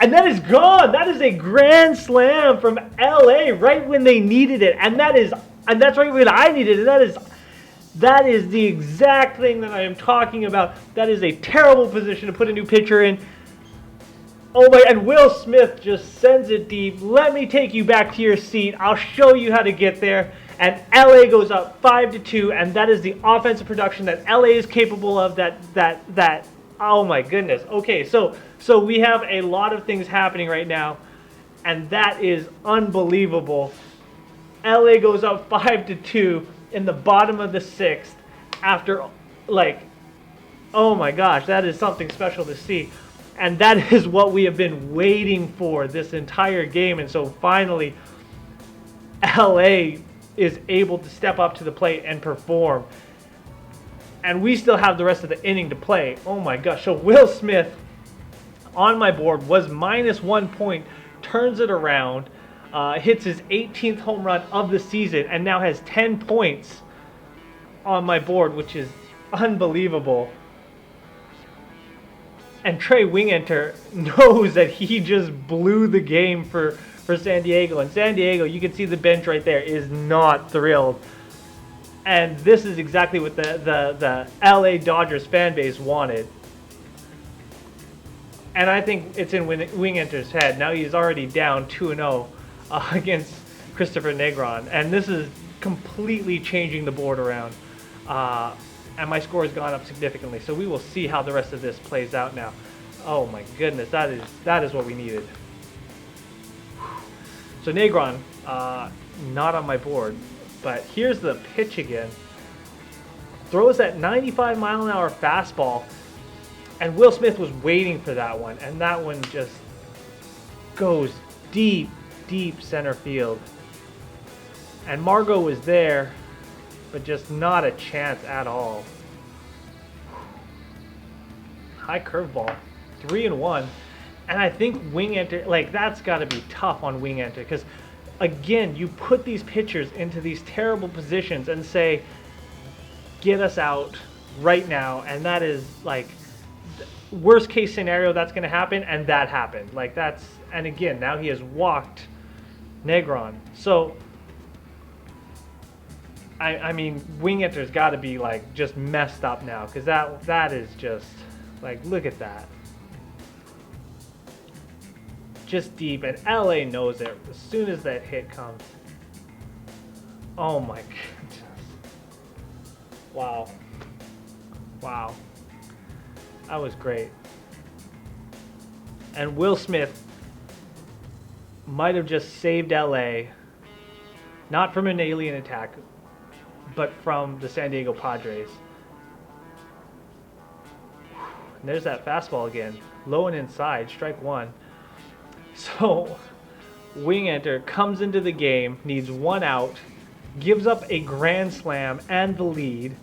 Speaker 1: and that is gone. That is a grand slam from LA right when they needed it, and that's right when I needed it. That is the exact thing that I am talking about. That is a terrible position to put a new pitcher in. Oh my, and Will Smith just sends it deep. Let me take you back to your seat. I'll show you how to get there. And LA goes up 5-2, and that is the offensive production that LA is capable of. That oh my goodness. Okay, so we have a lot of things happening right now, and that is unbelievable. LA goes up 5-2 in the bottom of the 6th after, like, oh my gosh, that is something special to see. And that is what we have been waiting for this entire game. And so finally, LA is able to step up to the plate and perform. And we still have the rest of the inning to play. Oh my gosh. So Will Smith on my board was -1 point, turns it around, hits his 18th home run of the season, and now has 10 points. on my board, which is unbelievable. And Trey Wingenter knows that he just blew the game for San Diego. And San Diego, you can see the bench right there, is not thrilled. And this is exactly what the LA Dodgers fan base wanted. And I think it's in Wingenter's head. Now he's already down 2-0 against Christopher Negron. And this is completely changing the board around. And my score has gone up significantly. So we will see how the rest of this plays out now. Oh my goodness, that is what we needed. So Negron, not on my board. But here's the pitch again. Throws that 95-mile-an-hour fastball. And Will Smith was waiting for that one. And that one just goes deep, deep center field. And Margot was there, but just not a chance at all. High curveball. 3-1. And I think Wingenter, like, that's got to be tough on Wingenter. Because, again, you put these pitchers into these terrible positions and say, get us out right now. And that is, like, worst case scenario that's going to happen, and that happened. Like, that's, and again, now he has walked Negron. So, I mean, Wingenter's got to be, like, just messed up now, because that is just, like, look at that. Just deep, and LA knows it as soon as that hit comes. Oh my goodness. Wow. Wow. That was great. And Will Smith might have just saved LA, not from an alien attack, but from the San Diego Padres. And there's that fastball again. Low and inside, strike one. So, Wingenter comes into the game, needs one out, gives up a grand slam and the lead,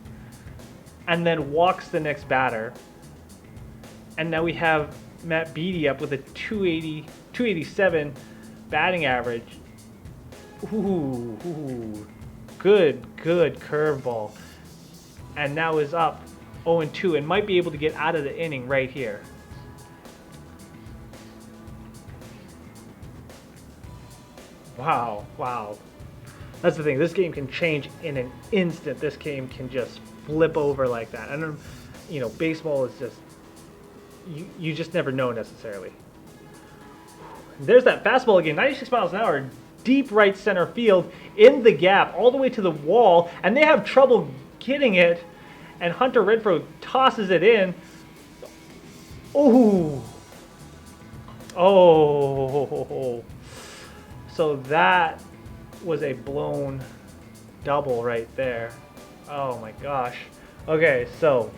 Speaker 1: and then walks the next batter. And now we have Matt Beattie up with a 287 batting average. Ooh, good curveball. And now is up 0-2 and might be able to get out of the inning right here. Wow. That's the thing. This game can change in an instant. This game can just flip over like that. And, you know, baseball is just, you just never know necessarily. There's that fastball again, 96 miles an hour, deep right center field, in the gap, all the way to the wall, and they have trouble getting it, and Hunter Renfroe tosses it in. Oh. So that was a blown double right there. Oh my gosh. Okay, so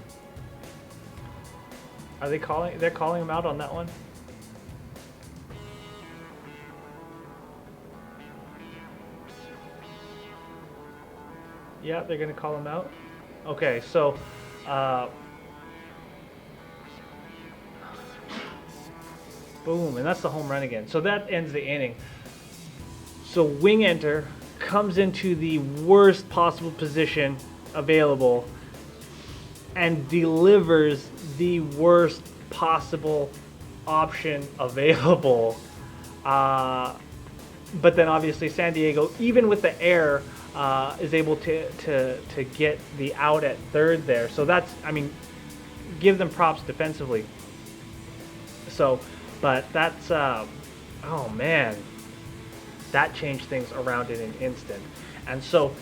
Speaker 1: are they calling? They're calling him out on that one. Yeah, they're gonna call him out. Okay, so boom, and that's the home run again. So that ends the inning. So Wingenter comes into the worst possible position available and delivers the worst possible option available. But then obviously San Diego, even with the error, is able to get the out at third there. So that's, I mean, give them props defensively. So, but that's, oh man, that changed things around in an instant. And so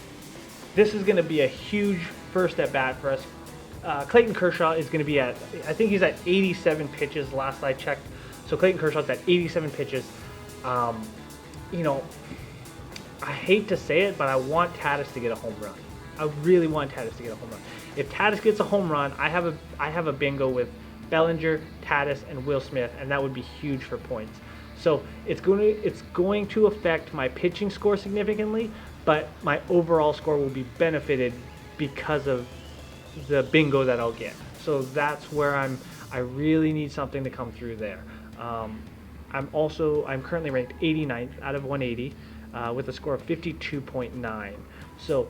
Speaker 1: this is going to be a huge first at bat for us. Clayton Kershaw is going to be at, I think he's at 87 pitches last I checked. So Clayton Kershaw's at 87 pitches. You know, I hate to say it, but I want Tatis to get a home run. I really want Tatis to get a home run. If Tatis gets a home run, I have a bingo with Bellinger, Tatis, and Will Smith, and that would be huge for points. So it's going to affect my pitching score significantly, but my overall score will be benefited because of the bingo that I'll get. So that's where I really need something to come through there. I'm currently ranked 89th out of 180 with a score of 52.9. So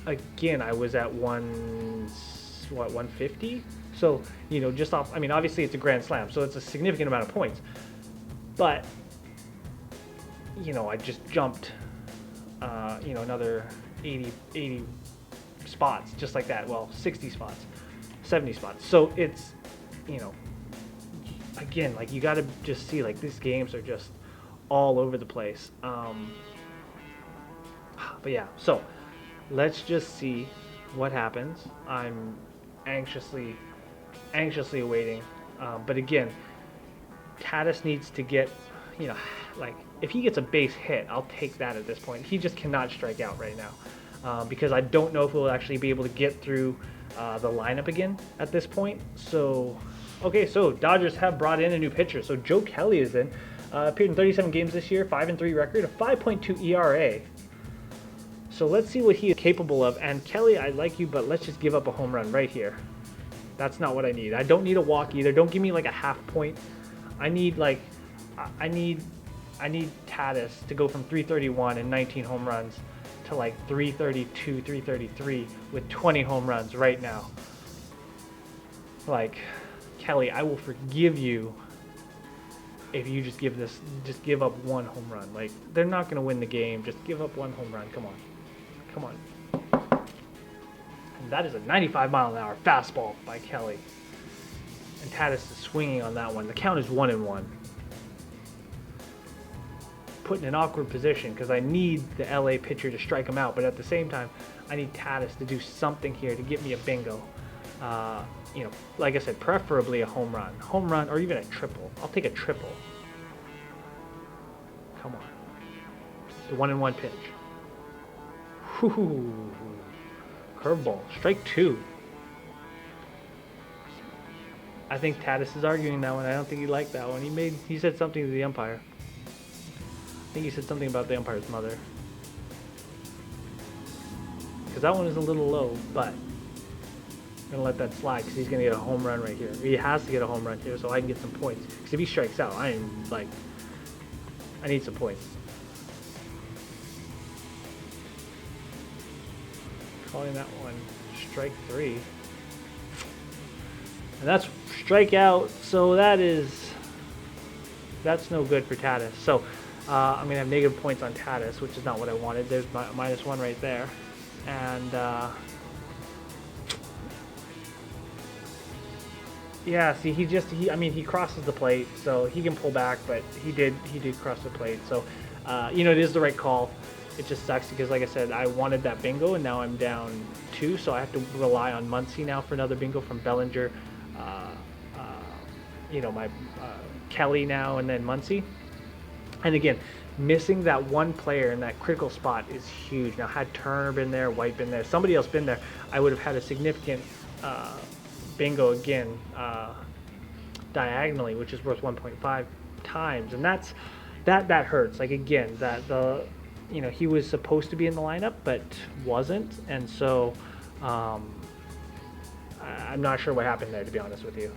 Speaker 1: again, I was at 150. So, you know, just off, I mean, obviously it's a grand slam, so it's a significant amount of points. But, you know, I just jumped, you know, another 80 spots, just like that. Well, 60 spots, 70 spots. So it's, you know, again, like, you got to just see, like, these games are just all over the place. But yeah, so let's just see what happens. I'm anxiously awaiting. But again, Tatis needs to get, you know, like, if he gets a base hit, I'll take that at this point. He just cannot strike out right now, because I don't know if we'll actually be able to get through the lineup again at this point. So, okay, so Dodgers have brought in a new pitcher. So Joe Kelly is in. Appeared in 37 games this year, 5-3 record, a 5.2 ERA. So let's see what he is capable of. And Kelly, I like you, but let's just give up a home run right here. That's not what I need. I don't need a walk either. Don't give me like a half point. I need like, I need Tatis to go from 331 and 19 home runs to like 332, 333 with 20 home runs right now. Like, Kelly, I will forgive you if you just give up one home run. Like, they're not going to win the game. Just give up one home run. Come on. Come on. And that is a 95-mile-an-hour fastball by Kelly. And Tatis is swinging on that one. The count is 1-1. Put in an awkward position because I need the LA pitcher to strike him out, but at the same time, I need Tatis to do something here to get me a bingo. You know, like I said, preferably a home run, or even a triple. I'll take a triple. Come on. The 1-1 pitch. Whoo! Curveball. Strike 2. I think Tatis is arguing that one. I don't think he liked that one. He said something to the umpire. I think he said something about the umpire's mother. Because that one is a little low, but I'm going to let that slide because he's going to get a home run right here. He has to get a home run here so I can get some points. Because if he strikes out, I need some points. Calling that one strike 3. And that's strikeout, so that's no good for Tatis. So I'm going to have negative points on Tatis, which is not what I wanted. There's my -1 right there. And yeah, see, he crosses the plate, so he can pull back, but he did cross the plate. So you know, it is the right call. It just sucks because, like I said, I wanted that bingo, and now I'm down 2, so I have to rely on Muncy now for another bingo from Bellinger. You know, my Kelly now, and then Muncy. And again, missing that one player in that critical spot is huge. Now, had Turner been there, White been there, somebody else been there, I would have had a significant bingo again diagonally, which is worth 1.5 times, and that hurts. Like, again, you know, he was supposed to be in the lineup but wasn't, and so I'm not sure what happened there, to be honest with you.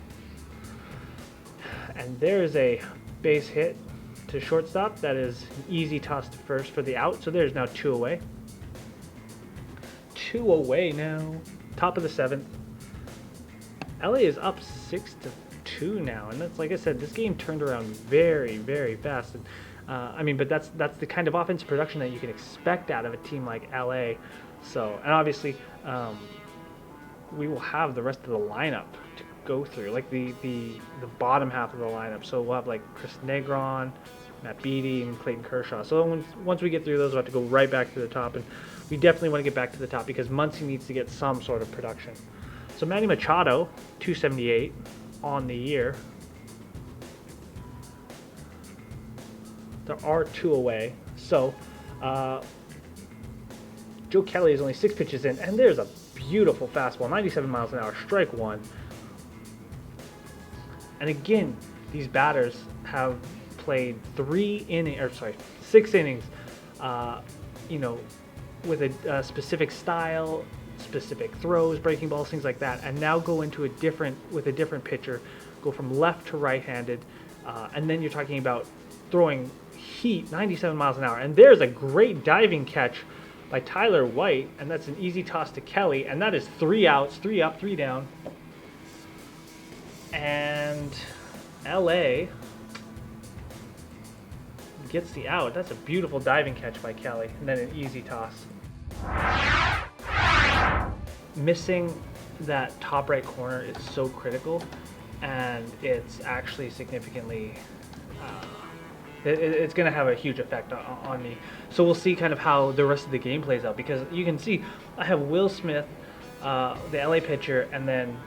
Speaker 1: And there's a base hit to shortstop. That is an easy toss to first for the out, so there's now 2 away. 2 away now. Top of the 7th. LA is up 6-2 now, and that's, like I said, this game turned around very, very fast. And, I mean, but that's the kind of offensive production that you can expect out of a team like LA. So, and obviously, we will have the rest of the lineup to go through, like the bottom half of the lineup. So we'll have like Chris Negron, Matt Beattie, and Clayton Kershaw. So once we get through those, we'll have to go right back to the top, and we definitely want to get back to the top because Muncy needs to get some sort of production. So Manny Machado, 278 on the year. There are 2 away. So Joe Kelly is only 6 pitches in, and there's a beautiful fastball, 97 miles an hour, strike 1. And again, these batters have played 6 innings, you know, with a specific style, specific throws, breaking balls, things like that, and now go into with a different pitcher, go from left to right-handed, and then you're talking about throwing heat, 97 miles an hour. And there's a great diving catch by Tyler White, and that's an easy toss to Kelly, and that is 3 outs, 3 up, 3 down. And LA gets the out. That's a beautiful diving catch by Kelly, and then an easy toss. Missing that top right corner is so critical, and it's actually significantly it's going to have a huge effect on me. So we'll see kind of how the rest of the game plays out, because you can see I have Will Smith, the LA pitcher, and then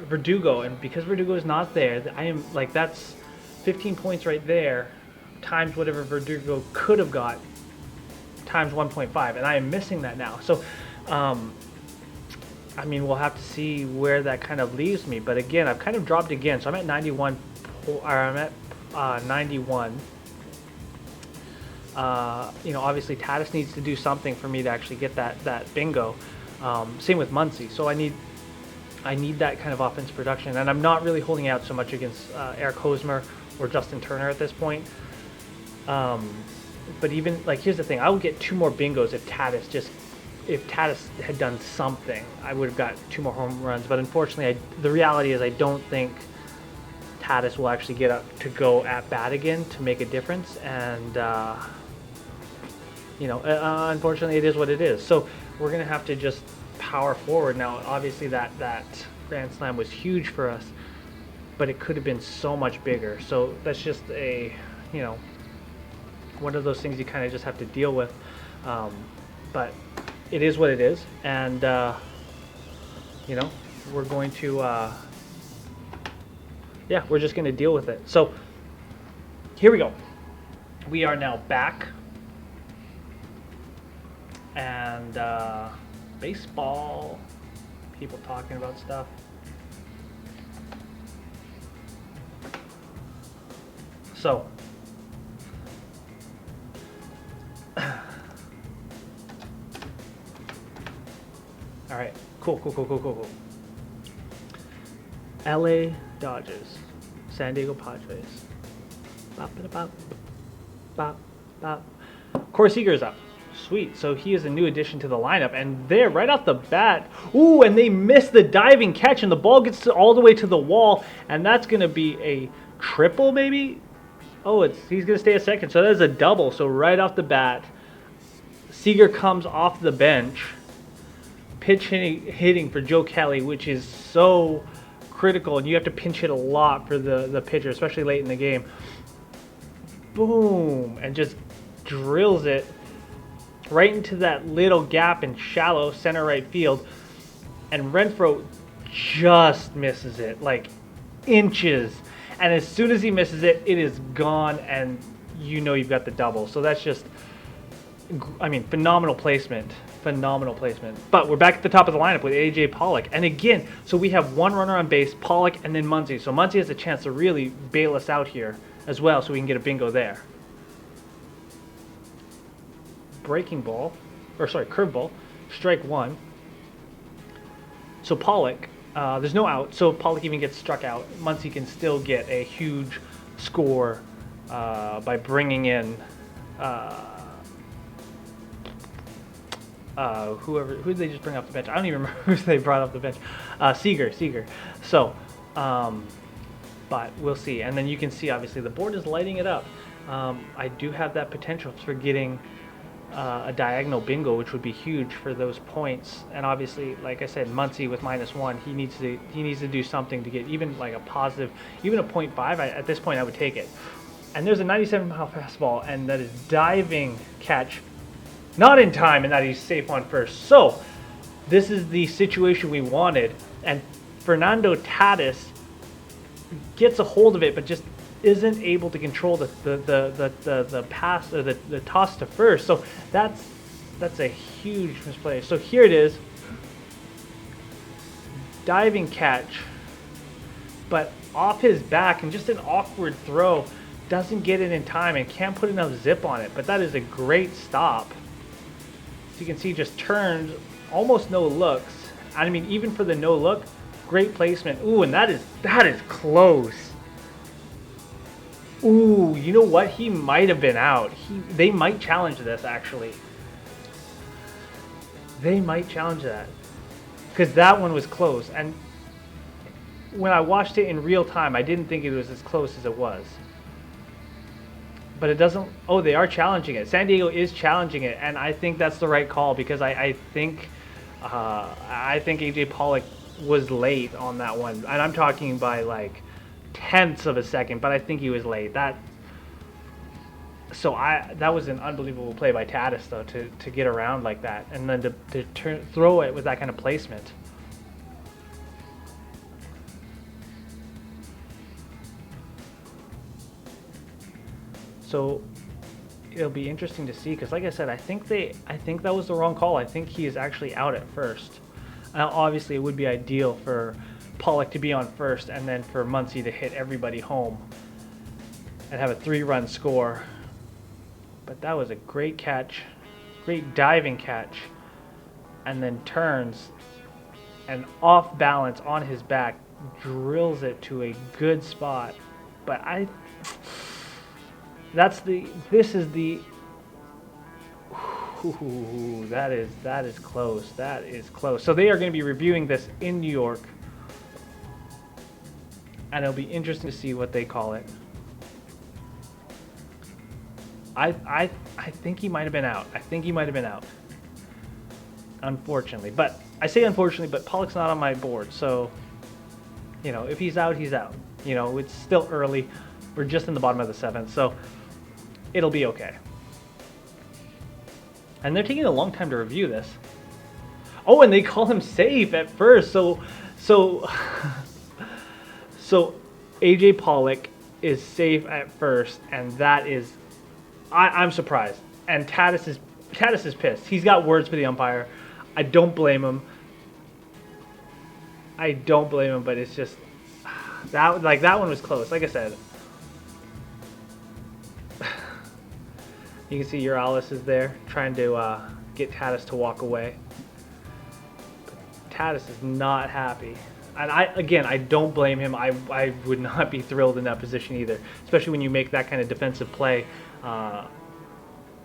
Speaker 1: Verdugo, and because Verdugo is not there, I am like, that's 15 points right there times whatever Verdugo could have got times 1.5, and I am missing that now. So I mean, we'll have to see where that kind of leaves me, but again, I've kind of dropped again, so I'm at 91, or I'm at 91. You know, obviously Tatis needs to do something for me to actually get that bingo. Same with Muncy. So I need that kind of offense production, and I'm not really holding out so much against Eric Hosmer or Justin Turner at this point. But even, like, here's the thing: I would get 2 more bingos if Tatis had done something. I would have got 2 more home runs. But unfortunately, the reality is I don't think Tatis will actually get up to go at bat again to make a difference, and you know, unfortunately, it is what it is. So we're gonna have to just power forward. Now, obviously, that grand slam was huge for us, but it could have been so much bigger. So that's just a, you know, one of those things you kind of just have to deal with. But it is what it is, and you know, we're going to yeah, we're just going to deal with it. So here we go. We are now back, and baseball, people talking about stuff. So all right, cool. LA Dodgers, San Diego Padres. Corey Seager is up. Sweet. So he is a new addition to the lineup, and there, right off the bat, ooh, and they miss the diving catch, and the ball gets all the way to the wall, and that's going to be a triple, maybe? Oh, he's going to stay a second, so that is a double. So right off the bat, Seager comes off the bench, pitch hitting for Joe Kelly, which is so critical, and you have to pinch hit a lot for the pitcher, especially late in the game. Boom, and just drills it right into that little gap in shallow center right field, and Renfroe just misses it, like inches, and as soon as he misses it, it is gone, and you know you've got the double. So that's just, I mean, phenomenal placement. But we're back at the top of the lineup with A.J. Pollock. And again, so we have 1 runner on base, Pollock, and then Muncy. So Muncy has a chance to really bail us out here as well, so we can get a bingo there. Curveball, strike 1. So Pollock, there's no out, so if Pollock even gets struck out, Muncy can still get a huge score by bringing in who did they just bring off the bench? I don't even remember who they brought off the bench. Seager. So, but we'll see. And then you can see, obviously, the board is lighting it up. I do have that potential for getting a diagonal bingo, which would be huge for those points. And obviously, like I said, Muncy with -1, he needs to do something to get even like a positive, even a 0.5. At this point, I would take it. And there's a 97-mile fastball, and that is diving catch. Not in time, and that he's safe on first. So this is the situation we wanted, and Fernando Tatis gets a hold of it, but just isn't able to control the pass or the toss to first. So that's a huge misplay. So here it is, diving catch, but off his back, and just an awkward throw. Doesn't get it in time and can't put enough zip on it, but that is a great stop. You can see just turns, almost no looks. I mean, even for the no look, great placement. Ooh, and that is close. Ooh, you know what? He might have been out. They might challenge this, actually. They might challenge that because that one was close. And when I watched it in real time, I didn't think it was as close as it was. But it doesn't. Oh, they are challenging it. San Diego is challenging it, and I think that's the right call because I think AJ Pollock was late on that one, and I'm talking by like tenths of a second, but I think he was late. That was an unbelievable play by Tatis though to get around like that, and then to throw it with that kind of placement. So it'll be interesting to see because, like I said, I think that was the wrong call. I think he is actually out at first. Now, obviously, it would be ideal for Pollock to be on first and then for Muncy to hit everybody home and have a 3-run score. But that was a great catch, great diving catch, and then turns and off balance on his back drills it to a good spot. But this is the ooh, that is close. That is close. So they are going to be reviewing this in New York, and it'll be interesting to see what they call it. I think he might have been out. I think he might have been out. Unfortunately, but I say unfortunately, but Pollock's not on my board, so you know if he's out, he's out. You know it's still early. We're just in the bottom of the 7th, so it'll be okay. And they're taking a long time to review this. Oh, and they call him safe at first. So AJ Pollock is safe at first, and that is, I'm surprised. And Tatis is pissed. He's got words for the umpire. I don't blame him. But it's just that one was close. Like I said. You can see Urales is there trying to get Tatis to walk away. But Tatis is not happy. And I don't blame him. I would not be thrilled in that position either, especially when you make that kind of defensive play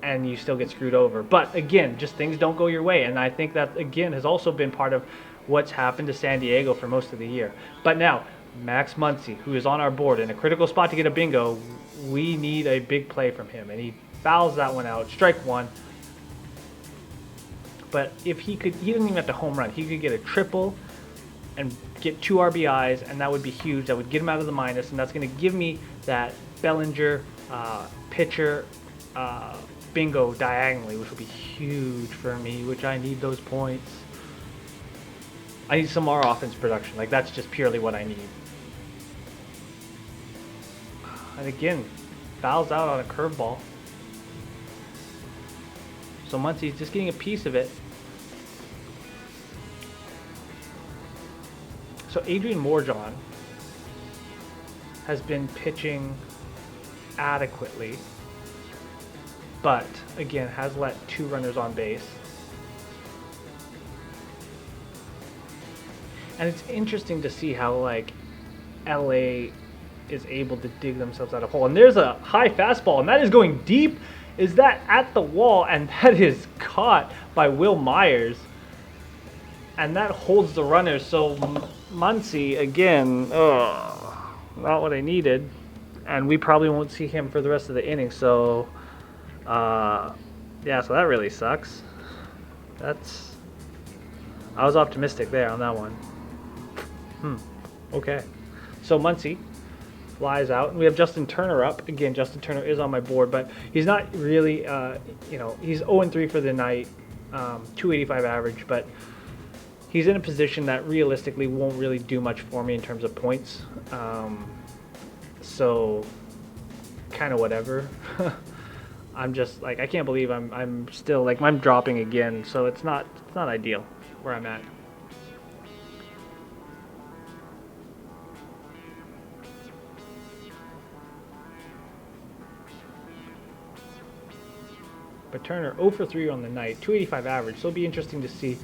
Speaker 1: and you still get screwed over. But again, just things don't go your way. And I think that, again, has also been part of what's happened to San Diego for most of the year. But now, Max Muncy, who is on our board in a critical spot to get a bingo, we need a big play from him. And he fouls that one out, strike 1. But if he doesn't even have to home run. He could get a triple and get 2 RBIs, and that would be huge. That would get him out of the minus, and that's going to give me that Bellinger pitcher bingo diagonally, which will be huge for me, which I need those points. I need some more offense production. Like, that's just purely what I need. And again, fouls out on a curveball. So Muncy's just getting a piece of it. So Adrian Morjon has been pitching adequately, but again has let 2 runners on base. And it's interesting to see how like LA is able to dig themselves out of hole. And there's a high fastball, and that is going deep. Is that at the wall? And that is caught by Will Myers. And that holds the runner. So Muncy, again, not what I needed. And we probably won't see him for the rest of the inning. So, yeah, so that really sucks. I was optimistic there on that one. Okay. So Muncy flies out, and we have Justin Turner up. Again, Justin Turner is on my board, but he's not really, he's 0-3 for the night, 285 average, but he's in a position that realistically won't really do much for me in terms of points. So, kind of whatever. I'm just like, I can't believe I'm still like, I'm dropping again, so it's not ideal where I'm at. But Turner 0 for 3 on the night, 285 average. So it'll be interesting to see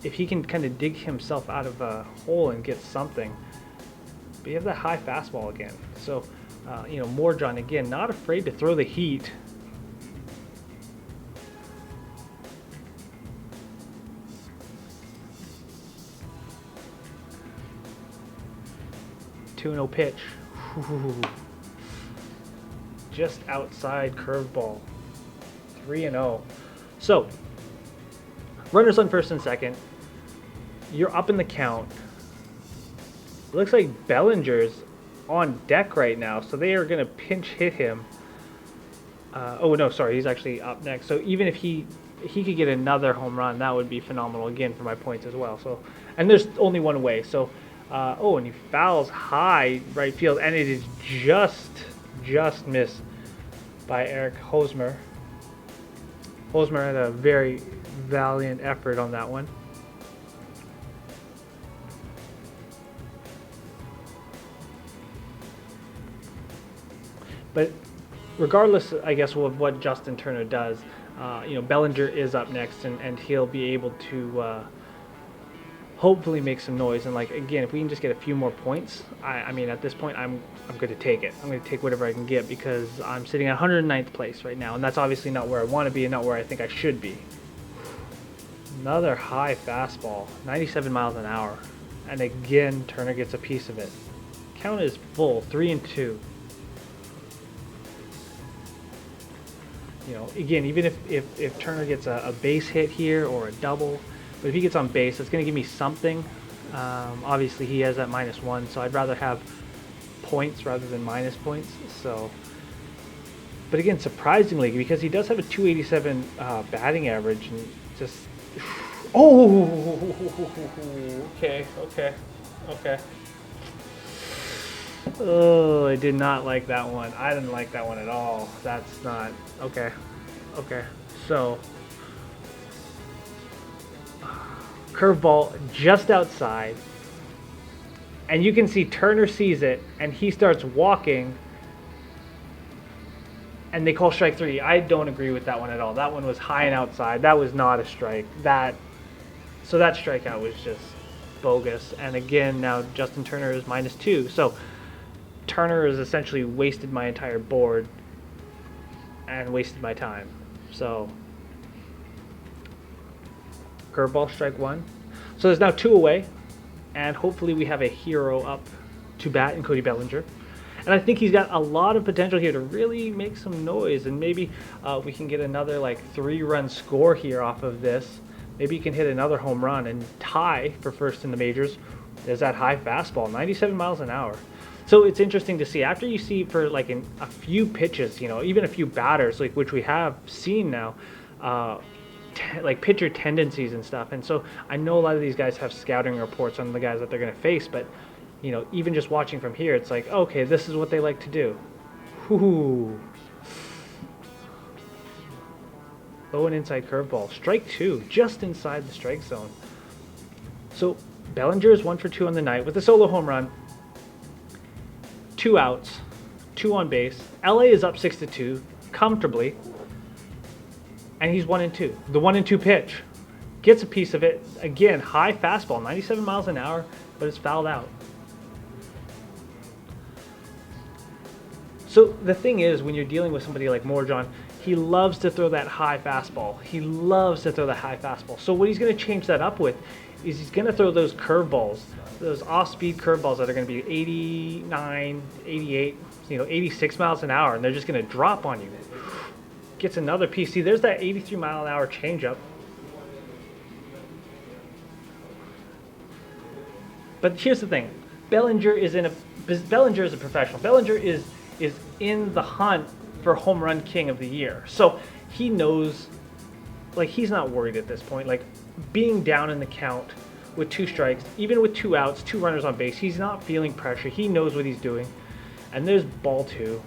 Speaker 1: if he can kind of dig himself out of a hole and get something. But you have that high fastball again. So, Morjon again, not afraid to throw the heat. 2-0 pitch. Ooh. Just outside curveball. 3-0. So, runners on first and second. You're up in the count. It looks like Bellinger's on deck right now, so they are going to pinch hit him. Oh no, sorry, he's actually up next. So even if he could get another home run, that would be phenomenal again for my points as well. So, and there's only one way. So, oh, and he fouls high right field, and it is just missed by Eric Hosmer. Hosmer had a very valiant effort on that one. But regardless, I guess, of what Justin Turner does, Bellinger is up next, and he'll be able to hopefully make some noise. And like again, if we can just get a few more points, I mean, at this point, I'm going to take it. I'm going to take whatever I can get because I'm sitting at 109th place right now, and that's obviously not where I want to be and not where I think I should be. Another high fastball, 97 miles an hour, and again, Turner gets a piece of it. Count is full, 3-2. Again, even if Turner gets a base hit here or a double, but if he gets on base, it's going to give me something. Obviously, he has that -1, so I'd rather have points rather than minus points. So, but again, surprisingly, because he does have a 287 batting average, and just okay. Oh, I did not like that one. I didn't like that one at all. That's not okay. So, curveball just outside, and you can see Turner sees it, and he starts walking, and they call strike 3. I don't agree with that one at all. That one was high and outside. That was not a strike. So that strikeout was just bogus. And again, now Justin Turner is -2. So Turner has essentially wasted my entire board and wasted my time. So curveball, strike 1. So there's now 2 away, and hopefully we have a hero up to bat in Cody Bellinger. And I think he's got a lot of potential here to really make some noise, and maybe we can get another 3-run score here off of this. Maybe he can hit another home run and tie for first in the majors. There's that high fastball, 97 miles an hour. So it's interesting to see, after you see for a few pitches, even a few batters, which we have seen now, pitcher tendencies and stuff. And so I know a lot of these guys have scouting reports on the guys that they're going to face, but even just watching from here, it's like, okay, this is what they like to do. Ooh. Oh, an inside curveball. Strike 2, just inside the strike zone. So Bellinger is 1 for 2 on the night with a solo home run. 2 outs, 2 on base. LA is up 6-2 comfortably, and he's 1-2. The 1-2 pitch gets a piece of it. Again, high fastball, 97 miles an hour, but it's fouled out. So the thing is, when you're dealing with somebody like Morjon, he loves to throw that high fastball. So what he's going to change that up with is he's going to throw those curveballs, those off-speed curveballs that are going to be 89, 88, 86 miles an hour, and they're just going to drop on you. Gets another piece. See, there's that 83 mile an hour changeup. But here's the thing: Bellinger is a professional. Bellinger is in the hunt for home run king of the year. So he knows, he's not worried at this point. Being down in the count with 2 strikes, even with 2 outs, 2 runners on base, he's not feeling pressure. He knows what he's doing. And there's ball 2.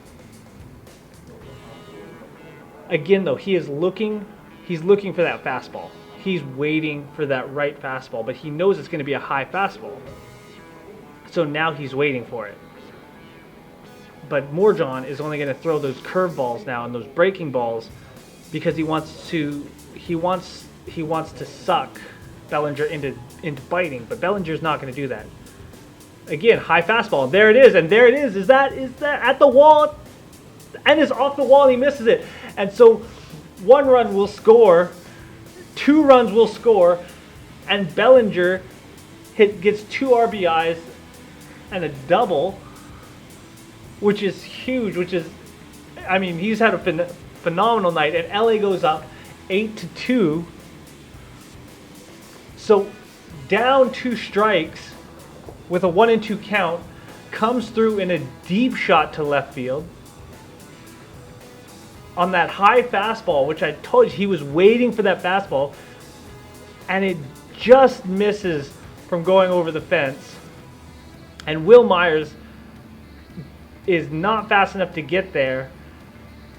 Speaker 1: Again, though, he's looking for that fastball. He's waiting for that right fastball, but he knows it's going to be a high fastball. So now he's waiting for it. But Morjon is only going to throw those curveballs now and those breaking balls because he wants to suck Bellinger into biting, but Bellinger's not going to do that. Again, high fastball. There it is, and there it is. Is that at the wall? And it's off the wall, and he misses it. And so 1 run will score, 2 runs will score, and Bellinger gets 2 RBIs and a double. which is huge. I mean, he's had a phenomenal night, and LA goes up 8-2. So down 2 strikes with a 1-2 count, comes through in a deep shot to left field on that high fastball, which I told you he was waiting for that fastball, and it just misses from going over the fence. And Will Myers is not fast enough to get there,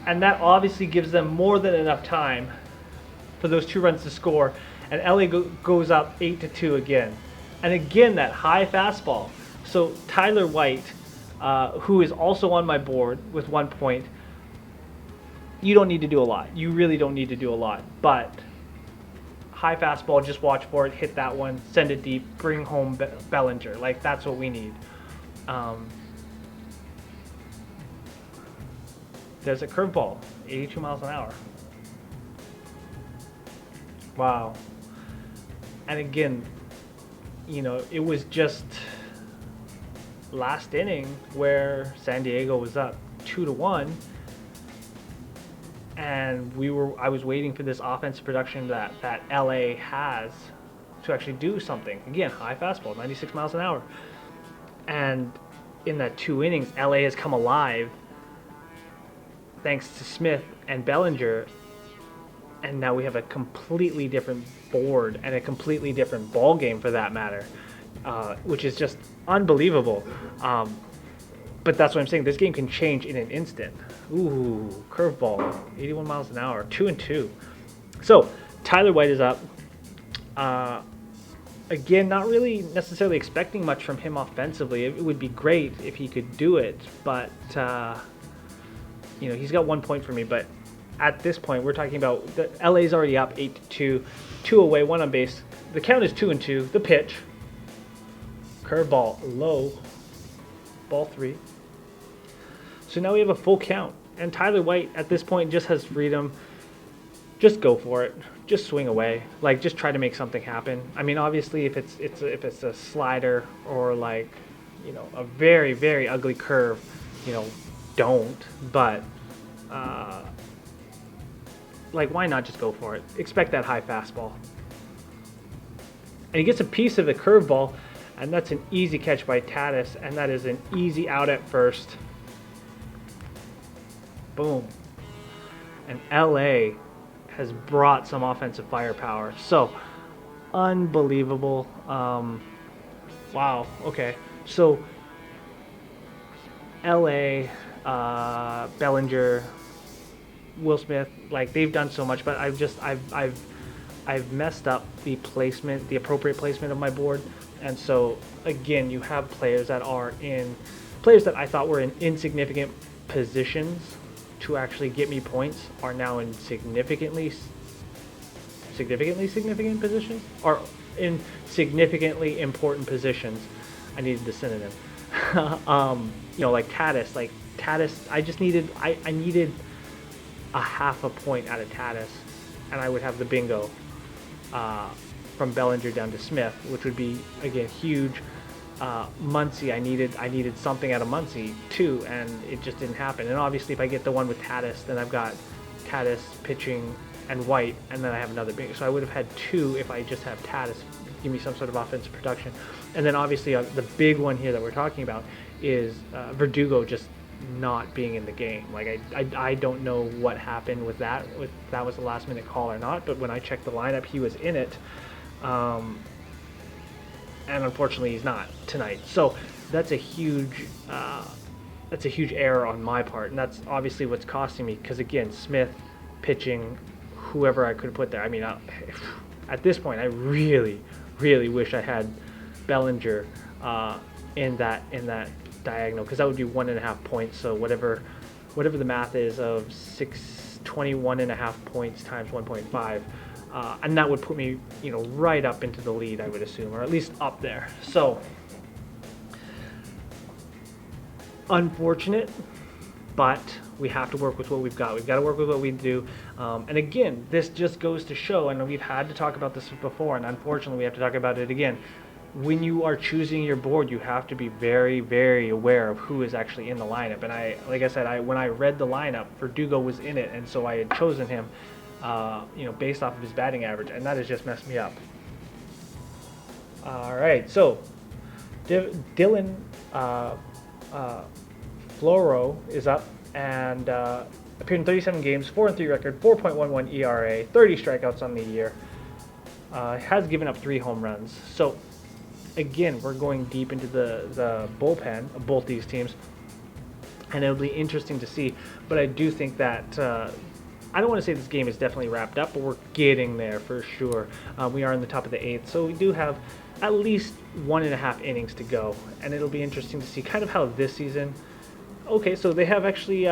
Speaker 1: and that obviously gives them more than enough time for those 2 runs to score, and LA goes up 8-2 again. And again, that high fastball. So Tyler White, who is also on my board with 1 point, you don't need to do a lot. You really don't need to do a lot. But high fastball, just watch for it, hit that one, send it deep, bring home Bellinger. Like, that's what we need. There's a curveball, 82 miles an hour. Wow. And again, you know, it was just last inning where San Diego was up 2-1, and I was waiting for this offensive production that LA has to actually do something. Again, high fastball, 96 miles an hour. And in that 2 innings, LA has come alive thanks to Smith and Bellinger, and now we have a completely different board and a completely different ball game for that matter, which is just unbelievable. But that's what I'm saying. This game can change in an instant. Ooh, curveball, 81 miles an hour, 2-2. So Tyler White is up. Again, not really necessarily expecting much from him offensively. It would be great if he could do it, but you know, he's got 1 point for me. But at this point, we're talking about LA's already up 8-2, 2 away, 1 on base. The count is 2-2. The pitch, curveball, low, ball 3. So now we have a full count, and Tyler White at this point just has freedom. Just go for it. Just swing away. Like, just try to make something happen. I mean, obviously, if it's a slider or, like, you know, a very, very ugly curve, you know, don't. But like, why not just go for it? Expect that high fastball. And he gets a piece of the curveball, and that's an easy catch by Tatis, and that is an easy out at first. Boom. And LA has brought some offensive firepower. So, unbelievable. Wow. Okay. So, LA, Bellinger, Will Smith, like, they've done so much, but I've messed up the placement, the appropriate placement of my board. And so, again, you have players that I thought were in insignificant positions to actually get me points are now in significantly significant positions, or in significantly important positions. I needed the synonym. You know, like Tatis. I needed a half a point out of Tatis, and I would have the bingo from Bellinger down to Smith, which would be, again, huge. Muncy, I needed something out of Muncy too, and it just didn't happen. And obviously, if I get the one with Tatis, then I've got Tatis pitching and White, and then I have another big. So I would have had 2 if I just have Tatis give me some sort of offensive production. And then obviously the big one here that we're talking about is Verdugo just not being in the game. Like, I don't know what happened with that. If that was a last minute call or not, but when I checked the lineup, he was in it. And unfortunately, he's not tonight. So that's a huge error on my part, and that's obviously what's costing me. Because again, Smith pitching, whoever I could have put there. I mean, at this point, I really, really wish I had Bellinger in that diagonal, because that would be 1.5 points. So whatever the math is of 21.5 points times 1.5. And that would put me, you know, right up into the lead, I would assume, or at least up there. So, unfortunate, but we have to work with what we've got. We've got to work with what we do. And again, this just goes to show, and we've had to talk about this before, and unfortunately we have to talk about it again. when you are choosing your board, you have to be very, very aware of who is actually in the lineup. And like I said, when I read the lineup, Verdugo was in it, and so I had chosen him, based off of his batting average, and that has just messed me up. All right, so Dylan Floro is up and appeared in 37 games, 4-3 record, 4.11 ERA, 30 strikeouts on the year. Has given up 3 home runs. So again, we're going deep into the bullpen of both these teams, and it'll be interesting to see. But I do think that I don't want to say this game is definitely wrapped up, but we're getting there for sure. We are in the top of the 8th, so we do have at least 1.5 innings to go, and it'll be interesting to see kind of how this season. Okay, so they have actually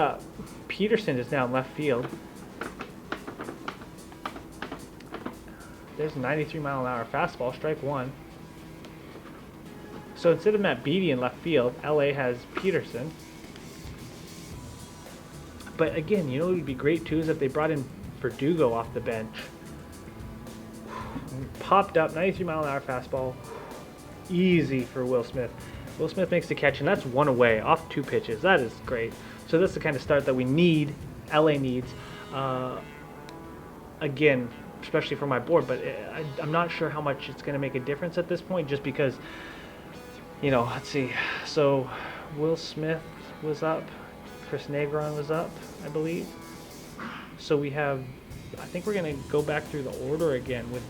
Speaker 1: Peterson is now in left field. There's a 93-mile-an-hour fastball, strike 1. So instead of Matt Beattie in left field, LA has Peterson. But again, what would be great too is if they brought in Verdugo off the bench. Popped up, 93-mile-an-hour fastball. Easy for Will Smith. Will Smith makes the catch, and that's 1 away off 2 pitches. That is great. So that's the kind of start that we need, LA needs. Again, especially for my board, but I'm not sure how much it's going to make a difference at this point, just because, let's see. So Will Smith was up. Chris Negron was up, I believe. So we have, I think we're going to go back through the order again with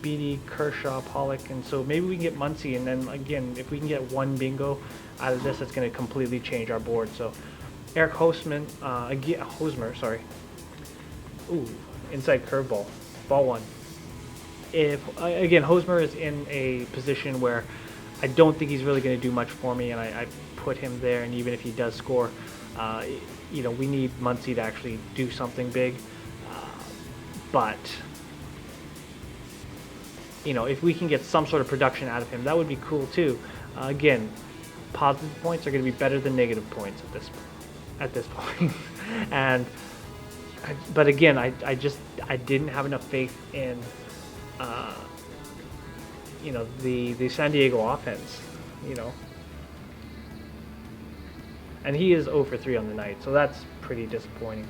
Speaker 1: Beattie, Kershaw, Pollock, and so maybe we can get Muncy, and then again, if we can get 1 bingo out of this, it's going to completely change our board. So Eric Hosmer, sorry. Ooh, inside curveball, ball 1. Again, Hosmer is in a position where I don't think he's really going to do much for me, and I put him there, and even if he does score, we need Muncy to actually do something big. But if we can get some sort of production out of him, that would be cool too. Again, positive points are going to be better than negative points at this point. But again, I didn't have enough faith in the San Diego offense, and he is 0 for 3 on the night, so that's pretty disappointing.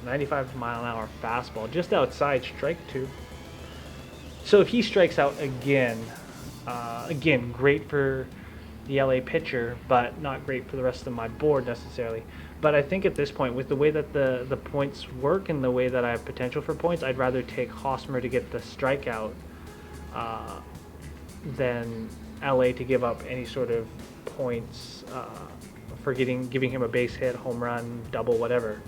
Speaker 1: 95-mile-an-hour fastball, just outside, strike 2. So if he strikes out again, great for the LA pitcher, but not great for the rest of my board necessarily. But I think at this point, with the way that the points work and the way that I have potential for points, I'd rather take Hosmer to get the strikeout than LA to give up any sort of points for giving him a base hit, home run, double, whatever.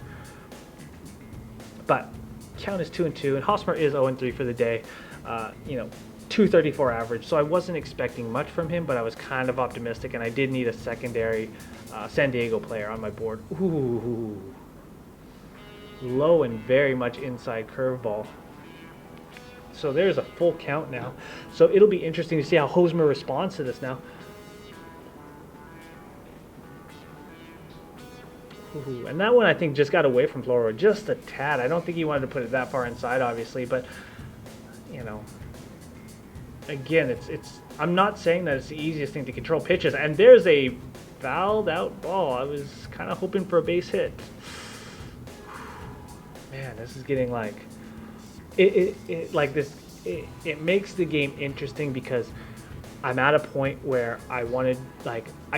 Speaker 1: But count is 2-2, and Hosmer is 0-3 for the day. 234 average, so I wasn't expecting much from him, but I was kind of optimistic, and I did need a secondary San Diego player on my board. Ooh, low and very much inside curveball. So there's a full count now. So it'll be interesting to see how Hosmer responds to this now. Ooh, and that one I think just got away from Floro just a tad. I don't think he wanted to put it that far inside, obviously, but again, it's. I'm not saying that it's the easiest thing to control pitches, and there's a fouled out ball. I was kind of hoping for a base hit. Man, this is getting like it makes the game interesting because I'm at a point where I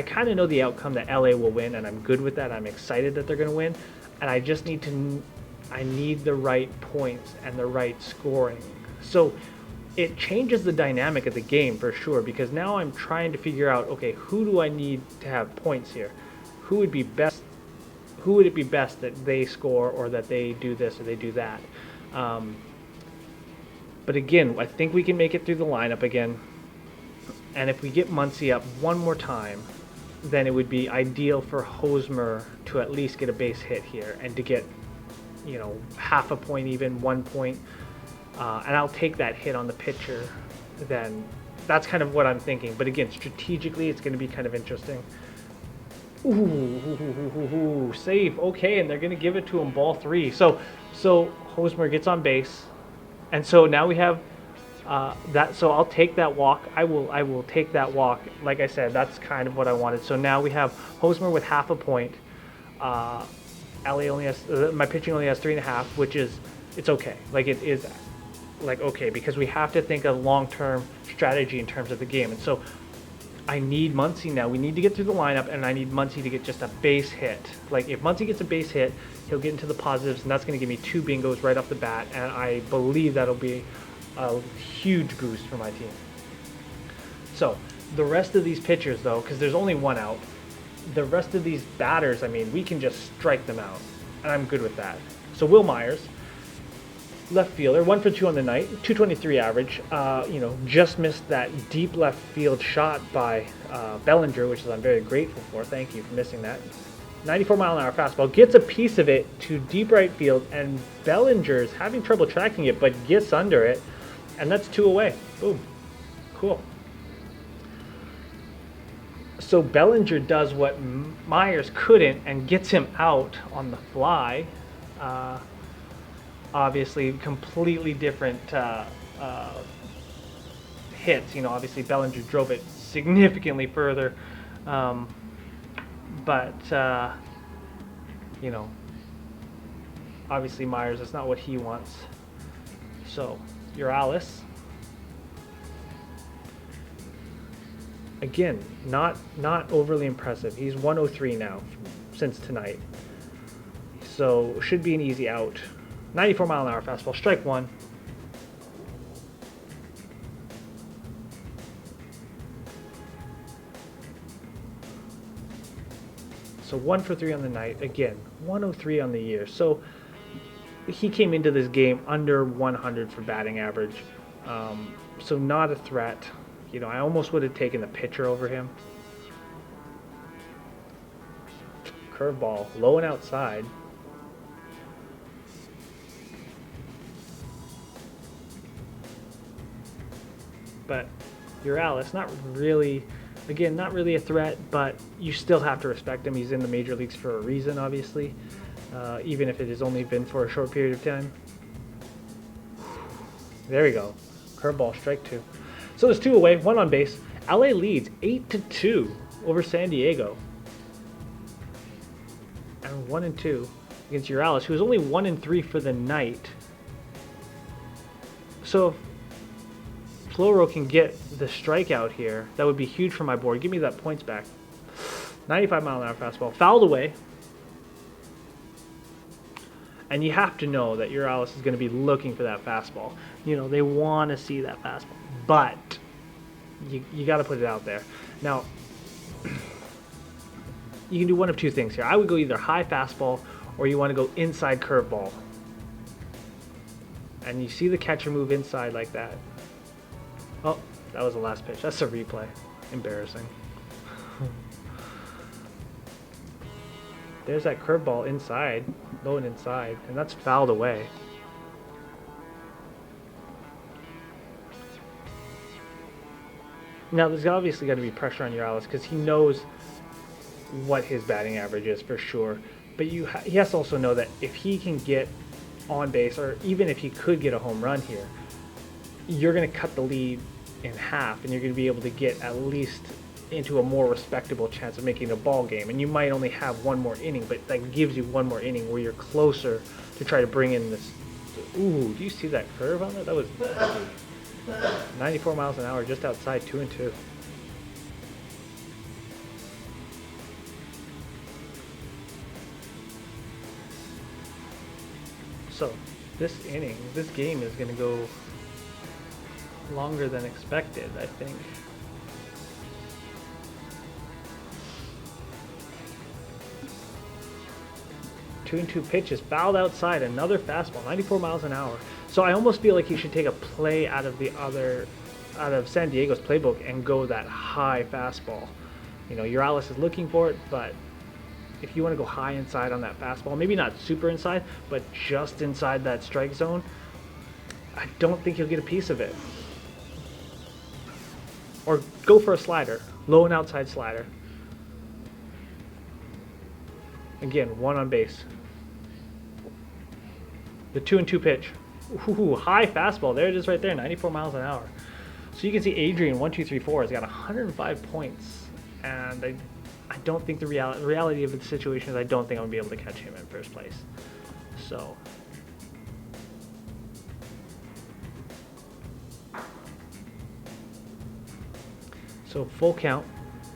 Speaker 1: kind of know the outcome that LA will win, and I'm good with that. I'm excited that they're going to win, and I just need the right points and the right scoring. So it changes the dynamic of the game for sure, because now I'm trying to figure out, okay, who do I need to have points here? Who would it be best that they score, or that they do this or they do that? But again, I think we can make it through the lineup again. And if we get Muncy up one more time, then it would be ideal for Hosmer to at least get a base hit here and to get, half a point, even 1 point. And I'll take that hit on the pitcher. Then that's kind of what I'm thinking. But again, strategically, it's going to be kind of interesting. Ooh, save. Okay, and they're going to give it to him, ball 3. So Hosmer gets on base. And so now we have that. So I'll take that walk. I will take that walk. Like I said, that's kind of what I wanted. So now we have Hosmer with half a point. LA only has my pitching only has 3.5, which is it's okay. Like it is like okay because we have to think of long-term strategy in terms of the game. And so I need Muncy now. We need to get through the lineup, and I need Muncy to get just a base hit. Like if Muncy gets a base hit, he'll get into the positives, and that's going to give me 2 bingos right off the bat. And I believe that'll be a huge boost for my team. So the rest of these pitchers, though, because there's only one out, the rest of these batters, I mean, we can just strike them out, and I'm good with that. So Will Myers, left fielder, 1 for 2 on the night, 223 average. Just missed that deep left field shot by Bellinger, which I'm very grateful for. Thank you for missing that. 94-mile-an-hour fastball, gets a piece of it to deep right field, and Bellinger's having trouble tracking it, but gets under it, and that's 2 away. Boom. Cool. So Bellinger does what Myers couldn't and gets him out on the fly. Obviously, completely different hits. Obviously Bellinger drove it significantly further, but obviously Myers, that's not what he wants. So Uralis, again, not overly impressive. He's 103 now since tonight, so should be an easy out. 94-mile-an-hour fastball, strike 1. So 1 for 3 on the night. Again, 103 on the year. So he came into this game under 100 for batting average. So not a threat. I almost would have taken the pitcher over him. Curveball, low and outside. But Uralis, not really a threat, but you still have to respect him. He's in the major leagues for a reason, obviously, even if it has only been for a short period of time. There we go. Curveball, strike 2. So there's 2 away, 1 on base. LA leads 8-2 over San Diego. And 1-2 against Uralis, who was only 1-3 for the night. So Floro can get the strikeout here. That would be huge for my board. Give me that points back. 95-mile-an-hour fastball. Fouled away. And you have to know that Uralis is going to be looking for that fastball. They want to see that fastball. But you got to put it out there. Now, you can do one of 2 things here. I would go either high fastball or you want to go inside curveball. And you see the catcher move inside like that. Oh, that was the last pitch. That's a replay. Embarrassing. There's that curveball inside, low and inside, and that's fouled away. Now, there's obviously got to be pressure on Uralis because he knows what his batting average is for sure. But he has to also know that if he can get on base, or even if he could get a home run here, you're going to cut the lead in half, and you're going to be able to get at least into a more respectable chance of making a ball game. And you might only have 1 more inning, but that gives you 1 more inning where you're closer to try to bring in this. Ooh, do you see that curve on that? That was 94 miles an hour just outside, 2-2. So this game is going to go longer than expected, I think. Two and 2 pitches, fouled outside, another fastball, 94 miles an hour. So I almost feel like he should take a play out of San Diego's playbook and go that high fastball. Uralis is looking for it, but if you want to go high inside on that fastball, maybe not super inside, but just inside that strike zone, I don't think he'll get a piece of it. Or go for a slider, low and outside slider. Again, 1 on base. The 2 and 2 pitch. Ooh, high fastball. There it is right there, 94 miles an hour. So you can see Adrian 1234 has got 105 points, and I don't think the reality of the situation is I don't think I'm gonna be able to catch him in first place. So full count,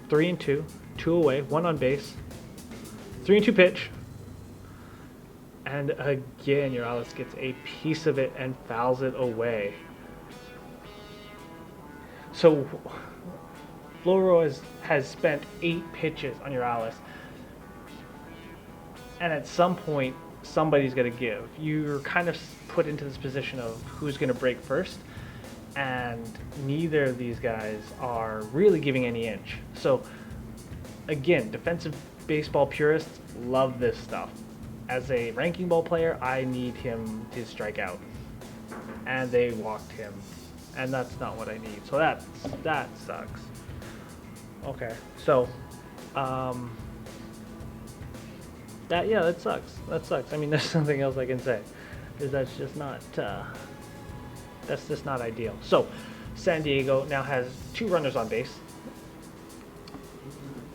Speaker 1: 3-2, 2 away, 1 on base, 3-2 pitch, and again Urales gets a piece of it and fouls it away. So Floro has spent 8 pitches on Urales, and at some point somebody's going to give. You're kind of put into this position of who's going to break first, and neither of these guys are really giving any inch. So again, defensive baseball purists love this stuff. As a ranking ball player, I need him to strike out, and they walked him, and that's not what I need. So that sucks. Okay, so that sucks. That sucks. I mean, there's something else I can say, is that's just not ideal. So San Diego now has 2 runners on base,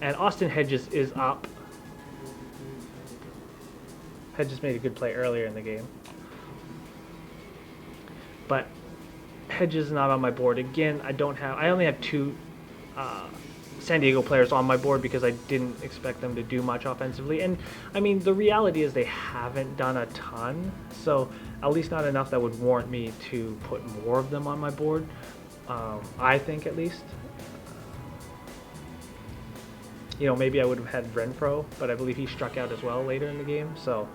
Speaker 1: and Austin Hedges is up. Hedges made a good play earlier in the game, but Hedges is not on my board again. I only have 2 San Diego players on my board because I didn't expect them to do much offensively. And I mean, the reality is they haven't done a ton, so at least not enough that would warrant me to put more of them on my board. I think, at least. You know, maybe I would have had Renfroe, but I believe he struck out as well later in the game. So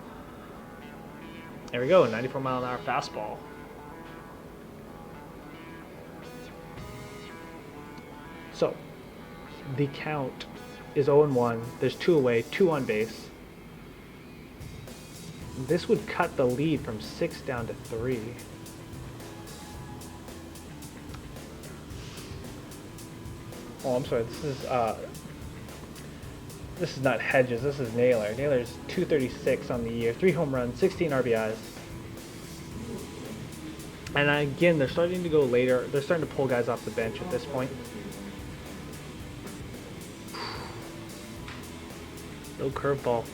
Speaker 1: there we go, 94 mile an hour fastball. So the count is 0-1. There's 2 away, 2 on base. This would cut the lead from 6 down to 3. Oh, I'm sorry. This is not Hedges. This is Naylor. Naylor's 236 on the year, 3 home runs, 16 RBIs. And again, they're starting to go later. They're starting to pull guys off the bench at this point. No curveball.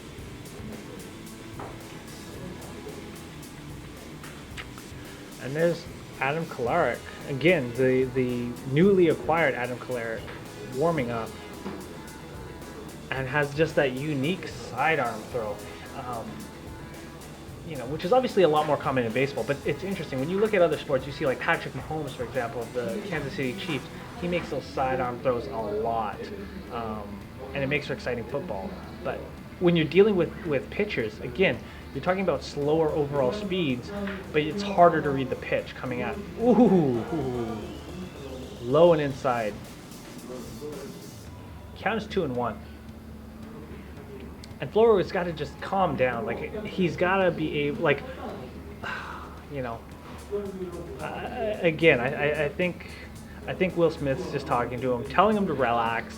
Speaker 1: And there's Adam Kolarek. Again, the newly acquired Adam Kolarek warming up, and has just that unique sidearm throw, you know, which is obviously a lot more common in baseball. But it's interesting when you look at other sports. You see, like Patrick Mahomes, for example, of the Kansas City Chiefs. He makes those sidearm throws a lot, and it makes for exciting football. But when you're dealing with pitchers, again, you're talking about slower overall speeds, but it's harder to read the pitch coming out. Ooh, low and inside. Count is 2-1. And Floro has got to just calm down. Like, he's got to be able, like, you know. Again, I think Will Smith's just talking to him, telling him to relax.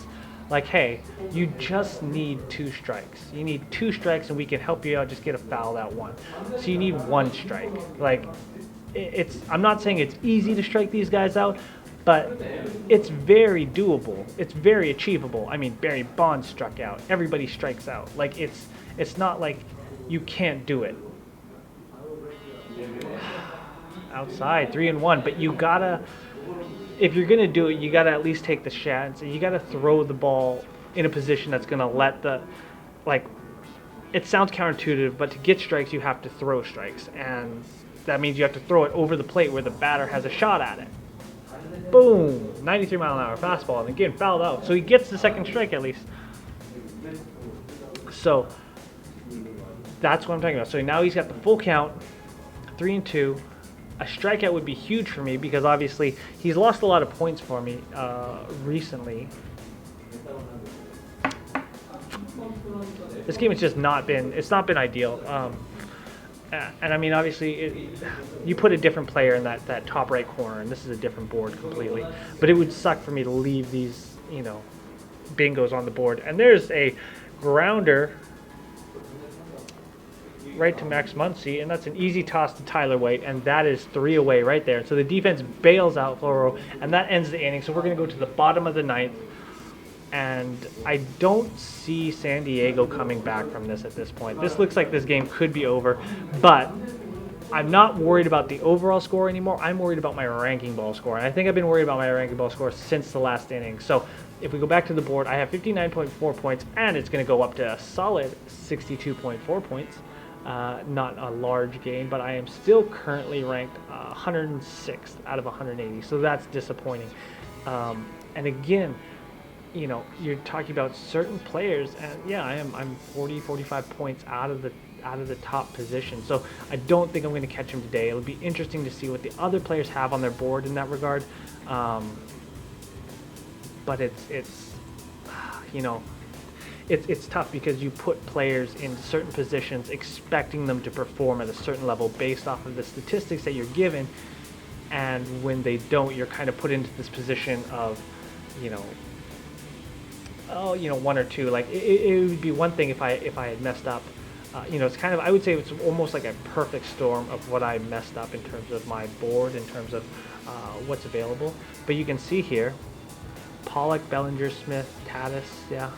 Speaker 1: Like, hey, you just need 2 strikes. You need 2 strikes, and we can help you out. Just get a foul out 1. So you need 1 strike. Like, I'm not saying it's easy to strike these guys out, but it's very doable. It's very achievable. I mean, Barry Bonds struck out. Everybody strikes out. Like, it's not like you can't do it. Outside, 3-1, but you gotta. If you're going to do it, you got to at least take the chance. You got to throw the ball in a position that's going to let it sounds counterintuitive, but to get strikes, you have to throw strikes. And that means you have to throw it over the plate where the batter has a shot at it. Boom! 93 mile an hour fastball. And again, fouled out. So he gets the second strike at least. So that's what I'm talking about. So now he's got the full count, 3-2. A strikeout would be huge for me because obviously he's lost a lot of points for me recently. This game has just not been ideal. And I mean, obviously, you put a different player in that top right corner, and this is a different board completely. But it would suck for me to leave these, you know, bingos on the board. And there's a grounder right to Max Muncy, and that's an easy toss to Tyler White, and that is 3 away right there. So the defense bails out Floro, and that ends the inning. So we're going to go to the bottom of the ninth, and I don't see San Diego coming back from this at this point. This looks like this game could be over, but I'm not worried about the overall score anymore. I'm worried about my ranking ball score, and I think I've been worried about my ranking ball score since the last inning. So if we go back to the board, I have 59.4 points, and it's going to go up to a solid 62.4 points. Not a large gain, but I am still currently ranked 106th out of 180, so that's disappointing. And again, you know, you're talking about certain players, and yeah, I'm 45 points out of the top position, so I don't think I'm going to catch him today. It'll be interesting to see what the other players have on their board in that regard. But it's you know, it's tough because you put players in certain positions expecting them to perform at a certain level based off of the statistics that you're given, and when they don't, you're kind of put into this position of, you know, oh, you know, 1 or 2. Like it would be one thing if I had messed up. You know, it's kind of, I would say it's almost like a perfect storm of what I messed up in terms of my board, in terms of what's available. But you can see here, Pollock, Bellinger, Smith, Tatis, yeah,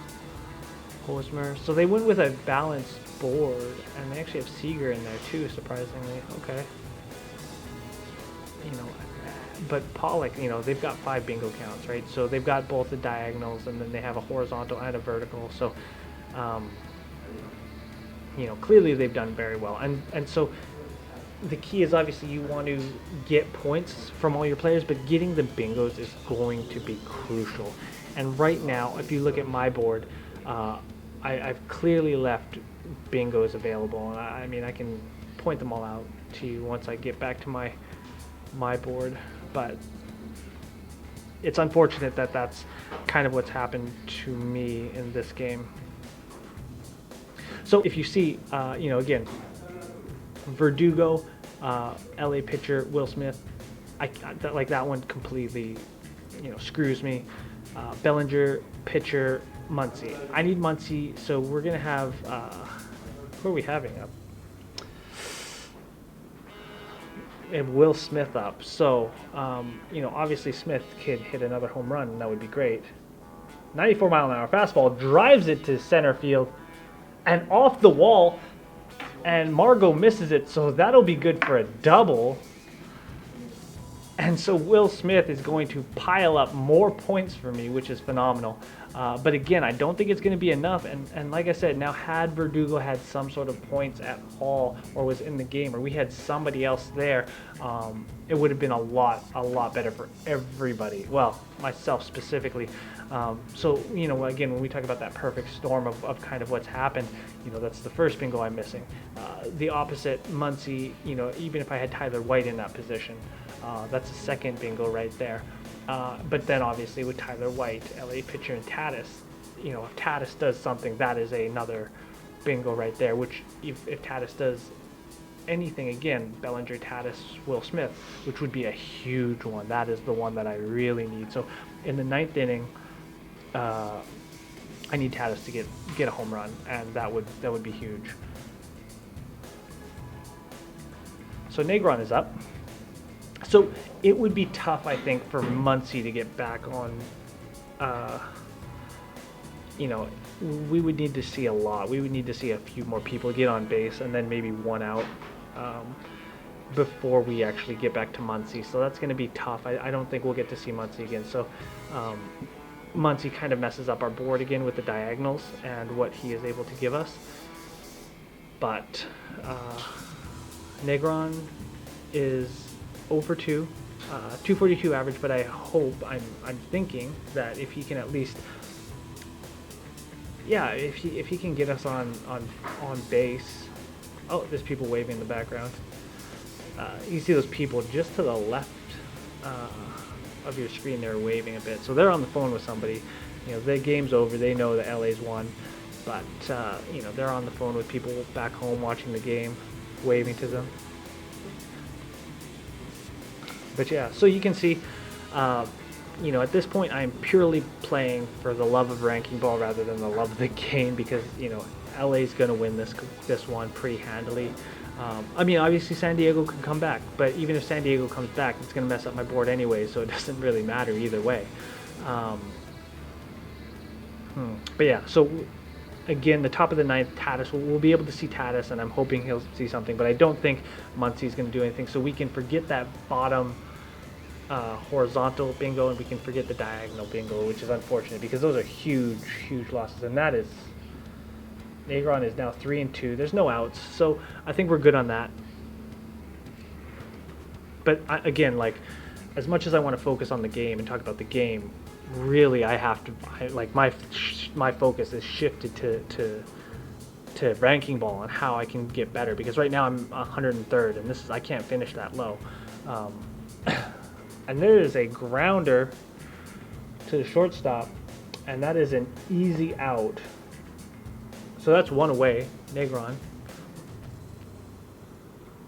Speaker 1: Hosmer. So they went with a balanced board, and they actually have Seager in there too, surprisingly. Okay. You know, but Pollock, you know, they've got 5 bingo counts, right? So they've got both the diagonals, and then they have a horizontal and a vertical. So, you know, clearly they've done very well. And so the key is obviously you want to get points from all your players, but getting the bingos is going to be crucial. And right now, if you look at my board, I've clearly left bingos available. And I mean, I can point them all out to you once I get back to my board. But it's unfortunate that that's kind of what's happened to me in this game. So if you see, you know, again, Verdugo, LA pitcher, Will Smith, like that one completely, you know, screws me. Bellinger, pitcher, Muncy. I need Muncy, so we're going to have, who are we having up? And Will Smith up. So, you know, obviously Smith could hit another home run, and that would be great. 94-mile-an-hour fastball drives it to center field and off the wall, and Margot misses it, so that'll be good for a double. And so Will Smith is going to pile up more points for me, which is phenomenal. But again, I don't think it's going to be enough. And like I said, now had Verdugo had some sort of points at all, or was in the game, or we had somebody else there, it would have been a lot better for everybody. Well, myself specifically. So, you know, again, when we talk about that perfect storm of kind of what's happened, you know, that's the first bingo I'm missing. The opposite, Muncy, you know, even if I had Tyler White in that position, that's the second bingo right there. But then obviously with Tyler White, LA pitcher, and Tatis, you know, if Tatis does something, that is another bingo right there, which if Tatis does anything again, Bellinger, Tatis, Will Smith, which would be a huge one. That is the one that I really need. So in the 9th inning, I need Tatis to get a home run, and that would be huge. So Negron is up. So it would be tough, I think, for Muncy to get back on. You know, we would need to see a lot. We would need to see a few more people get on base, and then maybe one out before we actually get back to Muncy. So that's going to be tough. I don't think we'll get to see Muncy again. So Muncy kind of messes up our board again with the diagonals and what he is able to give us. But Negron is 0 for 2, 242 average, but I hope, I'm thinking that if he can at least, yeah, if he can get us on base. Oh, there's people waving in the background. You see those people just to the left of your screen. They're waving a bit, so they're on the phone with somebody. You know, the game's over. They know that LA's won, but you know, they're on the phone with people back home watching the game, waving to them. But yeah, so you can see, you know, at this point I'm purely playing for the love of ranking ball rather than the love of the game, because, you know, LA's going to win this one pretty handily. I mean, obviously San Diego can come back, but even if San Diego comes back, it's going to mess up my board anyway, so it doesn't really matter either way. But yeah, so again, the top of the ninth, Tatis, we'll be able to see Tatis, and I'm hoping he'll see something, but I don't think Muncy's going to do anything, so we can forget that bottom horizontal bingo, and we can forget the diagonal bingo, which is unfortunate because those are huge losses, and that is, Negron is now 3-2. There's no outs, so I think we're good on that. But again, like, as much as I want to focus on the game and talk about the game, really I have to, like, my focus is shifted to ranking ball and how I can get better, because right now I'm 103rd, and I can't finish that low. And there is a grounder to the shortstop, and that is an easy out. So that's one away, Negron.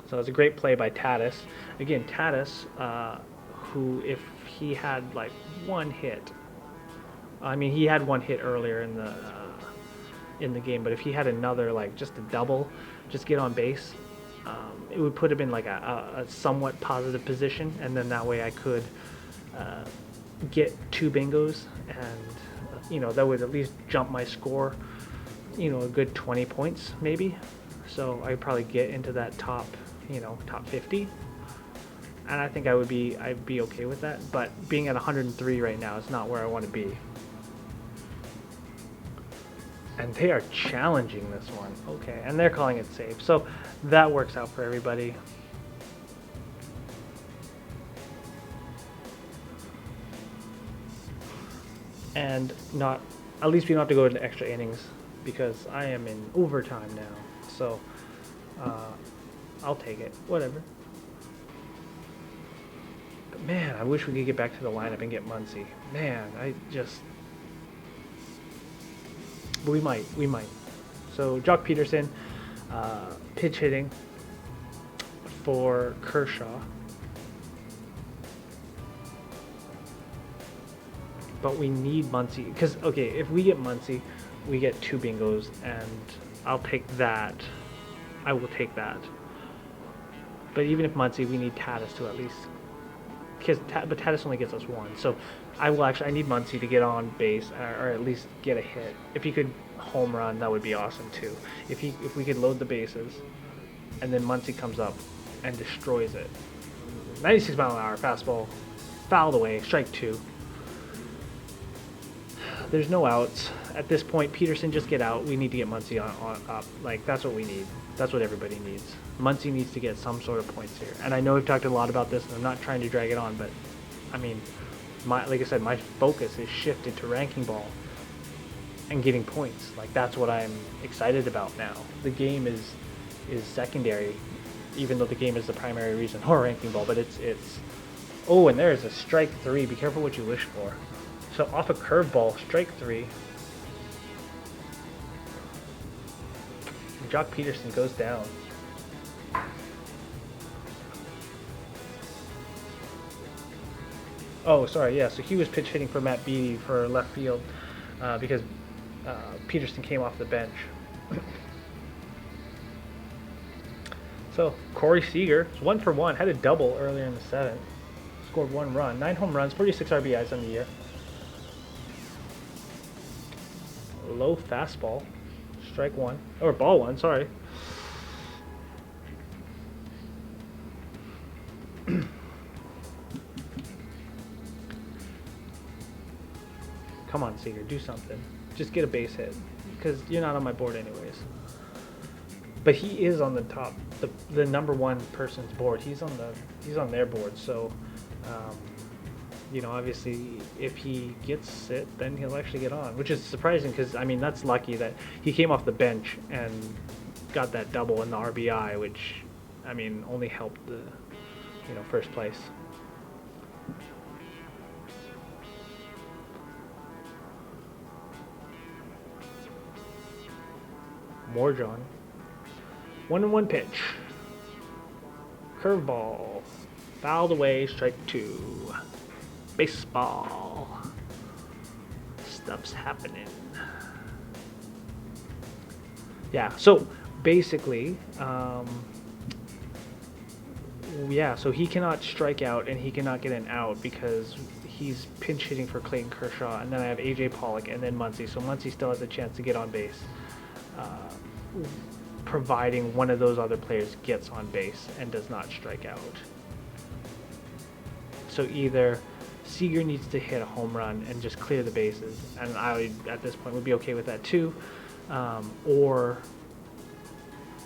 Speaker 1: So it's a great play by Tatis. Again, Tatis, who, if he had like one hit, I mean, he had one hit earlier in the game, but if he had another, like just a double, just get on base, it would put him in like a somewhat positive position, and then that way I could get 2 bingos, and that would at least jump my score, a good 20 points maybe. So I'd probably get into that top 50, and I think I'd be okay with that. But being at 103 right now is not where I want to be. And they are challenging this one. Okay, and they're calling it safe. So that works out for everybody. And at least we don't have to go into extra innings, because I am in overtime now. So I'll take it. Whatever. But man, I wish we could get back to the lineup and get Muncy. Man, but we might. So Jock Peterson, pitch hitting for Kershaw. But we need Muncy, because, okay, if we get Muncy, we get 2 bingos, and I'll take that. I will take that. But even if Muncy, we need Tatis to at least, but Tatis only gets us 1. So I need Muncy to get on base, or at least get a hit. If he could home run, that would be awesome too. If we could load the bases, and then Muncy comes up and destroys it. 96 mile an hour fastball, fouled away, strike 2. There's no outs at this point. Peterson, just get out. We need to get Muncy on up. Like, that's what we need. That's what everybody needs. Muncy needs to get some sort of points here. And I know we've talked a lot about this, and I'm not trying to drag it on, but I mean, like I said, my focus is shifted to ranking ball and getting points. Like, that's what I'm excited about now. The game is secondary, even though the game is the primary reason for ranking ball. But it's oh, and there's a strike 3. Be careful what you wish for. So off a curveball, strike 3. Jock Peterson goes down. Oh, sorry, yeah, so he was pitch hitting for Matt Beattie for left field, because Peterson came off the bench. So Corey Seager is 1 for 1, had a double earlier in the 7th, scored 1 run, 9 home runs, 46 RBIs on the year. Low fastball, strike 1, or ball 1, sorry. Come on, Seager, do something. Just get a base hit, because you're not on my board anyways. But he is on the top, the number 1 person's board. He's on their board. So, obviously, if he gets it, then he'll actually get on, which is surprising, because I mean, that's lucky that he came off the bench and got that double in the RBI, which I mean only helped the first place. Morjon. 1-1 pitch. Curveball. Fouled away, strike 2. Baseball. Stuff's happening. Yeah, so basically, yeah, so he cannot strike out and he cannot get an out because he's pinch hitting for Clayton Kershaw, and then I have AJ Pollock and then Muncy. So Muncy still has a chance to get on base, providing one of those other players gets on base and does not strike out. So either Seager needs to hit a home run and just clear the bases, and I at this point would be okay with that too, or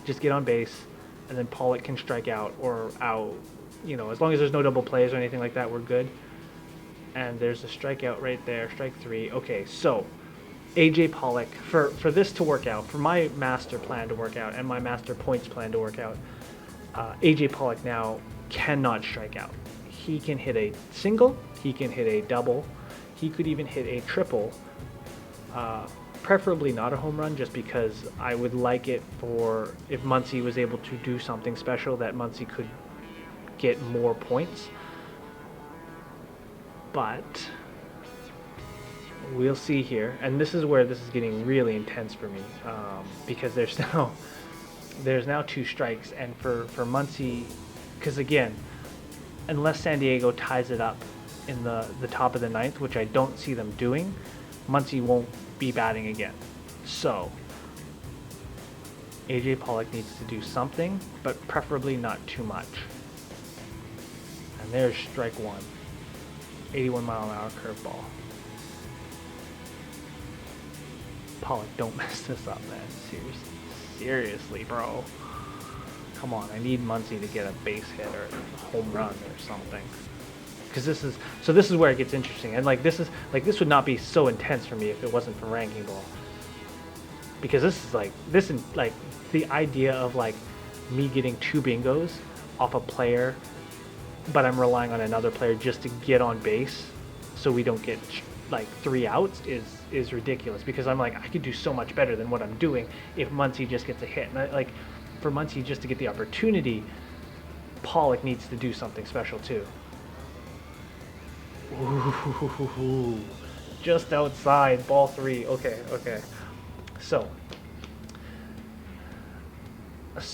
Speaker 1: just get on base and then Pollock can strike out or out. You know, as long as there's no double plays or anything like that, we're good. And there's a strikeout right there, strike 3. Okay, so AJ Pollock, for this to work out, for my master plan to work out and my master points plan to work out, AJ Pollock now cannot strike out. He can hit a single, he can hit a double, he could even hit a triple, preferably not a home run, just because I would like it for if Muncy was able to do something special that Muncy could get more points. But we'll see here, and this is where this is getting really intense for me, because there's now 2 strikes, and for Muncy, because again, unless San Diego ties it up in the top of the 9th, which I don't see them doing, Muncy won't be batting again. So AJ Pollock needs to do something, but preferably not too much. And there's strike 1. 81-mile-an-hour curveball. Pollock, don't mess this up, man. Seriously, bro. Come on, I need Muncy to get a base hit or a home run or something. Because this is where it gets interesting, and this would not be so intense for me if it wasn't for Ranking Ball. Because this is the idea of me getting 2 bingos off a player, but I'm relying on another player just to get on base, so we don't get 3 outs is ridiculous. Because I'm I could do so much better than what I'm doing if Muncy just gets a hit, and for Muncy just to get the opportunity, Pollock needs to do something special too. Ooh, just outside, ball 3. Okay. So,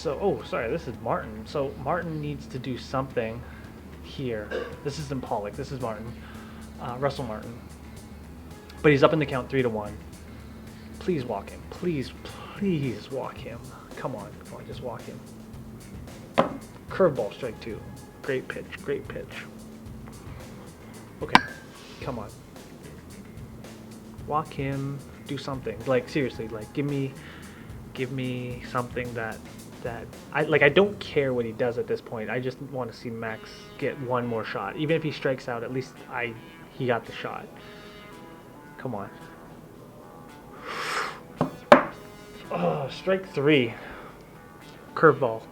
Speaker 1: oh, sorry, this is Martin. So Martin needs to do something here. This isn't Pollock, this is Martin, Russell Martin. But he's up in the count 3-1. Please walk him. Please walk him. Come on, just walk him. Curveball, strike 2. Great pitch. Okay, come on. Walk him, do something. Seriously, give me something that I don't care what he does at this point. I just want to see Max get one more shot. Even if he strikes out, at least he got the shot. Come on. Oh, strike 3. Curveball.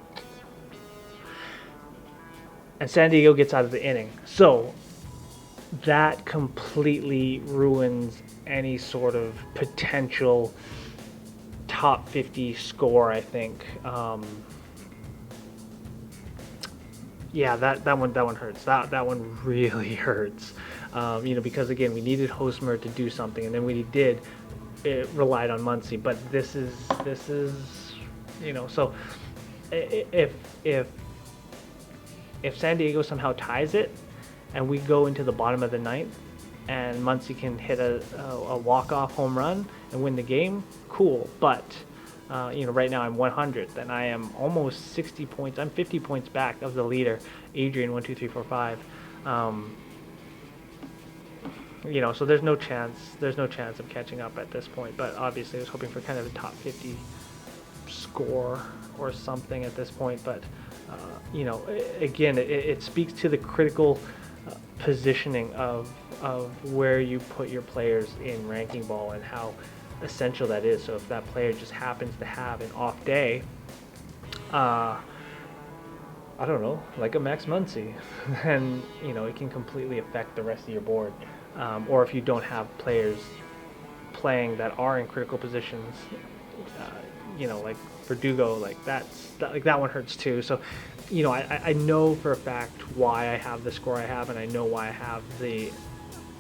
Speaker 1: And San Diego gets out of the inning. So that completely ruins any sort of potential top 50 score, I think. Yeah, that one hurts. That one really hurts. Because again, we needed Hosmer to do something, and then when he did, it relied on Muncy. But this is so if San Diego somehow ties it, and we go into the bottom of the 9th, and Muncy can hit a walk-off home run and win the game, cool. But right now I'm 100th, and I am almost 60 points. I'm 50 points back of the leader, Adrian 1, 2, 3, 4, 5. So there's no chance of catching up at this point. But obviously, I was hoping for kind of a top 50 score or something at this point. But again, it speaks to the critical positioning of where you put your players in Ranking Ball and how essential that is. So if that player just happens to have an off day, I don't know, like a Max Muncy, then it can completely affect the rest of your board. Or if you don't have players playing that are in critical positions, like Verdugo, that one hurts too. So I know for a fact why I have the score I have, and I know why I have the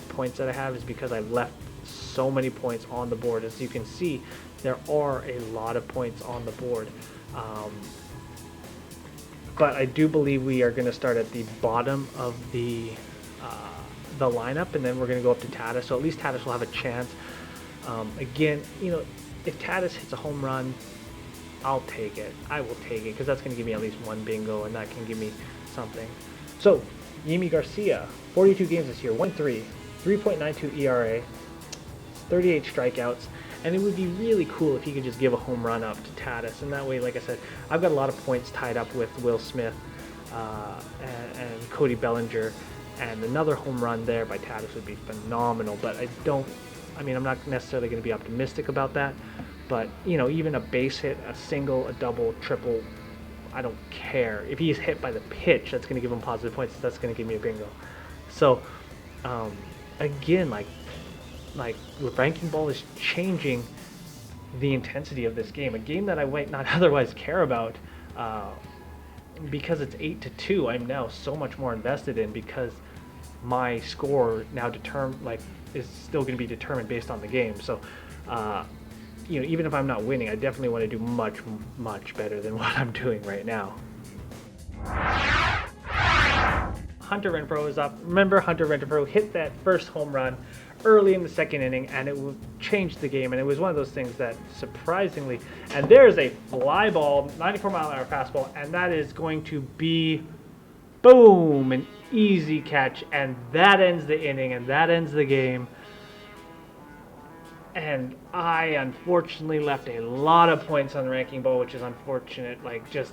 Speaker 1: points that I have is because I left so many points on the board. As you can see, there are a lot of points on the board. But I do believe we are going to start at the bottom of the lineup, and then we're going to go up to Tatis. So at least Tatis will have a chance. Again, if Tatis hits a home run, I'll take it. I will take it, because that's going to give me at least one bingo, and that can give me something. So, Yimi Garcia, 42 games this year, 1-3, 3.92 ERA, 38 strikeouts, and it would be really cool if he could just give a home run up to Tatis, and that way, like I said, I've got a lot of points tied up with Will Smith and Cody Bellinger, and another home run there by Tatis would be phenomenal, but I'm not necessarily going to be optimistic about that, but, even a base hit, a single, a double, triple, I don't care. If he's hit by the pitch, that's going to give him positive points. That's going to give me a bingo. So, again, like Ranking Ball is changing the intensity of this game. A game that I might not otherwise care about, because it's 8-2. I'm now so much more invested in, because my score now is still going to be determined based on the game. So, even if I'm not winning, I definitely want to do much, much better than what I'm doing right now. Hunter Renfroe is up. Remember, Hunter Renfroe hit that first home run early in the second inning, and it changed the game. And it was one of those things that surprisingly, and there's a fly ball, 94-mile-an-hour fastball, and that is going to be, boom, an easy catch, and that ends the inning, and that ends the game. And I unfortunately left a lot of points on the Ranking Ball, which is unfortunate.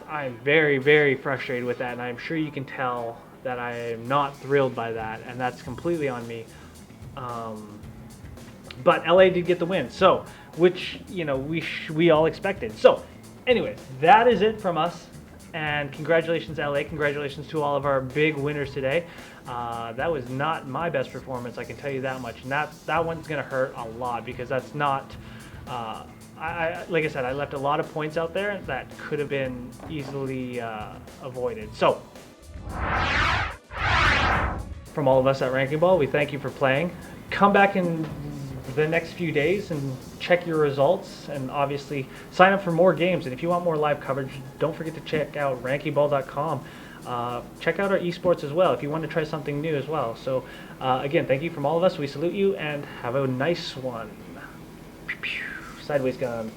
Speaker 1: I'm very, very frustrated with that, and I'm sure you can tell that I am not thrilled by that, and that's completely on me. But LA did get the win, so which we all expected. So, anyways, that is it from us, and congratulations, LA. Congratulations to all of our big winners today. That was not my best performance, I can tell you that much. And that one's going to hurt a lot, because that's not, like I said, I left a lot of points out there that could have been easily avoided. So, from all of us at Ranking Ball, we thank you for playing. Come back in the next few days and check your results, and obviously sign up for more games. And if you want more live coverage, don't forget to check out rankingball.com. Check out our esports as well if you want to try something new as well. So again, thank you from all of us. We salute you, and have a nice one. Sideways gun.